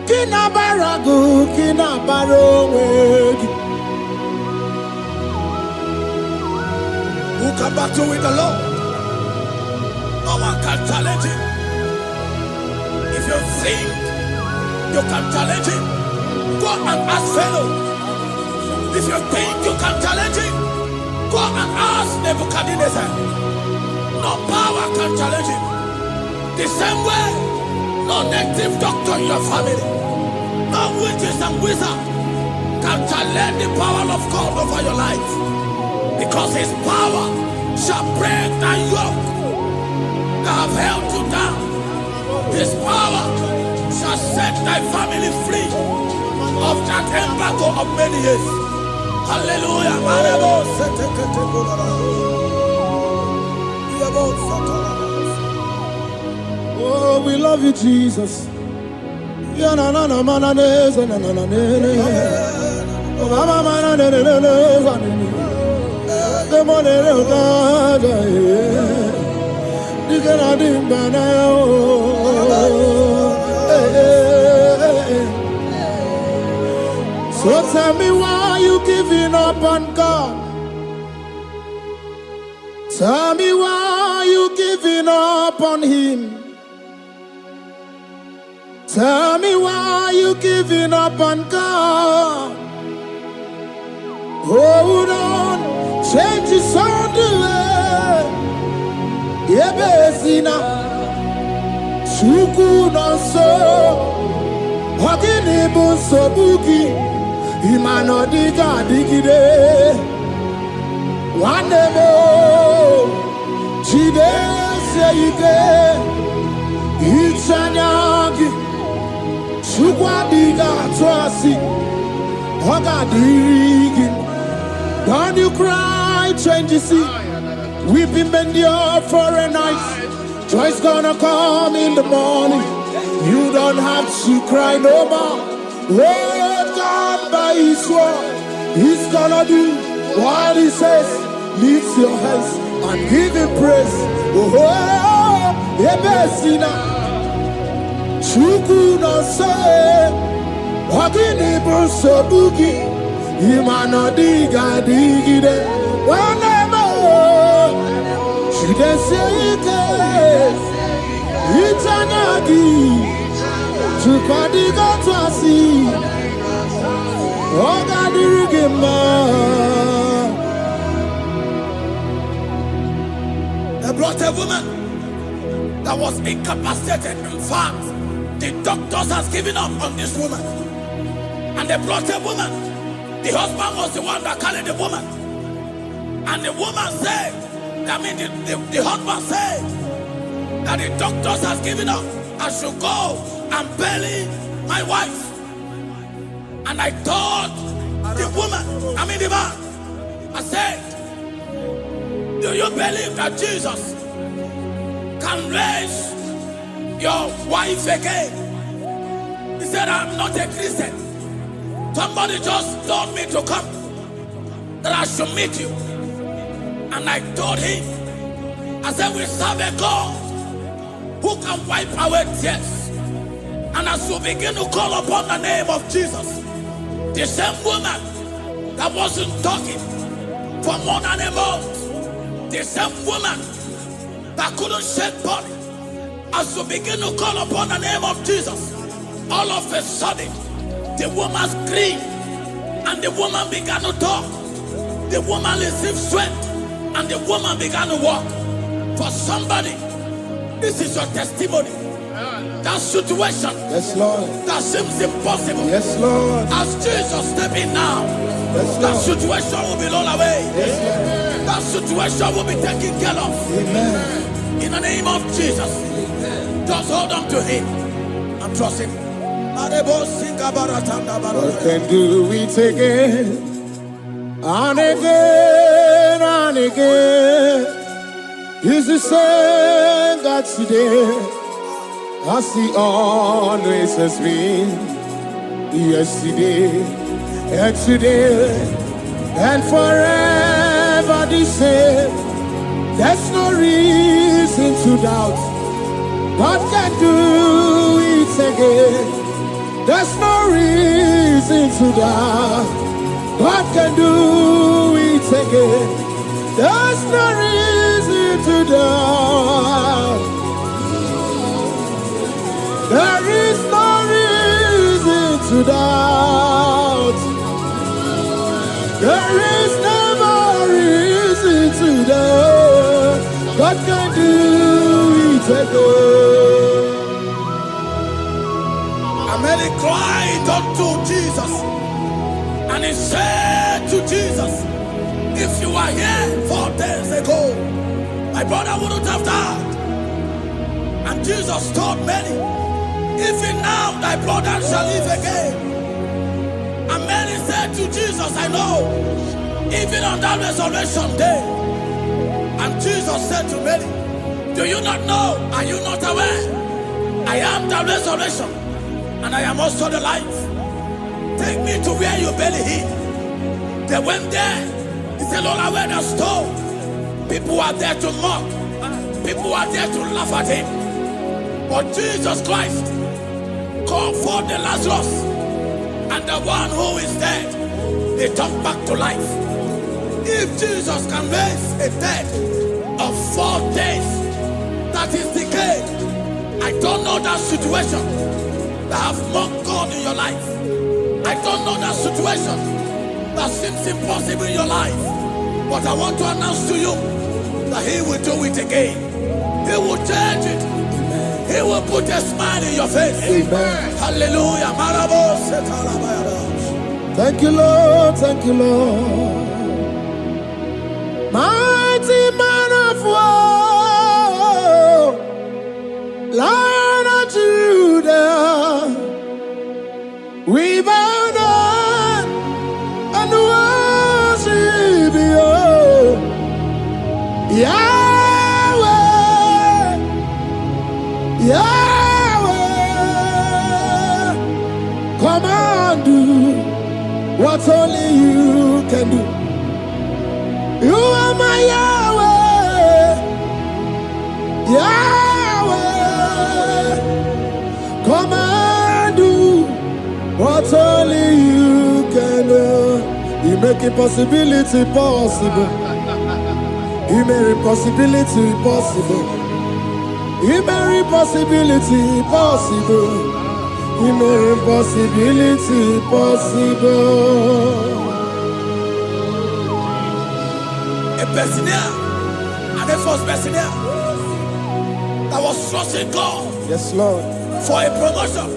kina baragu kina barowegi. Who come back to with the Lord? No one can challenge him. If you think you can challenge him, go and ask fellow. If you think you can challenge him, go and ask Nebuchadnezzar. No power can challenge him. The same way, no native doctor in your family, no witches and wizards can challenge the power of God over your life. Because his power shall break the yoke that have held you down. His power shall set thy family free of that embargo of many years. Hallelujah. Oh, we love you, Jesus. So tell me why you giving up on God. Tell me why you giving up on Him. Tell me why you giving up on God. Hold on, change is on the way. Yebesina, Chuku no so, Hagini bunso bugi. Imano diga digide Wanemo Chide seike Ichanyagi Chukwa diga twasi Hoga dirigi. Don't you cry, change you see. Weeping bend your for a night. Joy's gonna come in the morning. You don't have to cry no more. Let God by His word, He's gonna do what He says. Lift your hands and give Him praise. Oh, Ebesina, Chuku no say, Wagini Bruso Bugi, Imano diga digide, whenever she can say it, Itanagi. Chukadiga twasi, Oga dirigima. They brought a woman that was incapacitated. In fact, the doctors has given up on this woman. And they brought a woman. The husband was the one that carried the woman. And the woman said, the husband said that the doctors has given up. I should go and bury my wife. And I told the woman, the man, I said, do you believe that Jesus can raise your wife again? He said, I'm not a Christian. Somebody just told me to come, that I should meet you. And I told him, I said, we serve a God who can wipe away tears. And as we begin to call upon the name of Jesus, the same woman that wasn't talking for more than a month, the same woman that couldn't shed blood, as we begin to call upon the name of Jesus, all of a sudden, the woman screamed and the woman began to talk. The woman received strength and the woman began to walk. For somebody, this is your testimony. That situation, Yes, Lord. that seems impossible, Yes, Lord. as Jesus step in now, Yes, that Lord. situation will be rolled away. Yes, That situation will be taken care of. Lord. Amen. In the name of Jesus, just hold on to him and trust him. God can do it again and again and again. He's the same God today as he always has been. Yesterday and today and forever the same. There's no reason to doubt. God can do it again. There's no reason to doubt. God can do it again. There's no reason to doubt. There is no reason to doubt. There is never reason to doubt. God can do it again. And Mary cried unto Jesus, and he said to Jesus, if you were here 4 days ago, my brother wouldn't have died. And Jesus told Mary, even now thy brother shall live again. And Mary said to Jesus, I know, even on that resurrection day. And Jesus said to Mary, do you not know? Are you not aware? I am the resurrection, and I am also the life. Take me to where you bury him. They went there. He said, Lord, I wear the stone. People are there to mock. People are there to laugh at him. But Jesus Christ called for the Lazarus, and the one who is dead, they turned back to life. If Jesus can raise a dead of 4 days that is decayed, I don't know that situation that have mocked God in your life. I don't know that situation that seems impossible in your life. But I want to announce to you that he will do it again. He will change it. He will put a smile in your face. Amen. Hallelujah. Thank you, Lord. Thank you, Lord. Mighty man of war, Lion of Judah, we bow down and worship you, Yahweh, Yahweh. Come and do what only you can do. You are my Yahweh, Yahweh. Come and do what only you can do. You make impossibility possible. You make impossibility possible. You make impossibility possible. You make impossibility possible. A Bethlehem, and a first Bethlehem that was trusting God Yes, Lord. for a promotion.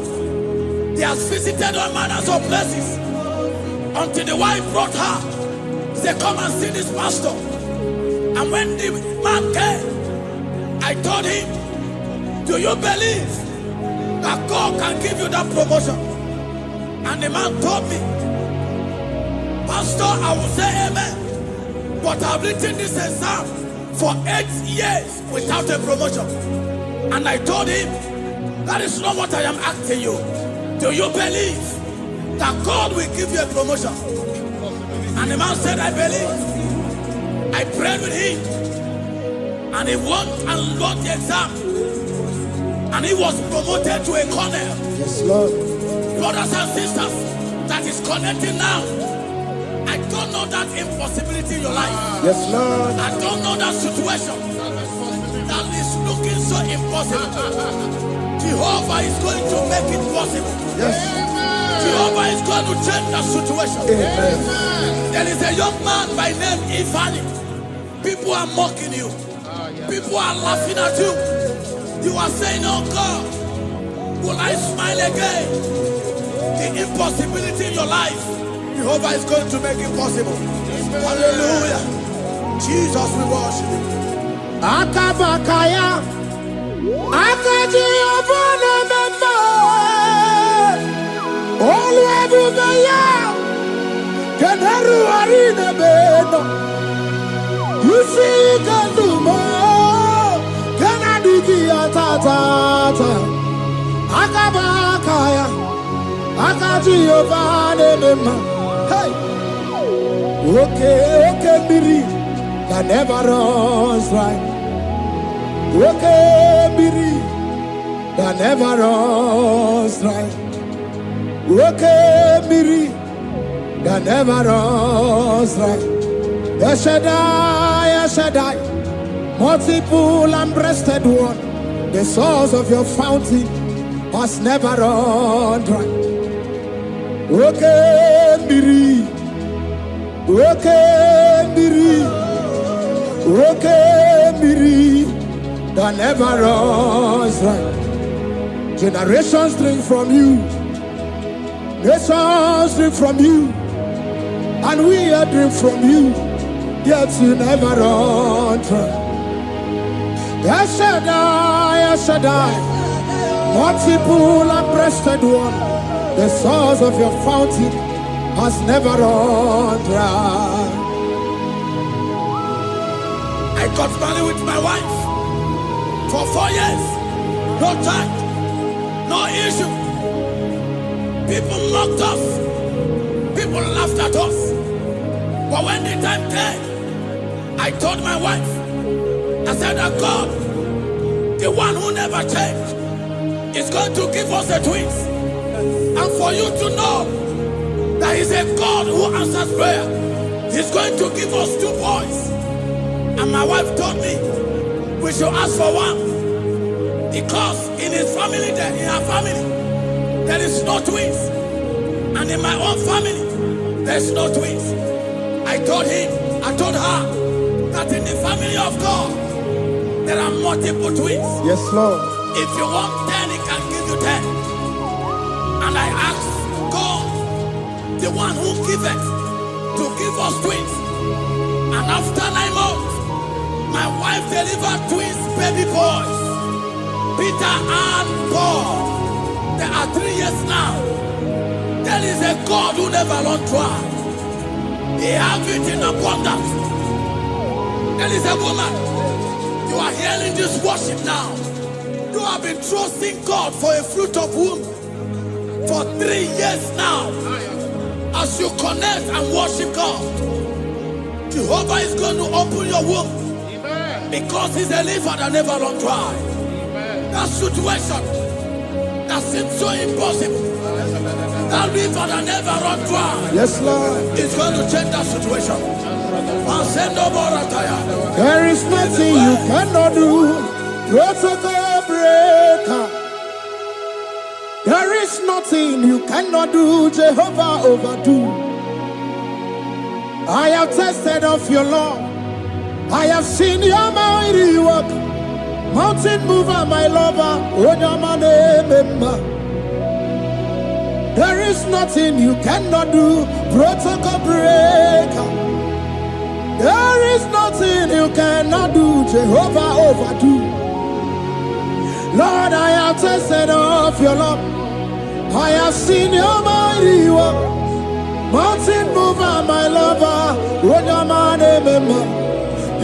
He has visited all manners of places until the wife brought her. He said, come and see this pastor. And when the man came, I told him, do you believe that God can give you that promotion? And the man told me, Pastor, I will say amen. But I've written this exam for 8 years without a promotion. And I told him, that is not what I am asking you. Do you believe that God will give you a promotion? And the man said, I believe. I prayed with him. And he won and wrote the exam. And he was promoted to a colonel. Yes, Lord. Brothers and sisters, that is connecting now. I don't know that impossibility in your life. Yes, Lord. I don't know that situation that is looking so impossible. Jehovah is going to make it possible. Yes. Jehovah is going to change the situation. Amen. There is a young man by name Ifani. People are mocking you. People are laughing at you. You are saying, oh God, will I smile again? The impossibility in your life, Jehovah is going to make it possible. Hallelujah. Jesus, we worship you. Akabakaya, Akaji Obana Mama, Oluwabubaya, Kenaru Arina Beno, you see Kandumo, Kanadiki Atata, Akabakaya, Akaji Obana Mama. Hey, okay, Miri, that never runs right. Okay, Miri, that never runs right. Okay, Miri, that never runs right. Yes, Shaddai, multiple and breasted one, the source of your fountain must never run dry. Okay, Miri, okay, Miri, okay, Miri, that never runs right. Generations drink from you, nations drink from you, and we are drink from you, yet you never run dry. Yes, Shaddai, multiple and breasted one, the source of your fountain has never run dry. I got married with my wife for 4 years. No child, no issue. People mocked us. People laughed at us. But when the time came, I told my wife, I said that God, the one who never changed, is going to give us a twins. And for you to know that He's a God who answers prayer, He's going to give us 2 boys. And my wife told me we should ask for one, because in his family, in her family, there is no twins, and in my own family, there's no twins. I told her that in the family of God, there are multiple twins. Yes, Lord. If you want 10, He can give you 10. And I asked God, the one who giveth, to give us twins. And after 9 months, my wife delivered twins, baby boys, Peter and Paul. They are 3 years now. There is a God who never runs dry. He has it in abundance. There is a woman. You are hearing this worship now. You have been trusting God for a fruit of womb for 3 years now. As you connect and worship God, Jehovah is going to open your womb. Because He's a river that never runs dry. That situation that seems so impossible, that river that never runs dry, Yes, Lord. is going to change that situation. There is nothing you cannot do. Protocol breaker. There is nothing you cannot do. Jehovah overdo. I have tasted of your love. I have seen your mighty work. Mountain mover, my lover. There is nothing you cannot do. Protocol breaker. There is nothing you cannot do. Jehovah overdo. Lord, I have tasted of your love. I have seen your mighty work. Mountain mover, my lover, Rojamane mema.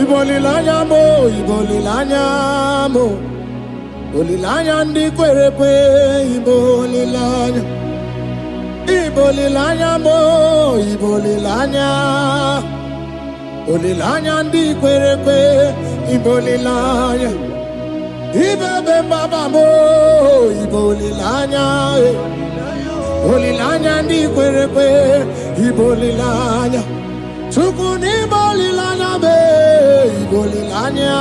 Ibolilanya mo, Ibolilanya mo. Ibolilanya ndi kwerepe, Ibolilanya. Ibolilanya mo, Ibolilanya. Ibolilanya ndi kwerepe, Ibolilanya. Ibebe baba mo, Ibolilanya. Ibolilanya ndi kwerepe, Ibolilanya. Tukuni Ibolilanya be, Ibolilanya.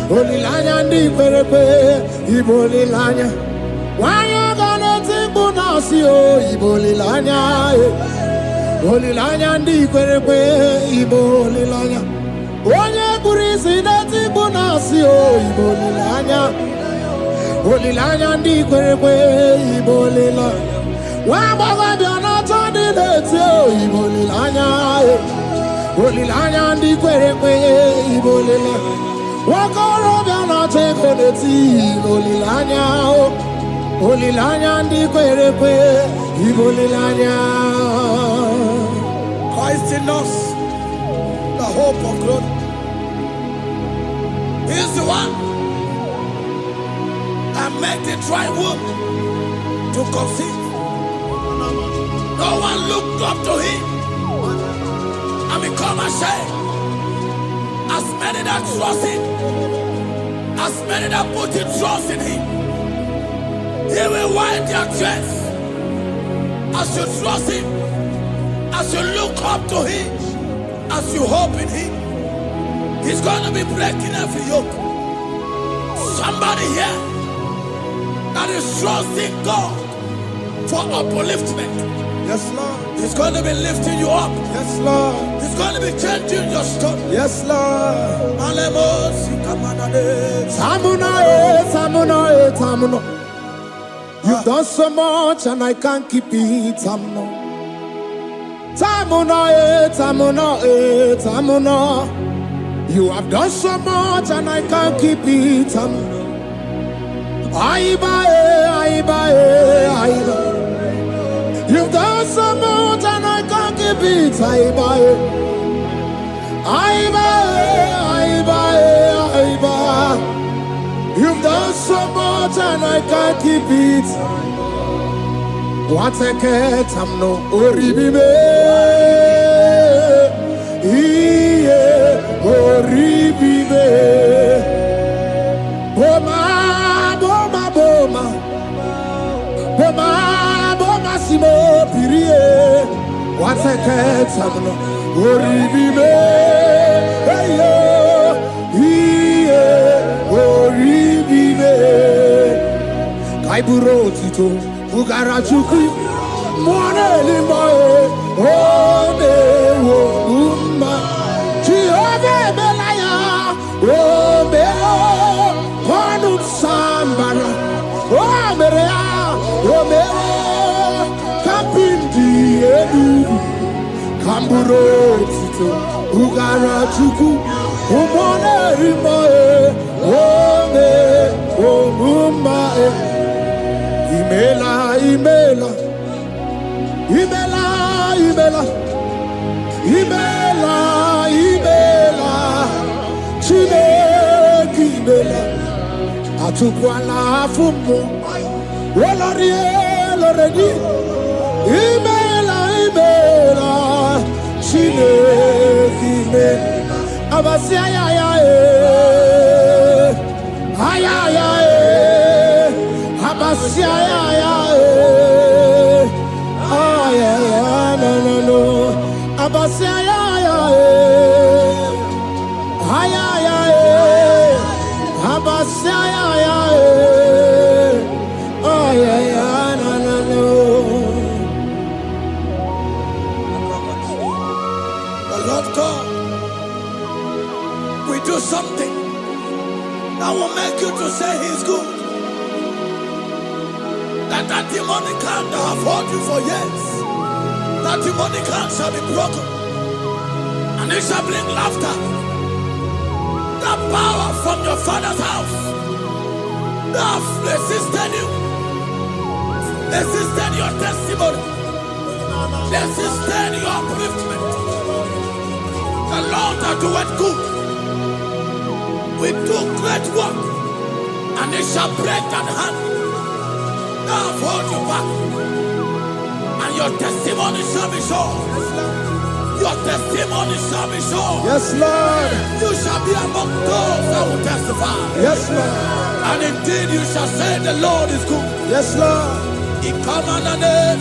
Ibolilanya ndi kwerepe, Ibolilanya. Wanya gana tibu nasi o, Ibolilanya. Ibolilanya ndi kwerepe, Ibolilanya. Wanya kurisi na tibu nasi o, Ibolilanya. Ibolilanya ndi kwerepe, Ibolilanya. Wabaga biana tani neti o, Ibolilanya. Ibolilanya ndi kwerepe, Ibolilanya. Wakoro biana teko neti, Ibolilanya. Ibolilanya ndi kwerepe, Ibolilanya. Christ in us, the hope of glory. He is the one that made the dry womb to conceive. No one looked up to him and become ashamed. As many that trust him, as many that put their trust in him, he will wipe their tears. As you trust him, as you look up to him, as you hope in him, he's going to be breaking every yoke. Somebody here that is trusting God for upliftment. Yes, Lord. He's going to be lifting you up. Yes, Lord. He's going to be changing your story. Yes, Lord. Alemos, Tamuna, Tamuna, Tamuna. You've done so much and I can't keep it, Tamuna. Tamuna, Tamuna, Tamuna. You have done so much and I can't keep it, Tamuna. Aiba, Aiba, Aiba. You've done so much and I can't keep it, Aiba, Aiba, Aiba, Aiba. You've done so much and I can't keep it. What a cat, I'm no oribibe. Oribibe. Boma, boma, boma. Boma, boma, simo, pirie. What a cat, I'm no oribibe. Hey, oribibe. Kaiburo tito, ugara chuku, mwane limbae, ome umma, chiove belaya, ome panu sambara, ome rea, ome kapindi edu, kamburo tito, ugara chuku, mwane limbae, ome umma. Imela, Imela, Imela, Imela, Imela, Imela, Chile, Imela, Atukwala Fumo, Wolorie, Loredi, Imela, Imela, Chile, Imela, Abasia, Ayaya, Abasia, Abasia, the Lord God will do something that will make you to say He's good. That demonic hand that have held you for years, that demonic hand shall be broken, and it shall bring laughter. That power from your father's house that have resisted you, resisted your testimony, Let's sustain your upliftment. The Lord that doeth good will do great work, and it shall break that hand. Now hold you back, and your testimony shall be sure. Your testimony shall be sure. Yes, Lord. You shall be among those that will testify. Yes, Lord. And indeed you shall say the Lord is good. Yes, Lord. He come on the name.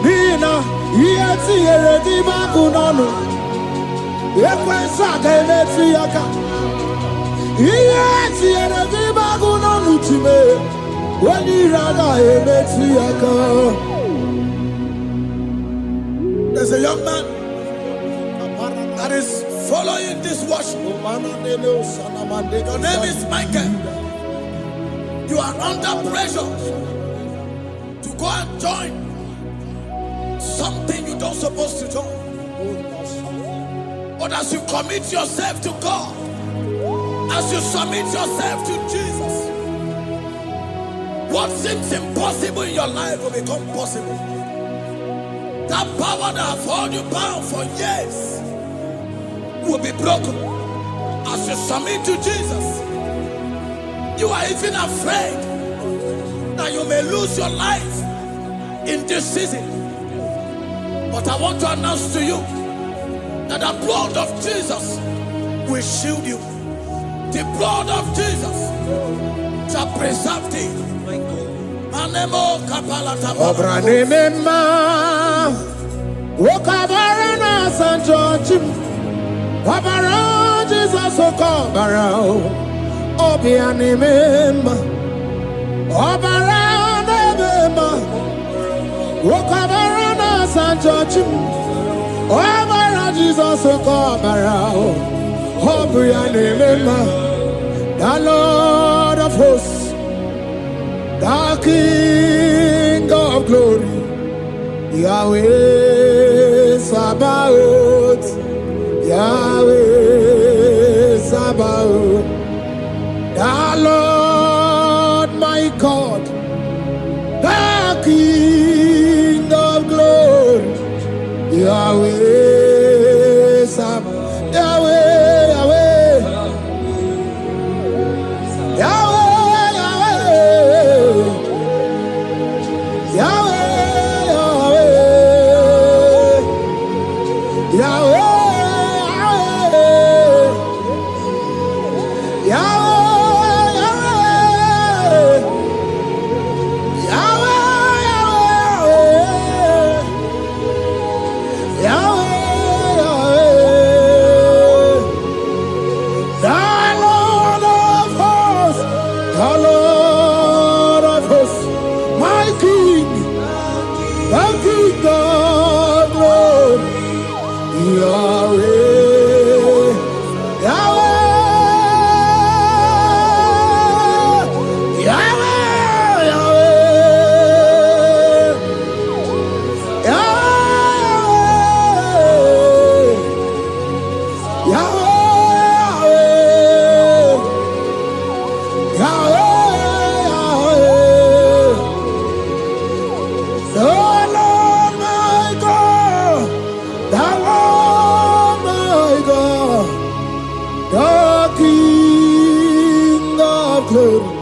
Nina, yeti eredi bagunonu. Ekwensa kemeti yaka. Yeti eredi bagunonu time. Wani raga emeti yaka. There's a young man that is following this worship. Your name is Michael. You are under pressure to go and join something you don't supposed to join. But as you commit yourself to God, as you submit yourself to Jesus, what seems impossible in your life will become possible. That power that has held you bound for years will be broken. As you submit to Jesus, you are even afraid that you may lose your life in this season. But I want to announce to you that the blood of Jesus will shield you. The blood of Jesus shall preserve thee. Manemo kapalata Obranemema Wokabarana San George Wabara Jesus Okobara Obianemema Obaranema Wokabarana San George Wabara Jesus Okobara Obianemema The Lord of hosts, the King of glory, Yahweh Sabaoth, Yahweh Sabaoth, the Lord my God, the King of glory, Yahweh Sabaoth, Yahweh, Yahweh, Yahweh. The King of glory.